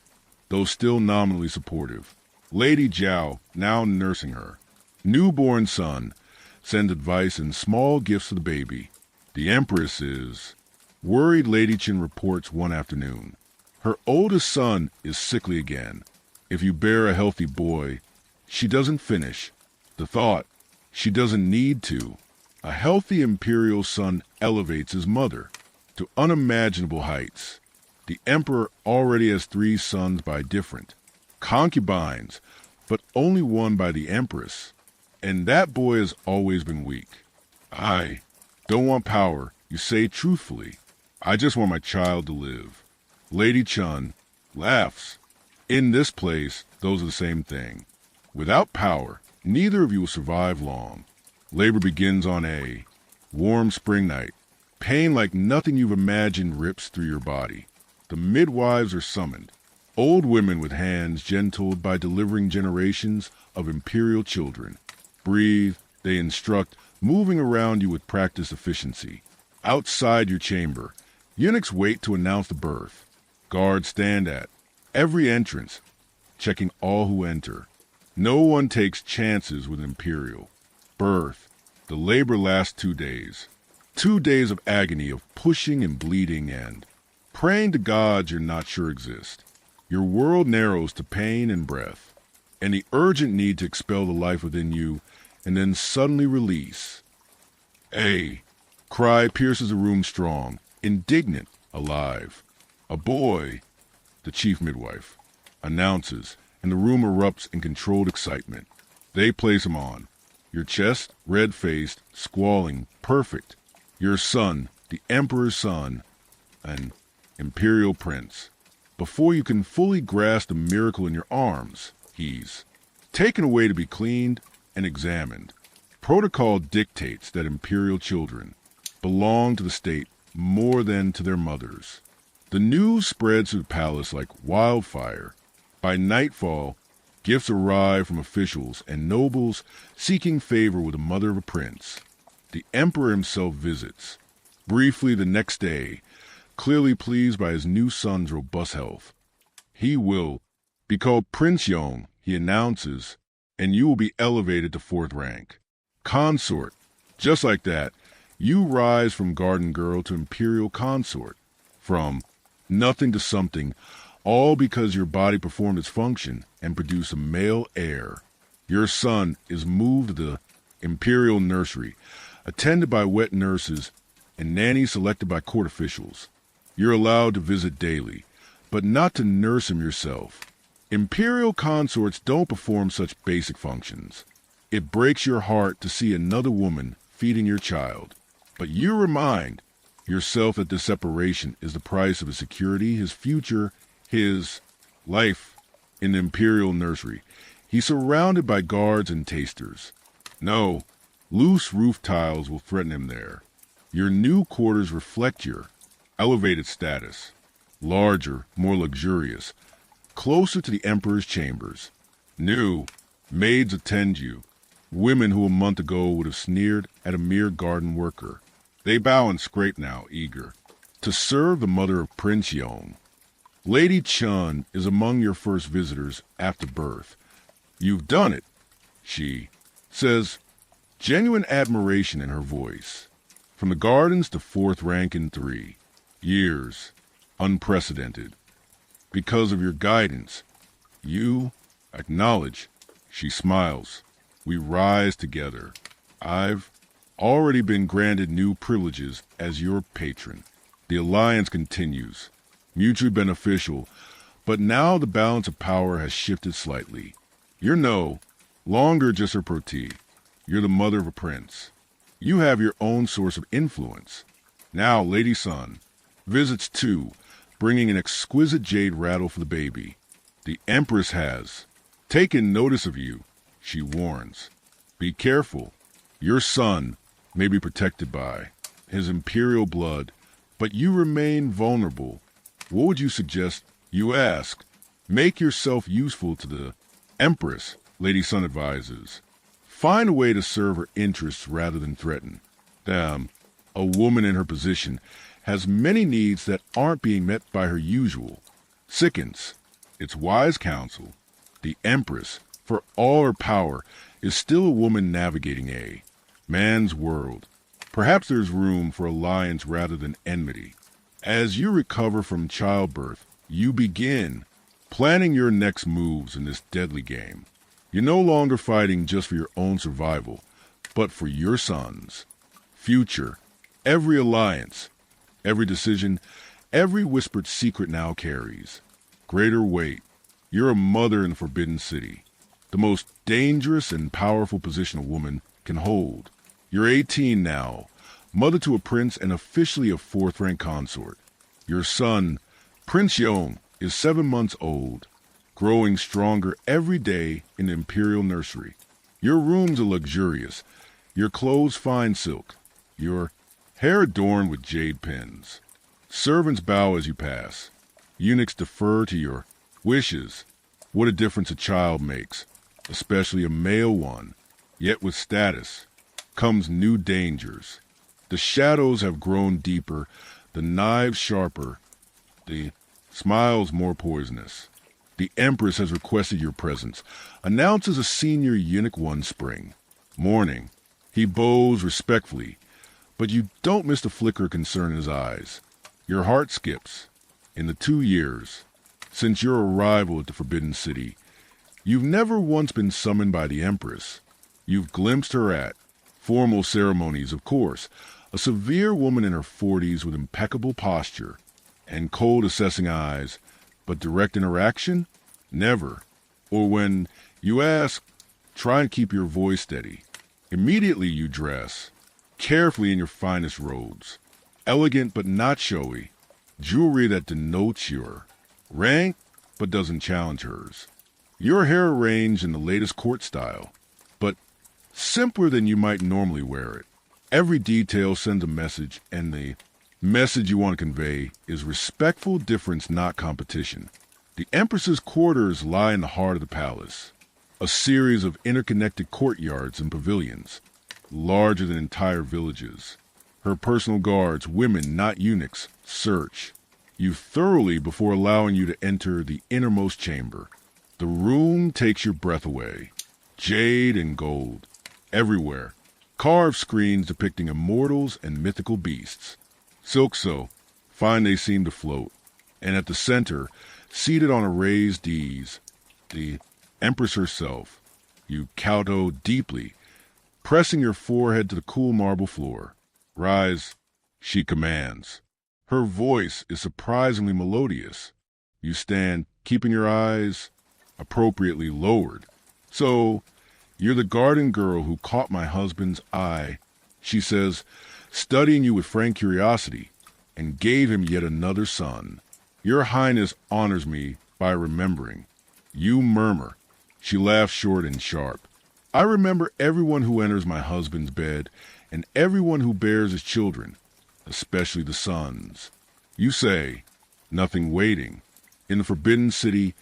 Speaker 1: though still nominally supportive. Lady Jiao, now nursing her newborn son, sends advice and small gifts to the baby. The Empress is worried, Lady Chen reports one afternoon. Her oldest son is sickly again. If you bear a healthy boy, she doesn't finish. The thought, she doesn't need to. A healthy Imperial son elevates his mother to unimaginable heights. The Emperor already has 3 sons by different concubines, but only one by the Empress. And that boy has always been weak. I don't want power, you say truthfully. I just want my child to live. Lady Chun laughs. In this place, those are the same thing. Without power, neither of you will survive long. Labor begins on a warm spring night. Pain like nothing you've imagined rips through your body. The midwives are summoned. Old women with hands gentled by delivering generations of imperial children. Breathe, they instruct, moving around you with practiced efficiency. Outside your chamber, eunuchs wait to announce the birth. Guards stand at every entrance, checking all who enter. No one takes chances with Imperial. Birth. The labor lasts 2 days. 2 days of agony, of pushing and bleeding and praying to gods you're not sure exist. Your world narrows to pain and breath, and the urgent need to expel the life within you, and then suddenly release. A cry pierces the room strong, indignant, alive. A boy, the chief midwife, announces, and the room erupts in controlled excitement. They place him on. Your chest, red-faced, squalling, perfect. Your son, the emperor's son, an imperial prince. Before you can fully grasp the miracle in your arms, he's taken away to be cleaned and examined. Protocol dictates that imperial children belong to the state more than to their mothers. The news spreads through the palace like wildfire. By nightfall, gifts arrive from officials and nobles seeking favor with the mother of a prince. The emperor himself visits. Briefly the next day, clearly pleased by his new son's robust health. He will be called Prince Yong, he announces, and you will be elevated to 4th rank. Consort. Just like that, you rise from garden girl to imperial consort. From nothing to something, all because your body performed its function and produced a male heir. Your son is moved to the imperial nursery, attended by wet nurses and nannies selected by court officials. You're allowed to visit daily, but not to nurse him yourself. Imperial consorts don't perform such basic functions. It breaks your heart to see another woman feeding your child, but you remind yourself that this separation is the price of his security, his future, his life in the imperial nursery. He's surrounded by guards and tasters. No, loose roof tiles will threaten him there. Your new quarters reflect your elevated status. Larger, more luxurious, closer to the emperor's chambers. New, maids attend you. Women who a month ago would have sneered at a mere garden worker. They bow and scrape now, eager to serve the mother of Prince Yong. Lady Chun is among your first visitors after birth. You've done it, she says, genuine admiration in her voice. From the gardens to 4th rank in 3 years, unprecedented. Because of your guidance, you acknowledge. She smiles. We rise together. I've already been granted new privileges as your patron. The alliance continues, mutually beneficial, but now the balance of power has shifted slightly. You're no longer just her protege. You're the mother of a prince. You have your own source of influence. Now, Lady Sun visits too, bringing an exquisite jade rattle for the baby. The Empress has taken notice of you, she warns. Be careful. Your son may be protected by his imperial blood, but you remain vulnerable. What would you suggest? You ask. Make yourself useful to the Empress, Lady Sun advises. Find a way to serve her interests rather than threaten. Damn, a woman in her position has many needs that aren't being met by her usual. Sickens. It's wise counsel. The Empress, for all her power, is still a woman navigating a man's world. Perhaps there's room for alliance rather than enmity. As you recover from childbirth, you begin planning your next moves in this deadly game. You're no longer fighting just for your own survival, but for your son's future. Every alliance, every decision, every whispered secret now carries greater weight. You're a mother in the Forbidden City, the most dangerous and powerful position a woman can hold. You're 18 now, mother to a prince and officially a 4th rank consort. Your son, Prince Yong, is 7 months old, growing stronger every day in the imperial nursery. Your rooms are luxurious, your clothes fine silk, your hair adorned with jade pins. Servants bow as you pass. Eunuchs defer to your Wishes. What a difference a child makes, especially a male one. Yet with status comes new dangers. The shadows have grown deeper, the knives sharper, the smiles more poisonous. The Empress has requested your presence, announces a senior eunuch one spring. Morning. He bows respectfully, but you don't miss the flicker of concern in his eyes. Your heart skips. In the 2 years since your arrival at the Forbidden City, you've never once been summoned by the Empress. You've glimpsed her at formal ceremonies, of course, a severe woman in her 40s with impeccable posture and cold assessing eyes, but direct interaction? Never. Or when you ask, try and keep your voice steady. Immediately you dress, carefully in your finest robes, elegant but not showy, jewelry that denotes your rank but doesn't challenge hers. Your hair arranged in the latest court style, but simpler than you might normally wear it. Every detail sends a message, and the message you want to convey is respectful difference, not competition. The Empress's quarters lie in the heart of the palace, a series of interconnected courtyards and pavilions, larger than entire villages. Her personal guards, women, not eunuchs, search you thoroughly before allowing you to enter the innermost chamber. The room takes your breath away. Jade and gold, everywhere. Carved screens depicting immortals and mythical beasts. Silk so fine they seem to float. And at the center, seated on a raised dais, the Empress herself. You kowtow deeply, pressing your forehead to the cool marble floor. Rise, she commands. Her voice is surprisingly melodious. You stand, keeping your eyes appropriately lowered. So, you're the garden girl who caught my husband's eye, she says, studying you with frank curiosity, and gave him yet another son. Your Highness honors me by remembering. You murmur. She laughs short and sharp. I remember everyone who enters my husband's bed, and everyone who bears his children, especially the sons. You say, nothing waiting. In the Forbidden City,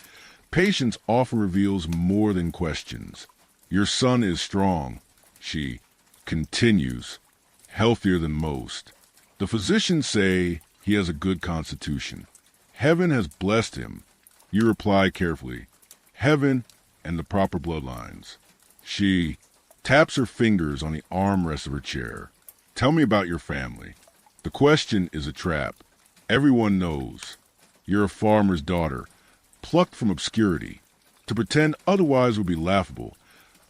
Speaker 1: patience often reveals more than questions. Your son is strong, she continues, healthier than most. The physicians say he has a good constitution. Heaven has blessed him. You reply carefully, heaven and the proper bloodlines. She taps her fingers on the armrest of her chair. Tell me about your family. The question is a trap. Everyone knows. You're a farmer's daughter, plucked from obscurity. To pretend otherwise would be laughable,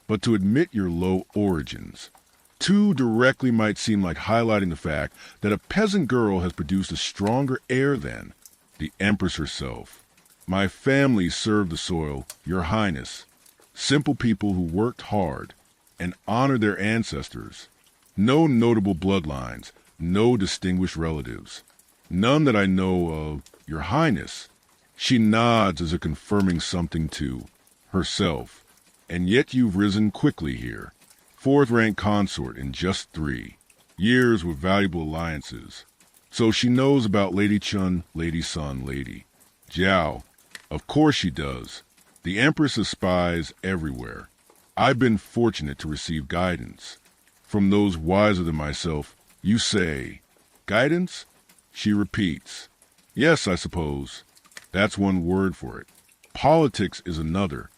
Speaker 1: but to admit your low origins too directly might seem like highlighting the fact that a peasant girl has produced a stronger heir than the Empress herself. My family served the soil, Your Highness. Simple people who worked hard and honored their ancestors. No notable bloodlines, no distinguished relatives. None that I know of, Your Highness. She nods as if confirming something to herself. And yet you've risen quickly here. 4th-rank consort in just 3 years with valuable alliances. So she knows about Lady Chun, Lady Sun, Lady Jiao. Of course she does. The Empress has spies everywhere. I've been fortunate to receive guidance from those wiser than myself. You say, guidance? She repeats, yes, I suppose. That's one word for it. Politics is another.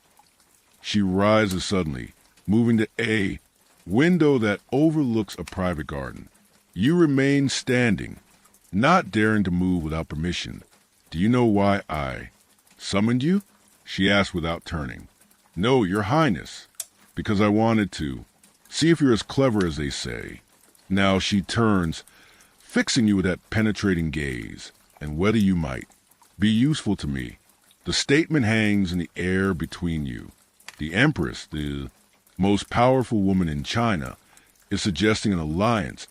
Speaker 1: She rises suddenly, moving to a window that overlooks a private garden. You remain standing, not daring to move without permission. Do you know why I summoned you? She asked without turning. No, Your Highness, because I wanted to see if you're as clever as they say. Now she turns, fixing you with that penetrating gaze, and whether you might be useful to me. The statement hangs in the air between you. The Empress, the most powerful woman in China, is suggesting an alliance,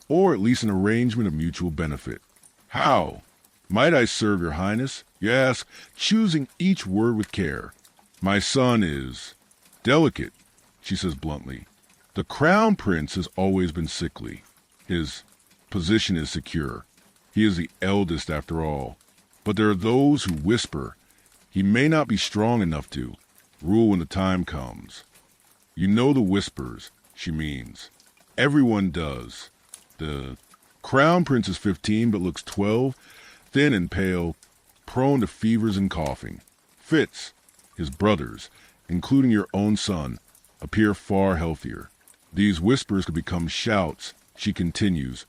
Speaker 1: or at least an arrangement of mutual benefit. How might I serve Your Highness? You ask, choosing each word with care. My son is delicate, she says bluntly. The Crown Prince has always been sickly. His position is secure. He is the eldest after all. But there are those who whisper, He may not be strong enough to rule when the time comes. You know the whispers she means. Everyone does. The crown prince is 15 but looks 12, thin and pale, prone to fevers and coughing. Fitz, his brothers, including your own son, appear far healthier. These whispers could become shouts, she continues,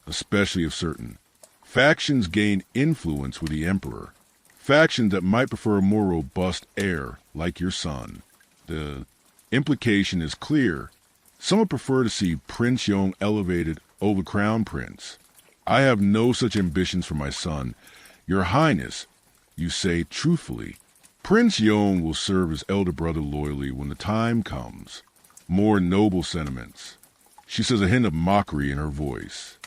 Speaker 1: especially if certain factions gain influence with the emperor. Factions that might prefer a more robust heir, like your son. The implication is clear. Some would prefer to see Prince Yong elevated over Crown Prince. I have no such ambitions for my son. Your Highness, you say truthfully. Prince Yong will serve his elder brother loyally when the time comes. More noble sentiments. She says, a hint of mockery in her voice.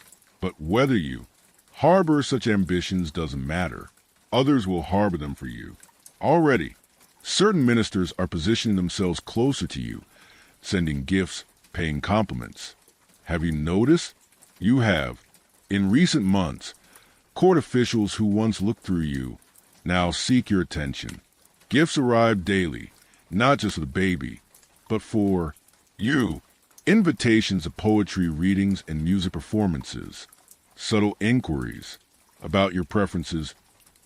Speaker 1: But whether you harbor such ambitions doesn't matter. Others will harbor them for you. Already, certain ministers are positioning themselves closer to you, sending gifts, paying compliments. Have you noticed? You have. In recent months, court officials who once looked through you now seek your attention. Gifts arrive daily, not just for the baby, but for you. Invitations to poetry readings and music performances. Subtle inquiries about your preferences,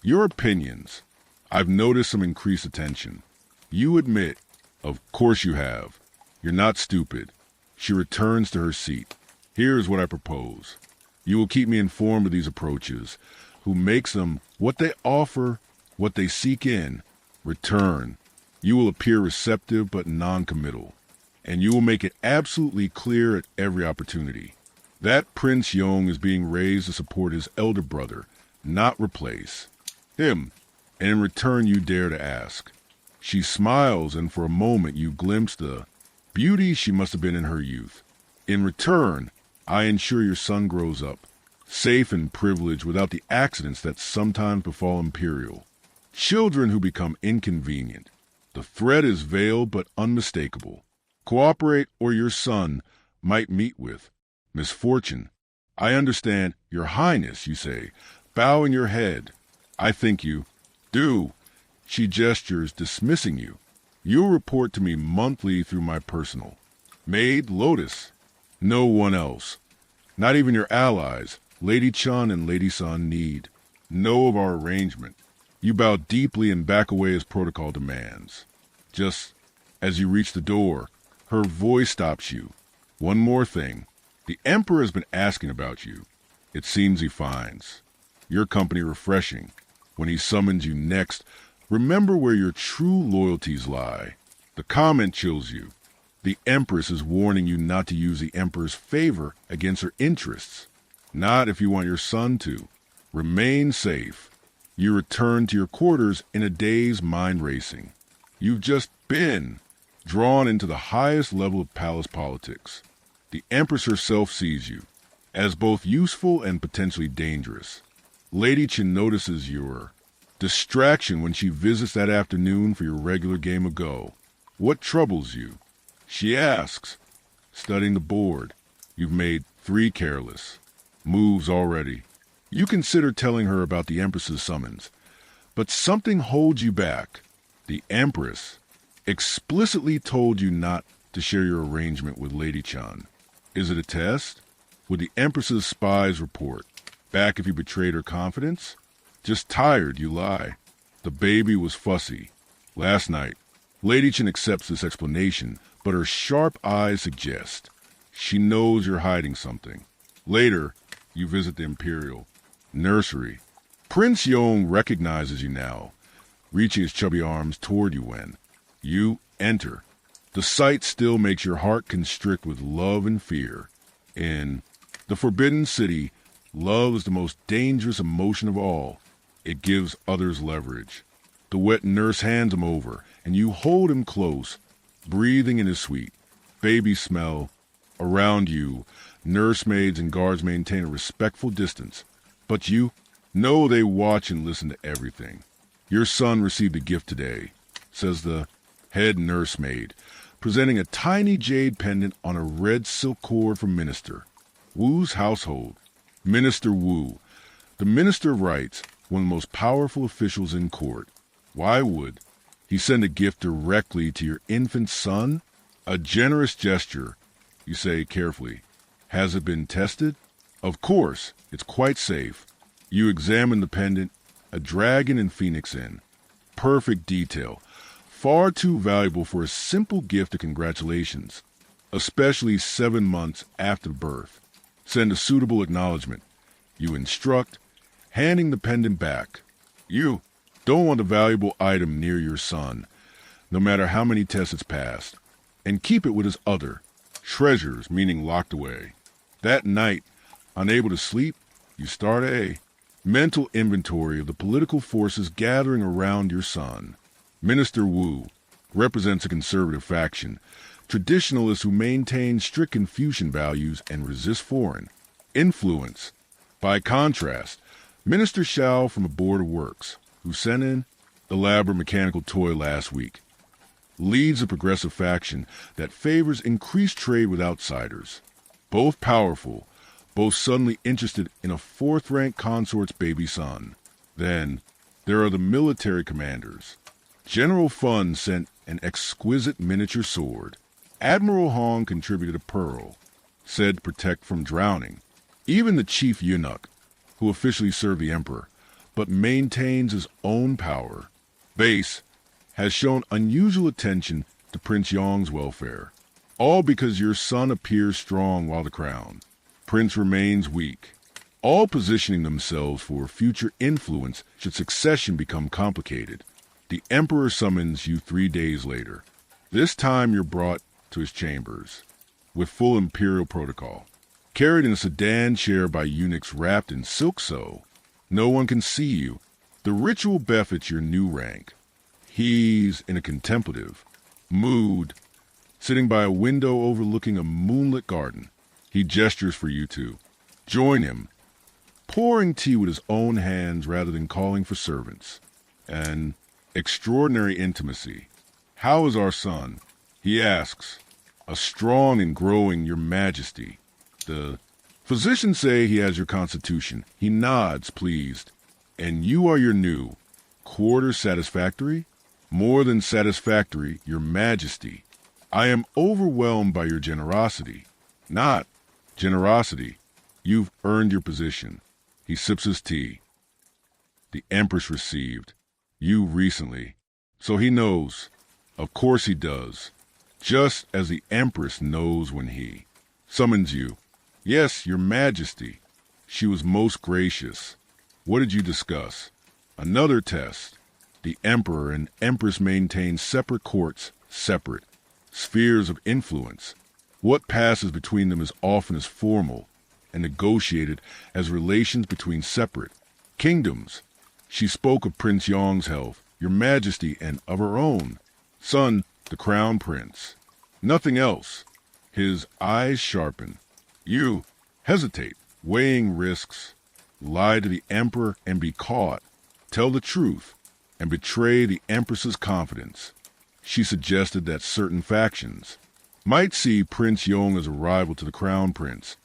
Speaker 1: your opinions. I've noticed some increased attention. You admit, of course you have. You're not stupid. She returns to her seat. Here's what I propose. You will keep me informed of these approaches, who makes them, what they offer, what they seek in return. You will appear receptive but non-committal, and you will make it absolutely clear at every opportunity. That Prince Yong is being raised to support his elder brother, not replace him, and in return you dare to ask. She smiles, and for a moment you glimpse the beauty she must have been in her youth. In return, I ensure your son grows up, safe and privileged without the accidents that sometimes befall Imperial. Children who become inconvenient. The threat is veiled but unmistakable. Cooperate or your son might meet with misfortune. I understand, your Highness, you say, bowing your head. I think you do. She gestures, dismissing you. You'll report to me monthly through my personal maid, Lotus. No one else. Not even your allies, Lady Chun and Lady Sun, need know of our arrangement. You bow deeply and back away as protocol demands. Just as you reach the door, her voice stops you. One more thing. The Emperor has been asking about you. It seems he finds your company refreshing. When he summons you next, remember where your true loyalties lie. The comment chills you. The Empress is warning you not to use the Emperor's favor against her interests. Not if you want your son to. Remain safe. You return to your quarters in a day's mind racing. You've just been drawn into the highest level of palace politics. The Empress herself sees you as both useful and potentially dangerous. Lady Chen notices your distraction when she visits that afternoon for your regular game of Go. What troubles you? She asks, studying the board. You've made 3 careless moves already. You consider telling her about the Empress's summons, but something holds you back. The Empress explicitly told you not to share your arrangement with Lady Chun. Is it a test? Would the Empress's spies report back if you betrayed her confidence? Just tired, you lie. The baby was fussy. Last night, Lady Chen accepts this explanation, but her sharp eyes suggest she knows you're hiding something. Later, you visit the Imperial nursery. Prince Yong recognizes you now, reaching his chubby arms toward you when you enter. The sight still makes your heart constrict with love and fear. In the Forbidden City, love is the most dangerous emotion of all. It gives others leverage. The wet nurse hands him over, and you hold him close, breathing in his sweet baby smell. Around you, nursemaids and guards maintain a respectful distance, but you know they watch and listen to everything. Your son received a gift today, says the head nursemaid, presenting a tiny jade pendant on a red silk cord from Minister Wu's household. Minister Wu. The minister writes, one of the most powerful officials in court. Why would he send a gift directly to your infant son? A generous gesture, you say carefully. Has it been tested? Of course, it's quite safe. You examine the pendant, a dragon and phoenix in. Perfect detail. Far too valuable for a simple gift of congratulations, especially 7 months after birth. Send a suitable acknowledgement. You instruct, handing the pendant back. You don't want a valuable item near your son, no matter how many tests it's passed, and keep it with his other treasures, meaning locked away. That night, unable to sleep, you start a mental inventory of the political forces gathering around your son. Minister Wu represents a conservative faction, traditionalists who maintain strict Confucian values and resist foreign influence. By contrast, Minister Xiao from a board of works, who sent in elaborate mechanical toy last week, leads a progressive faction that favors increased trade with outsiders. Both powerful, both suddenly interested in a fourth-rank consort's baby son. Then, there are the military commanders. General Fun sent an exquisite miniature sword. Admiral Hong contributed a pearl, said to protect from drowning. Even the chief eunuch, who officially served the emperor, but maintains his own power, base, has shown unusual attention to Prince Yong's welfare. All because your son appears strong while the crown prince remains weak. All positioning themselves for future influence should succession become complicated. The emperor summons you 3 days later. This time you're brought to his chambers, with full imperial protocol. Carried in a sedan chair by eunuchs wrapped in silk so. No one can see you. The ritual befits your new rank. He's in a contemplative mood, sitting by a window overlooking a moonlit garden. He gestures for you to join him, pouring tea with his own hands rather than calling for servants. An extraordinary intimacy. How is our son? He asks. A strong and growing, your majesty. The physicians say he has your constitution. He nods, pleased. And you are your new. Quarter satisfactory? More than satisfactory, your majesty. I am overwhelmed by your generosity. Not generosity. You've earned your position. He sips his tea. The Empress received. You recently. So he knows. Of course he does. Just as the Empress knows when he summons you. Yes, your majesty. She was most gracious. What did you discuss? Another test. The Emperor and Empress maintain separate courts, separate spheres of influence. What passes between them is often as formal and negotiated as relations between separate kingdoms. She spoke of Prince Yong's health, your majesty, and of her own son, the crown prince. Nothing else. His eyes sharpen. You hesitate, weighing risks. Lie to the emperor and be caught. Tell the truth and betray the empress's confidence. She suggested that certain factions might see Prince Yong as a rival to the crown prince.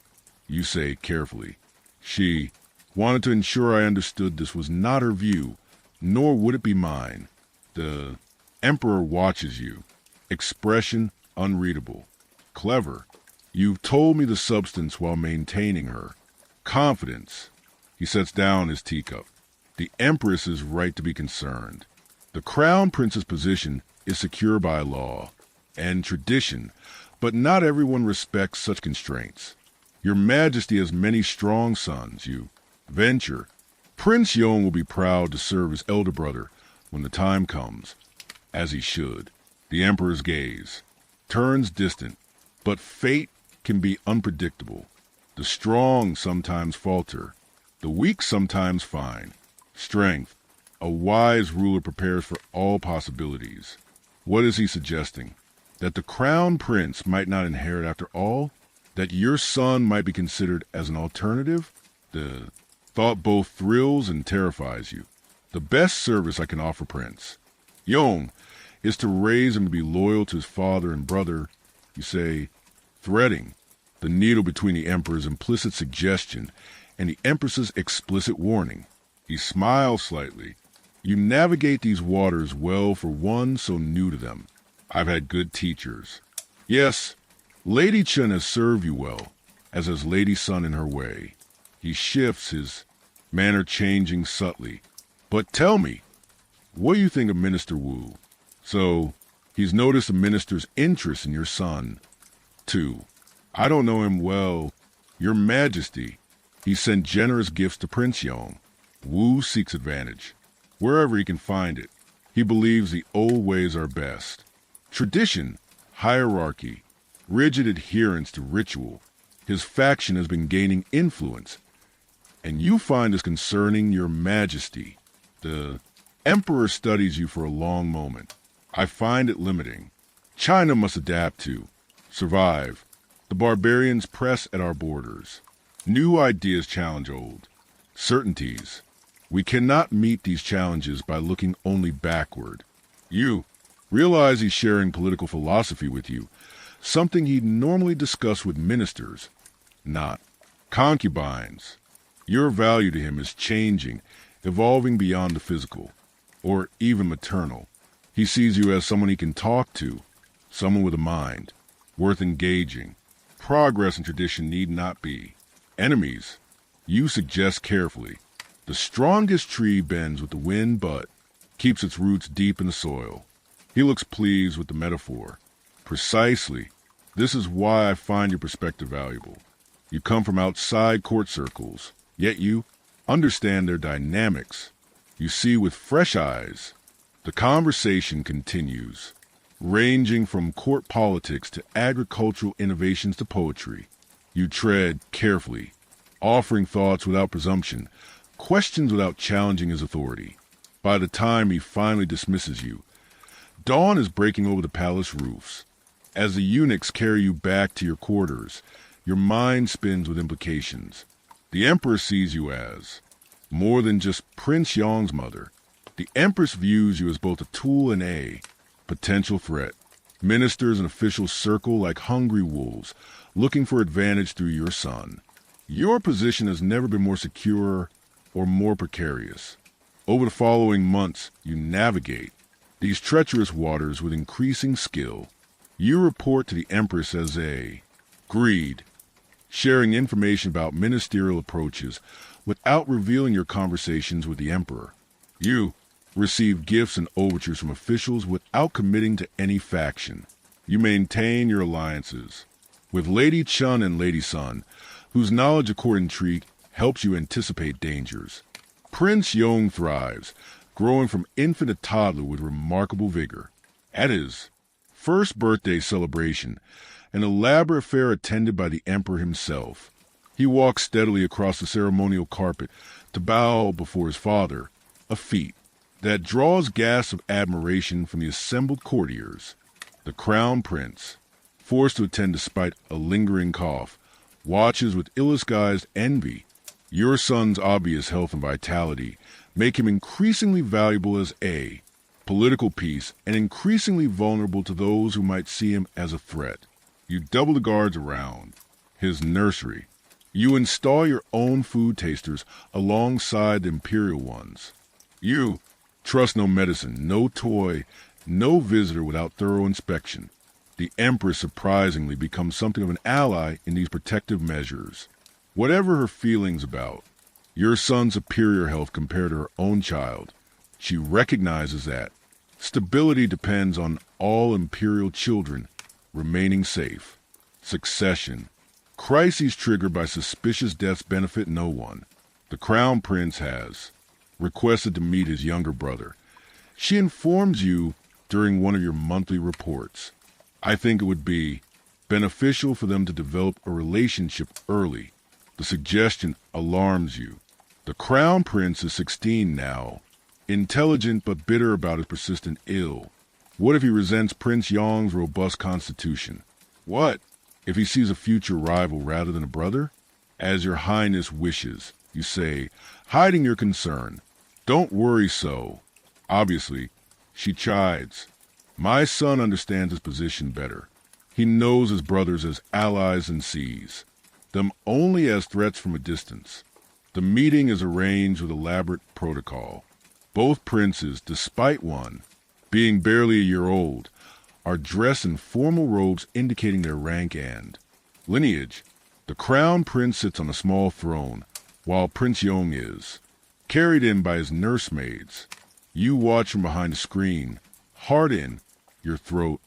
Speaker 1: You say carefully. She wanted to ensure I understood this was not her view, nor would it be mine. The emperor watches you. Expression unreadable. Clever. You've told me the substance while maintaining her. Confidence. He sets down his teacup. The empress is right to be concerned. The crown prince's position is secure by law and tradition, but not everyone respects such constraints. Your majesty has many strong sons, you venture. Prince Yong will be proud to serve his elder brother when the time comes, as he should. The emperor's gaze turns distant, but fate can be unpredictable. The strong sometimes falter, the weak sometimes find strength. A wise ruler prepares for all possibilities. What is he suggesting? That the crown prince might not inherit after all? That your son might be considered as an alternative? The thought both thrills and terrifies you. The best service I can offer Prince Yong is to raise him to be loyal to his father and brother, you say, threading the needle between the emperor's implicit suggestion and the empress's explicit warning. He smiles slightly. You navigate these waters well for one so new to them. I've had good teachers. Yes, Lady Chen has served you well, as has Lady Sun in her way. He shifts, his manner changing subtly. But tell me, what do you think of Minister Wu? So, he's noticed the minister's interest in your son. 2. I don't know him well. Your Majesty. He sent generous gifts to Prince Yong. Wu seeks advantage, wherever he can find it. He believes the old ways are best. Tradition, hierarchy, rigid adherence to ritual. His faction has been gaining influence. And you find this concerning your Majesty. The Emperor studies you for a long moment. I find it limiting. China must adapt to, survive. The barbarians press at our borders. New ideas challenge old. Certainties. We cannot meet these challenges by looking only backward. You realize he's sharing political philosophy with you, something he'd normally discuss with ministers, not concubines. Your value to him is changing, evolving beyond the physical, or even maternal. He sees you as someone he can talk to, someone with a mind, worth engaging. Progress and tradition need not be enemies. You suggest carefully. The strongest tree bends with the wind but keeps its roots deep in the soil. He looks pleased with the metaphor. Precisely. This is why I find your perspective valuable. You come from outside court circles, yet you understand their dynamics. You see with fresh eyes. The conversation continues, ranging from court politics to agricultural innovations to poetry. You tread carefully, offering thoughts without presumption, questions without challenging his authority. By the time he finally dismisses you, dawn is breaking over the palace roofs. As the eunuchs carry you back to your quarters, your mind spins with implications. The Emperor sees you as more than just Prince Yong's mother. The Empress views you as both a tool and a potential threat. Ministers and officials circle like hungry wolves, looking for advantage through your son. Your position has never been more secure or more precarious. Over the following months, you navigate these treacherous waters with increasing skill. You report to the Empress as a greed, sharing information about ministerial approaches without revealing your conversations with the Emperor. You receive gifts and overtures from officials without committing to any faction. You maintain your alliances with Lady Chun and Lady Sun, whose knowledge of court intrigue helps you anticipate dangers. Prince Yong thrives, growing from infant to toddler with remarkable vigor. At his first birthday celebration, an elaborate affair attended by the Emperor himself, he walks steadily across the ceremonial carpet to bow before his father, a feat that draws gasps of admiration from the assembled courtiers. The Crown Prince, forced to attend despite a lingering cough, watches with ill-disguised envy. Your son's obvious health and vitality make him increasingly valuable as a political piece and increasingly vulnerable to those who might see him as a threat. You double the guards around his nursery. You install your own food tasters alongside the Imperial ones. You trust no medicine, no toy, no visitor without thorough inspection. The Empress surprisingly becomes something of an ally in these protective measures. Whatever her feelings about your son's superior health compared to her own child, she recognizes that stability depends on all Imperial children remaining safe. Succession. Crises triggered by suspicious deaths benefit no one. The Crown Prince has requested to meet his younger brother. She informs you during one of your monthly reports. I think it would be beneficial for them to develop a relationship early. The suggestion alarms you. The Crown Prince is 16 now, intelligent but bitter about his persistent ill. What if he resents Prince Yong's robust constitution? What if he sees a future rival rather than a brother? As your highness wishes, you say, hiding your concern. Don't worry so. Obviously, she chides. My son understands his position better. He knows his brothers as allies and sees them only as threats from a distance. The meeting is arranged with elaborate protocol. Both princes, despite one being barely a year old, are dressed in formal robes indicating their rank and lineage. The crown prince sits on a small throne, while Prince Yong is carried in by his nursemaids. You watch from behind the screen, heart in your throat,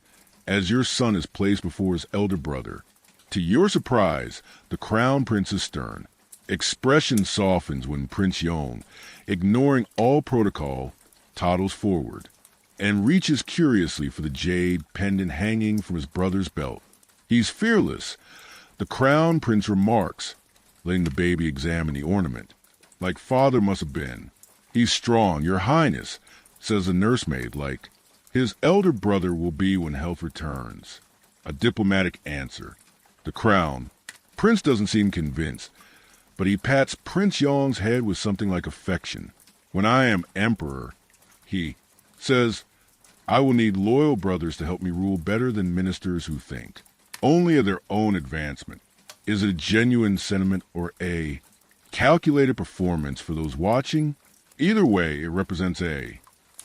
Speaker 1: as your son is placed before his elder brother. To your surprise, the crown prince is stern. Expression softens when Prince Yong, ignoring all protocol, toddles forward and reaches curiously for the jade pendant hanging from his brother's belt. He's fearless, the crown prince remarks, letting the baby examine the ornament. Like father must have been. He's strong, your highness, says the nursemaid, like his elder brother will be when health returns. A diplomatic answer. The crown prince doesn't seem convinced, but he pats Prince Yong's head with something like affection. When I am emperor, he says, I will need loyal brothers to help me rule better than ministers who think only of their own advancement. Is it a genuine sentiment or a calculated performance for those watching? Either way, it represents a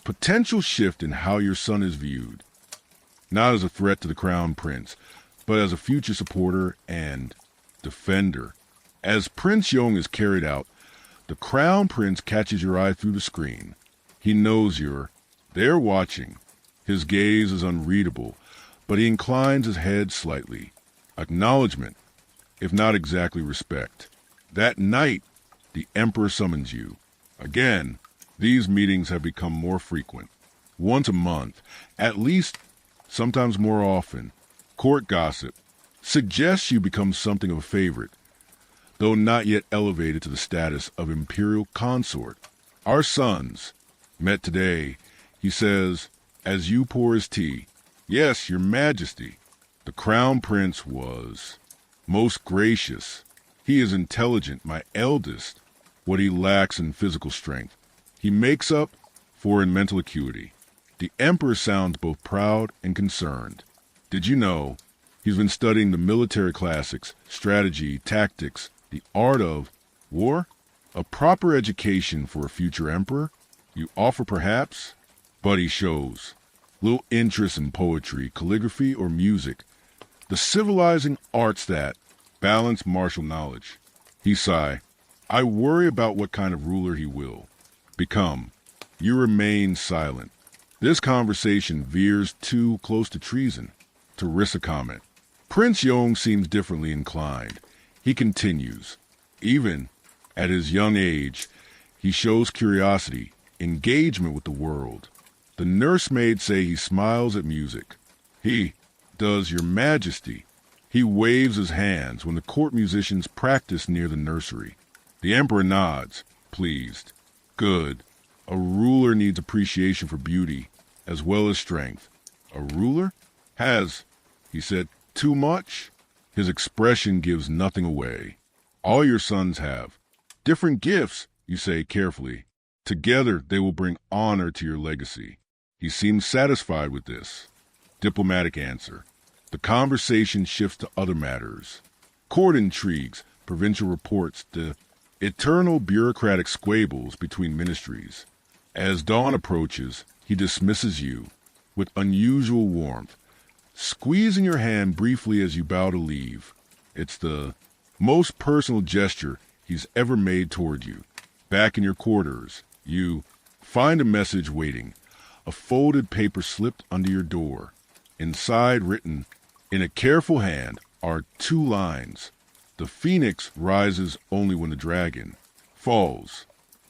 Speaker 1: potential shift in how your son is viewed. Not as a threat to the crown prince, but as a future supporter and defender. As Prince Yong is carried out, the crown prince catches your eye through the screen. He knows you're there watching. His gaze is unreadable, but he inclines his head slightly. Acknowledgement, if not exactly respect. That night, the emperor summons you. Again, these meetings have become more frequent. Once a month, at least, sometimes more often. Court gossip suggests you become something of a favorite, though not yet elevated to the status of imperial consort. Our sons met today, he says, as you pour his tea. Yes, your majesty. The crown prince was most gracious. He is intelligent, my eldest. What he lacks in physical strength, he makes up for in mental acuity. The emperor sounds both proud and concerned. Did you know he's been studying the military classics, strategy, tactics, the art of war? A proper education for a future emperor? You offer perhaps? But he shows little interest in poetry, calligraphy, or music, the civilizing arts that balance martial knowledge. He sigh. I worry about what kind of ruler he will become. You remain silent. This conversation veers too close to treason to risk a comment. Prince Yong seems differently inclined. He continues. Even at his young age, he shows curiosity, engagement with the world. The nursemaids say he smiles at music. He does, your majesty. He waves his hands when the court musicians practice near the nursery. The emperor nods, pleased. Good. A ruler needs appreciation for beauty, as well as strength. A ruler? Has, he said, too much? His expression gives nothing away. All your sons have. Different gifts, you say carefully. Together they will bring honor to your legacy. He seems satisfied with this. Diplomatic answer. The conversation shifts to other matters. Court intrigues, provincial reports, the eternal bureaucratic squabbles between ministries. As dawn approaches, he dismisses you with unusual warmth, squeezing your hand briefly as you bow to leave. It's the most personal gesture he's ever made toward you. Back in your quarters, you find a message waiting, a folded paper slipped under your door. Inside, written in a careful hand, are 2 lines. The phoenix rises only when the dragon falls.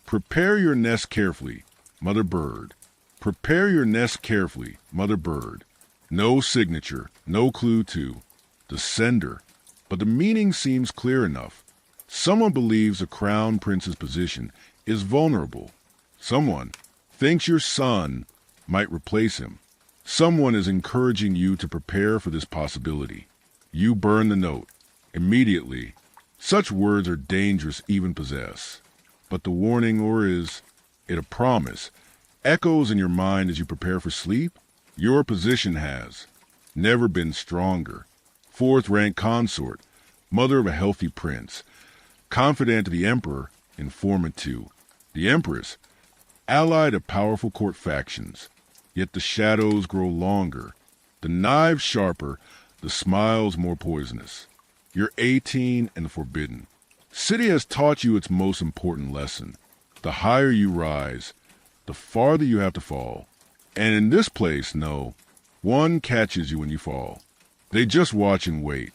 Speaker 1: Prepare your nest carefully, mother bird. Prepare your nest carefully, mother bird. No signature, no clue to the sender, but the meaning seems clear enough. Someone believes the crown prince's position is vulnerable. Someone thinks your son might replace him. Someone is encouraging you to prepare for this possibility. You burn the note. Immediately, such words are dangerous even possess. But the warning, or is it a promise, echoes in your mind as you prepare for sleep. Your position has never been stronger. 4th rank consort, mother of a healthy prince, confidant to the emperor, informant to the empress. ally to powerful court factions. Yet the shadows grow longer, the knives sharper, the smiles more poisonous. You're 18 and forbidden. City has taught you its most important lesson. The higher you rise, the farther you have to fall. And in this place, no, one catches you when you fall. They just watch and wait,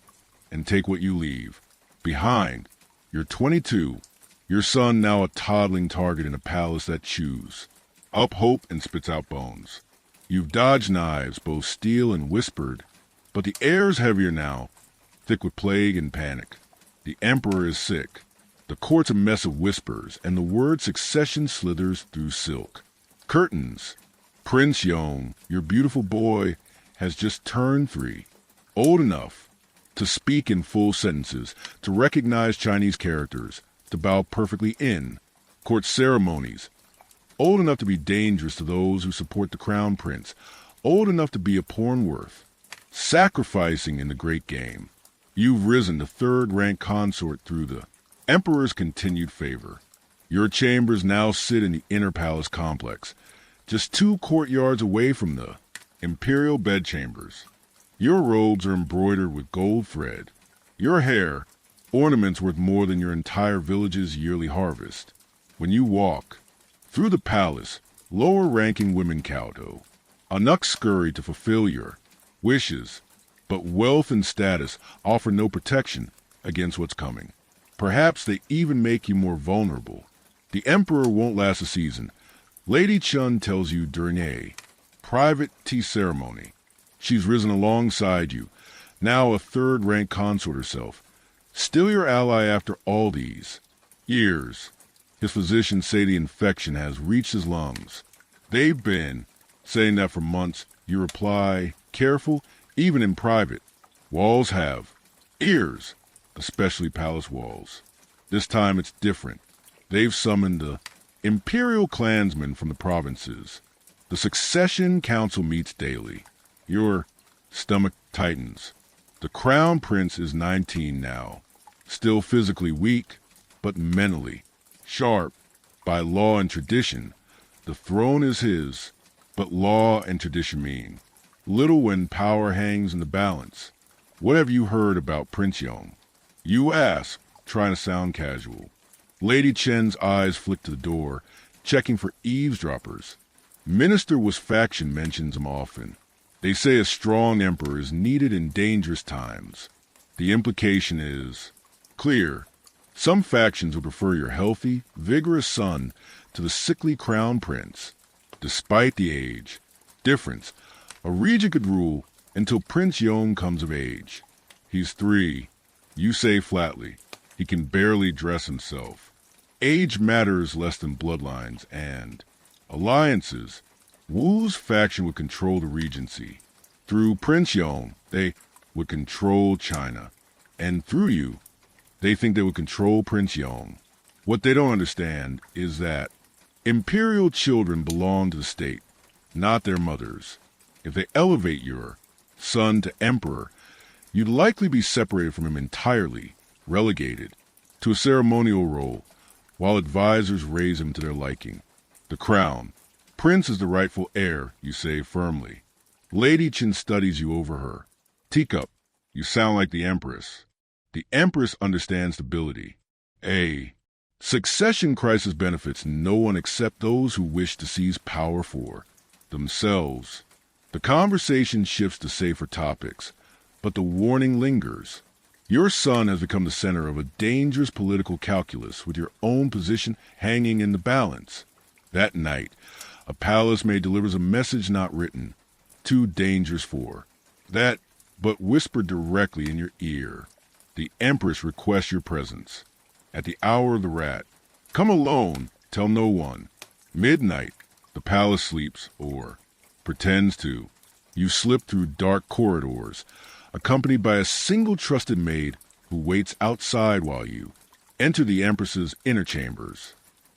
Speaker 1: and take what you leave. Behind, you're 22, your son now a toddling target in a palace that chews. Up hope and spits out bones. You've dodged knives, both steel and whispered, but the air's heavier now, thick with plague and panic. The emperor is sick. The court's a mess of whispers, and the word succession slithers through silk. Curtains. Prince Yong, your beautiful boy, has just turned 3. Old enough to speak in full sentences, to recognize Chinese characters, to bow perfectly in court ceremonies. Old enough to be dangerous to those who support the crown prince. Old enough to be a pawn worth. Sacrificing in the great game. You've risen to 3rd-rank consort through the emperor's continued favor. Your chambers now sit in the inner palace complex, just 2 courtyards away from the Imperial bedchambers. Your robes are embroidered with gold thread. Your hair, ornaments worth more than your entire village's yearly harvest. When you walk through the palace, lower-ranking women kowtow. Enough scurry to fulfill your wishes, but wealth and status offer no protection against what's coming. Perhaps they even make you more vulnerable. The emperor won't last a season. Lady Chun tells you during a private tea ceremony. She's risen alongside you, now a 3rd-rank consort herself. Still your ally after all these years. His physicians say the infection has reached his lungs. They've been saying that for months. You reply, careful, even in private. Walls have ears, especially palace walls. This time it's different. They've summoned the Imperial clansmen from the provinces. The succession council meets daily. Your stomach tightens. The crown prince is 19 now, still physically weak, but mentally sharp. By law and tradition, the throne is his, but law and tradition mean little when power hangs in the balance. What have you heard about Prince Yong? You ask, trying to sound casual. Lady Chen's eyes flick to the door, checking for eavesdroppers. Minister with faction mentions him often. They say a strong emperor is needed in dangerous times. The implication is clear. Some factions would prefer your healthy, vigorous son to the sickly crown prince. Despite the age difference, a regent could rule until Prince Yong comes of age. He's 3. You say flatly. He can barely dress himself. Age matters less than bloodlines and alliances. Wu's faction would control the regency. Through Prince Yong, they would control China. And through you, they think they would control Prince Yong. What they don't understand is that Imperial children belong to the state, not their mothers. If they elevate your son to emperor, you'd likely be separated from him entirely, relegated to a ceremonial role, while advisors raise him to their liking. The crown. Prince is the rightful heir, you say firmly. Lady Chen studies you over her. Teacup, you sound like the Empress. The Empress understands stability. A succession crisis benefits no one except those who wish to seize power for themselves. The conversation shifts to safer topics, but the warning lingers. Your son has become the center of a dangerous political calculus with your own position hanging in the balance. That night, a palace maid delivers a message not written, too dangerous for that, but whispered directly in your ear. The Empress requests your presence. At the hour of the rat. Come alone, tell no one. Midnight, the palace sleeps, or pretends to. You slip through dark corridors, accompanied by a single trusted maid who waits outside while you enter the Empress's inner chambers.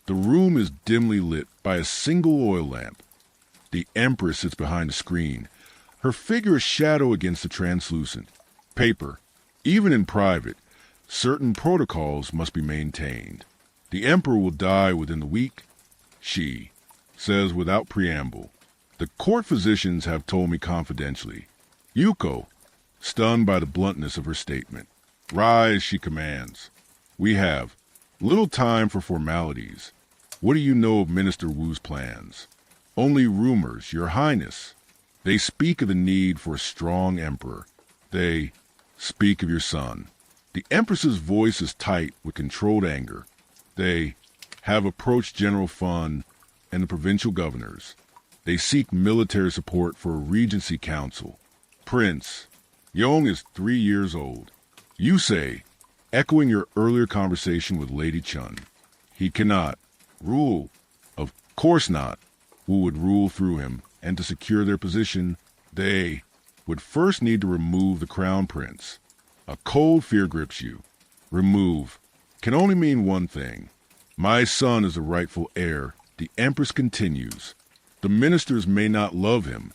Speaker 1: The room is dimly lit by a single oil lamp. The Empress sits behind a screen, her figure a shadow against the translucent paper. Even in private, certain protocols must be maintained. The Emperor will die within the week. She says without preamble. The court physicians have told me confidentially. Yuko, stunned by the bluntness of her statement. Rise, she commands. We have little time for formalities. What do you know of Minister Wu's plans? Only rumors, Your Highness. They speak of the need for a strong emperor. They speak of your son. The Empress's voice is tight with controlled anger. They have approached General Fun and the provincial governors. They seek military support for a regency council. Prince Yong is 3 years old. You say, echoing your earlier conversation with Lady Chun, he cannot rule. Of course not. Wu would rule through him, and to secure their position, they would first need to remove the crown prince. A cold fear grips you. Remove can only mean one thing. My son is the rightful heir, the Empress continues. The ministers may not love him,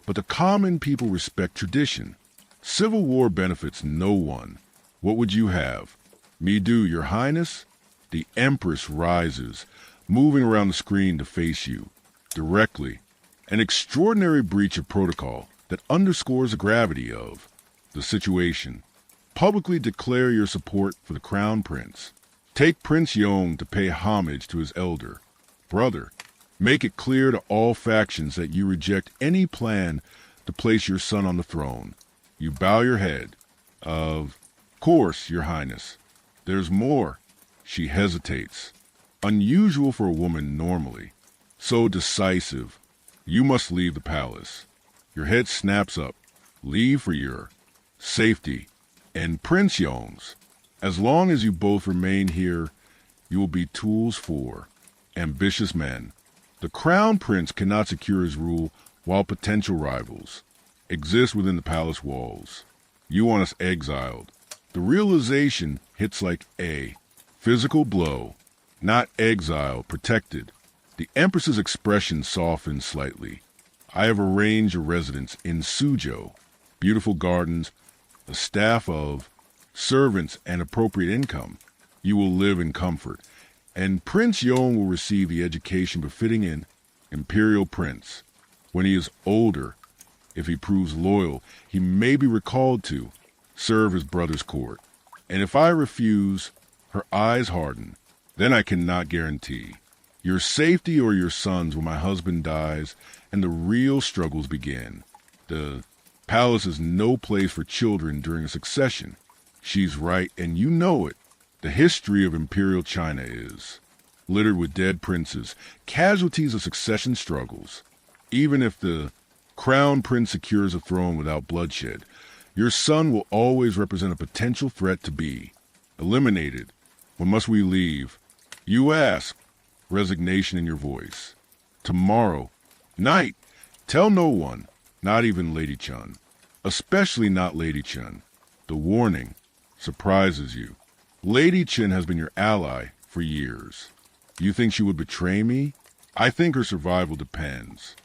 Speaker 1: but the common people respect tradition. Civil war benefits no one. What would you have? Me do, Your Highness? The Empress rises, moving around the screen to face you. Directly. An extraordinary breach of protocol that underscores the gravity of the situation. Publicly declare your support for the Crown Prince. Take Prince Yong to pay homage to his elder brother. Make it clear to all factions that you reject any plan to place your son on the throne. You bow your head. Of course, Your Highness. There's more. She hesitates. Unusual for a woman normally. So decisive. You must leave the palace. Your head snaps up. Leave for your safety and Prince Yong's. As long as you both remain here, you will be tools for ambitious men. The Crown Prince cannot secure his rule while potential rivals exist within the palace walls. You want us exiled. The realization hits like a physical blow, not exile, protected. The Empress's expression softens slightly. I have arranged a residence in Suzhou, beautiful gardens, a staff of servants, and appropriate income. You will live in comfort, and Prince Yong will receive the education befitting an Imperial Prince. When he is older, if he proves loyal, he may be recalled to serve his brother's court. And if I refuse, her eyes harden. Then I cannot guarantee your safety or your son's when my husband dies and the real struggles begin. The palace is no place for children during a succession. She's right, and you know it. The history of Imperial China is littered with dead princes, casualties of succession struggles. Even if the Crown Prince secures a throne without bloodshed, your son will always represent a potential threat to be eliminated. When must we leave? You ask, resignation in your voice. Tomorrow night. Tell no one, not even Lady Chun. Especially not Lady Chun. The warning surprises you. Lady Chun has been your ally for years. You think she would betray me? I think her survival depends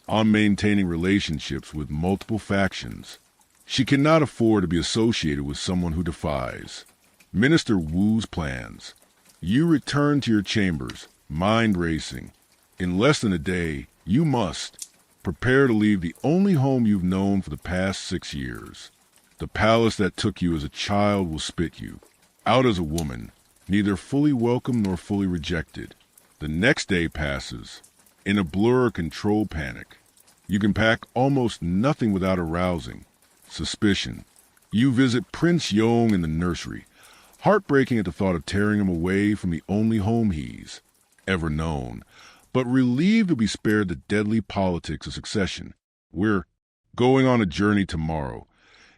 Speaker 1: on maintaining relationships with multiple factions. She cannot afford to be associated with someone who defies Minister Wu's plans. You return to your chambers, mind racing. In less than a day, you must prepare to leave the only home you've known for the past 6 years. The palace that took you as a child will spit you out as a woman, neither fully welcome nor fully rejected. The next day passes in a blur of controlled panic. You can pack almost nothing without arousing suspicion. You visit Prince Yong in the nursery, heartbreaking at the thought of tearing him away from the only home he's ever known, but relieved to be spared the deadly politics of succession. We're going on a journey tomorrow.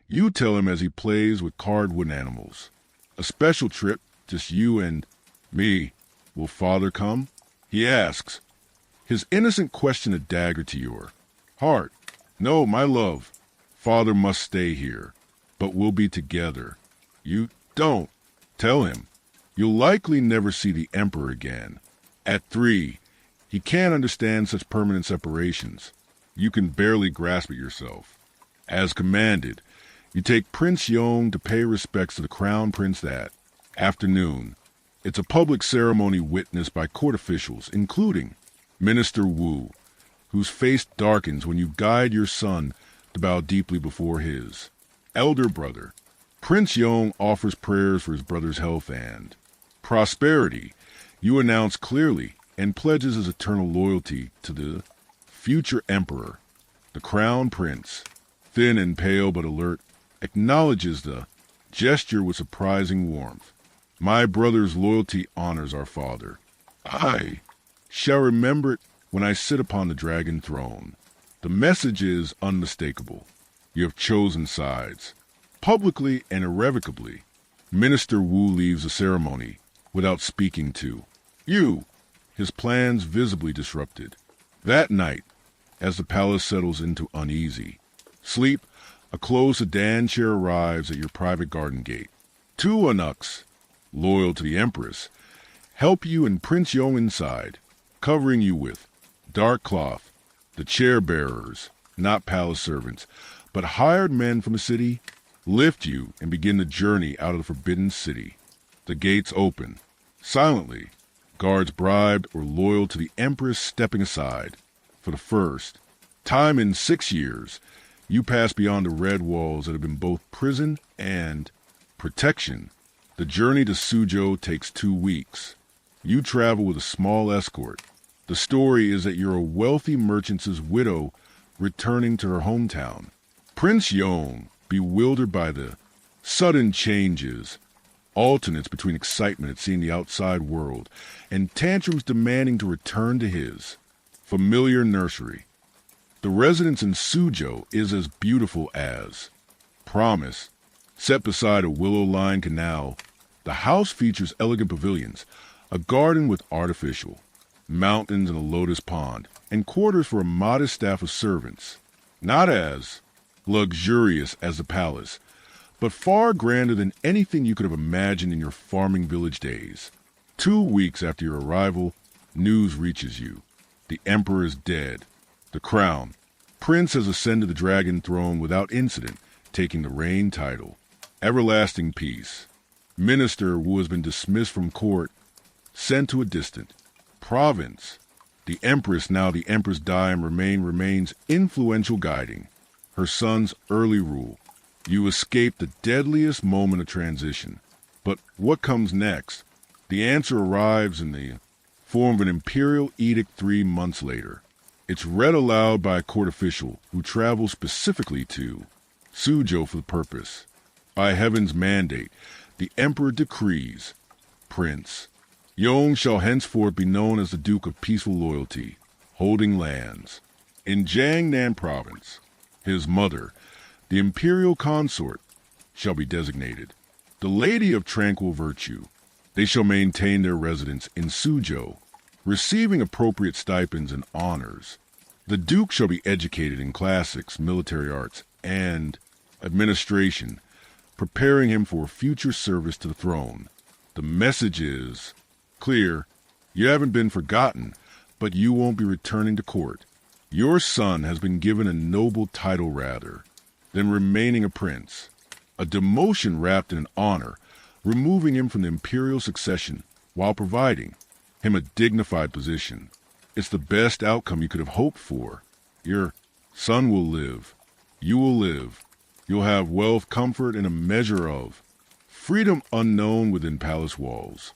Speaker 1: You tell him as he plays with cardwood animals. A special trip, just you and me. Will father come? He asks, his innocent question a dagger to your heart. No, my love. Father must stay here, but we'll be together. You don't. Tell him. You'll likely never see the Emperor again. At 3, he can't understand such permanent separations. You can barely grasp it yourself. As commanded, you take Prince Yong to pay respects to the Crown Prince that afternoon. It's a public ceremony witnessed by court officials, including Minister Wu, whose face darkens when you guide your son to bow deeply before his. Elder brother, Prince Yong offers prayers for his brother's health and prosperity. You announce clearly and pledges his eternal loyalty to the future emperor. The crown prince, thin and pale but alert, acknowledges the gesture with surprising warmth. My brother's loyalty honors our father. I shall remember it when I sit upon the dragon throne. The message is unmistakable. You have chosen sides. Publicly and irrevocably, Minister Wu leaves the ceremony without speaking to you, his plans visibly disrupted. That night, as the palace settles into uneasy sleep, a closed sedan chair arrives at your private garden gate. Two eunuchs, loyal to the Empress, help you and Prince Yong inside, covering you with dark cloth. The chair bearers, not palace servants, but hired men from the city, lift you and begin the journey out of the forbidden city. The gates open. Silently, guards bribed or loyal to the Empress stepping aside. For the first time in 6 years, you pass beyond the red walls that have been both prison and protection. The journey to Suzhou takes 2 weeks. You travel with a small escort. The story is that you're a wealthy merchant's widow returning to her hometown. Prince Yong, bewildered by the sudden changes, alternates between excitement at seeing the outside world and tantrums demanding to return to his familiar nursery. The residence in Suzhou is as beautiful as promise. Set beside a willow-lined canal, the house features elegant pavilions, a garden with artificial mountains and a lotus pond, and quarters for a modest staff of servants. Not as luxurious as the palace, but far grander than anything you could have imagined in your farming village days. 2 weeks after your arrival, news reaches you. The emperor is dead. The crown prince has ascended the dragon throne without incident, taking the reign title. Everlasting peace. Minister who has been dismissed from court, sent to a distant province. The empress, now the empress dime, remains influential, guiding her son's early rule. You escape the deadliest moment of transition. But what comes next? The answer arrives in the form of an imperial edict 3 months later. It's read aloud by a court official who travels specifically to Suzhou for the purpose. By heaven's mandate, the emperor decrees, Prince Yong shall henceforth be known as the Duke of Peaceful Loyalty, holding lands. In Jiangnan Province, his mother, the Imperial consort, shall be designated, the Lady of Tranquil Virtue. They shall maintain their residence in Suzhou, receiving appropriate stipends and honors. The Duke shall be educated in classics, military arts, and administration, preparing him for future service to the throne. The message is clear. You haven't been forgotten, but you won't be returning to court. Your son has been given a noble title rather than remaining a prince, a demotion wrapped in honor, removing him from the imperial succession while providing him a dignified position. It's the best outcome you could have hoped for. Your son will live. You will live. You'll have wealth, comfort, and a measure of freedom unknown within palace walls.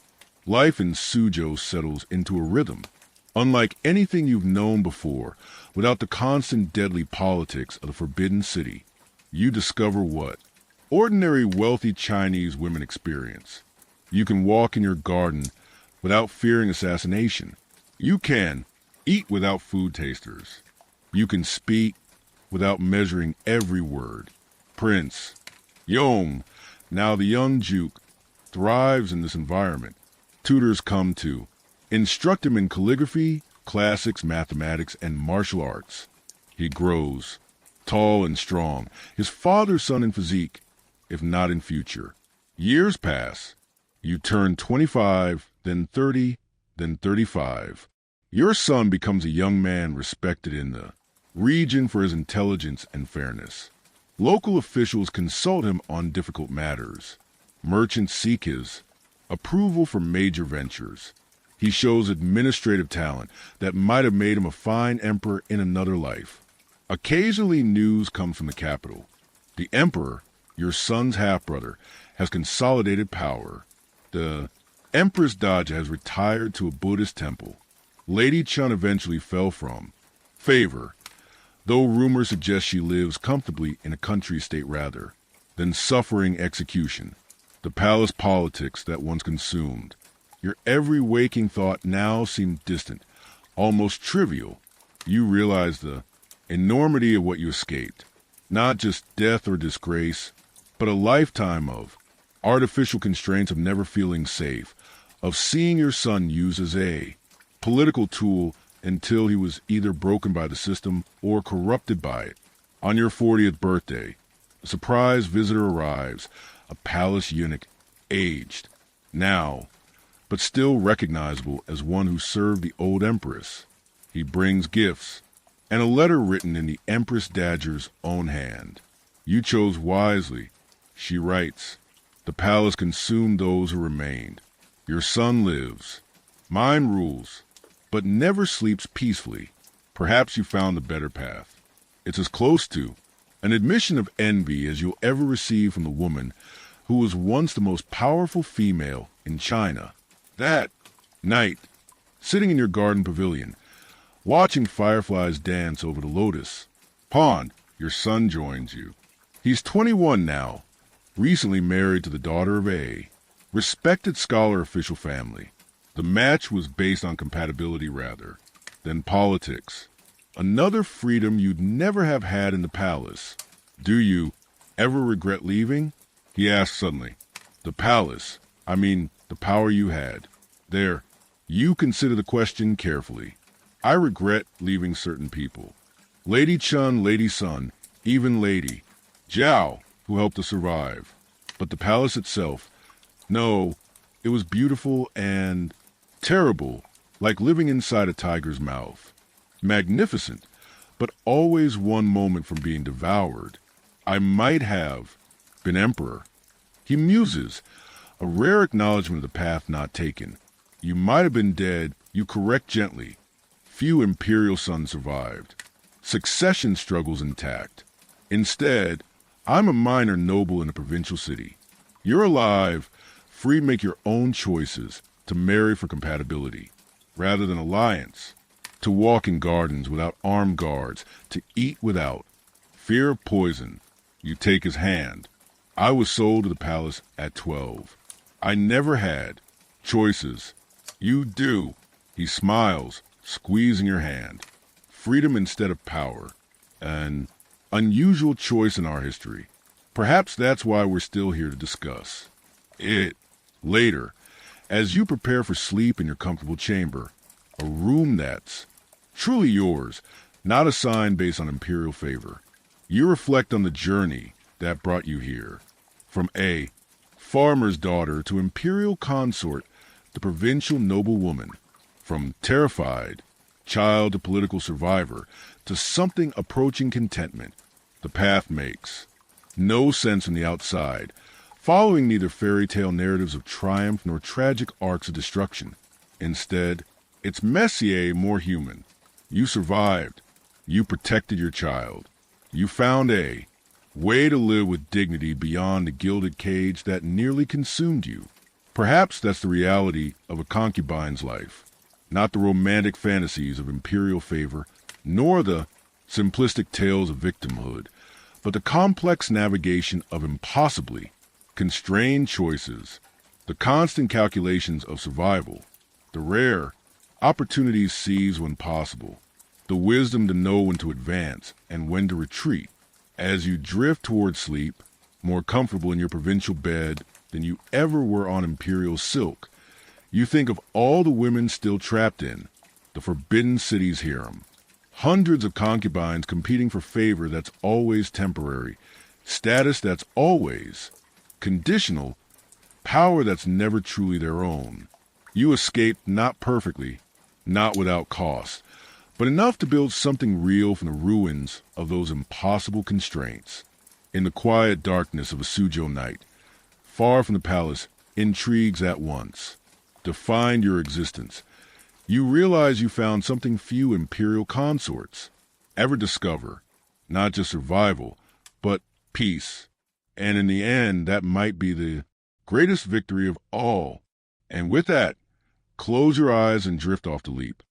Speaker 1: Life in Suzhou settles into a rhythm, unlike anything you've known before, without the constant deadly politics of the forbidden city. You discover what ordinary wealthy Chinese women experience. You can walk in your garden without fearing assassination. You can eat without food tasters. You can speak without measuring every word. Prince Yong, now the young Duke, thrives in this environment. Tutors come to instruct him in calligraphy, classics, mathematics, and martial arts. He grows tall and strong, his father's son in physique, if not in future. Years pass. You turn 25, then 30, then 35. Your son becomes a young man respected in the region for his intelligence and fairness. Local officials consult him on difficult matters. Merchants seek his approval for major ventures. He shows administrative talent that might have made him a fine emperor in another life. Occasionally news comes from the capital. The emperor, your son's half-brother, has consolidated power. The Empress Doja has retired to a Buddhist temple. Lady Chun eventually fell from favor, though rumors suggest she lives comfortably in a country state rather than suffering execution. The palace politics that once consumed your every waking thought now seem distant, almost trivial. You realize the enormity of what you escaped. Not just death or disgrace, but a lifetime of artificial constraints of never feeling safe, of seeing your son used as a political tool until he was either broken by the system or corrupted by it. On your 40th birthday, a surprise visitor arrives, a palace eunuch, aged, now, but still recognizable as one who served the old empress. He brings gifts, and a letter written in the Empress Doja's own hand. You chose wisely. She writes, "The palace consumed those who remained. Your son lives. Mine rules, but never sleeps peacefully. Perhaps you found the better path." It's as close to an admission of envy as you'll ever receive from the woman who was once the most powerful female in China. That night, sitting in your garden pavilion, watching fireflies dance over the lotus pond, your son joins you. He's 21 now, recently married to the daughter of a respected scholar official family. The match was based on compatibility rather than politics. Another freedom you'd never have had in the palace. Do you ever regret leaving? He asked suddenly. The palace, I mean the power you had. There, you consider the question carefully. I regret leaving certain people. Lady Chun, Lady Sun, even Lady Zhao, who helped us survive. But the palace itself, no, it was beautiful and terrible, like living inside a tiger's mouth. Magnificent, but always one moment from being devoured. I might have been emperor. He muses, a rare acknowledgement of the path not taken. You might have been dead, you correct gently. Few imperial sons survived. Succession struggles intact. Instead, I'm a minor noble in a provincial city. You're alive, free to make your own choices, to marry for compatibility, rather than alliance, to walk in gardens without armed guards, to eat without fear of poison. You take his hand. I was sold to the palace at 12. I never had choices. You do. He smiles, squeezing your hand. Freedom instead of power. An unusual choice in our history. Perhaps that's why we're still here to discuss it later, as you prepare for sleep in your comfortable chamber, a room that's truly yours, not assigned based on imperial favor. You reflect on the journey that brought you here, from a farmer's daughter to imperial consort, the provincial noblewoman, from terrified child to political survivor, to something approaching contentment. The path makes no sense from the outside, following neither fairy tale narratives of triumph nor tragic arcs of destruction. Instead, it's messier, more human. You survived. You protected your child. You found a way to live with dignity beyond the gilded cage that nearly consumed you. Perhaps that's the reality of a concubine's life, not the romantic fantasies of imperial favor, nor the simplistic tales of victimhood, but the complex navigation of impossibly constrained choices, the constant calculations of survival, the rare opportunities seized when possible, the wisdom to know when to advance and when to retreat. As you drift toward sleep, more comfortable in your provincial bed than you ever were on imperial silk, you think of all the women still trapped in the forbidden city's harem. Hundreds of concubines competing for favor that's always temporary, status that's always conditional, power that's never truly their own. You escaped not perfectly, not without cost, but enough to build something real from the ruins of those impossible constraints. In the quiet darkness of a Suzhou night, far from the palace, intrigues at once defined your existence, You realize you found something few Imperial consorts ever discover. Not just survival, but peace. And in the end, that might be the greatest victory of all. And with that, close your eyes and drift off to sleep.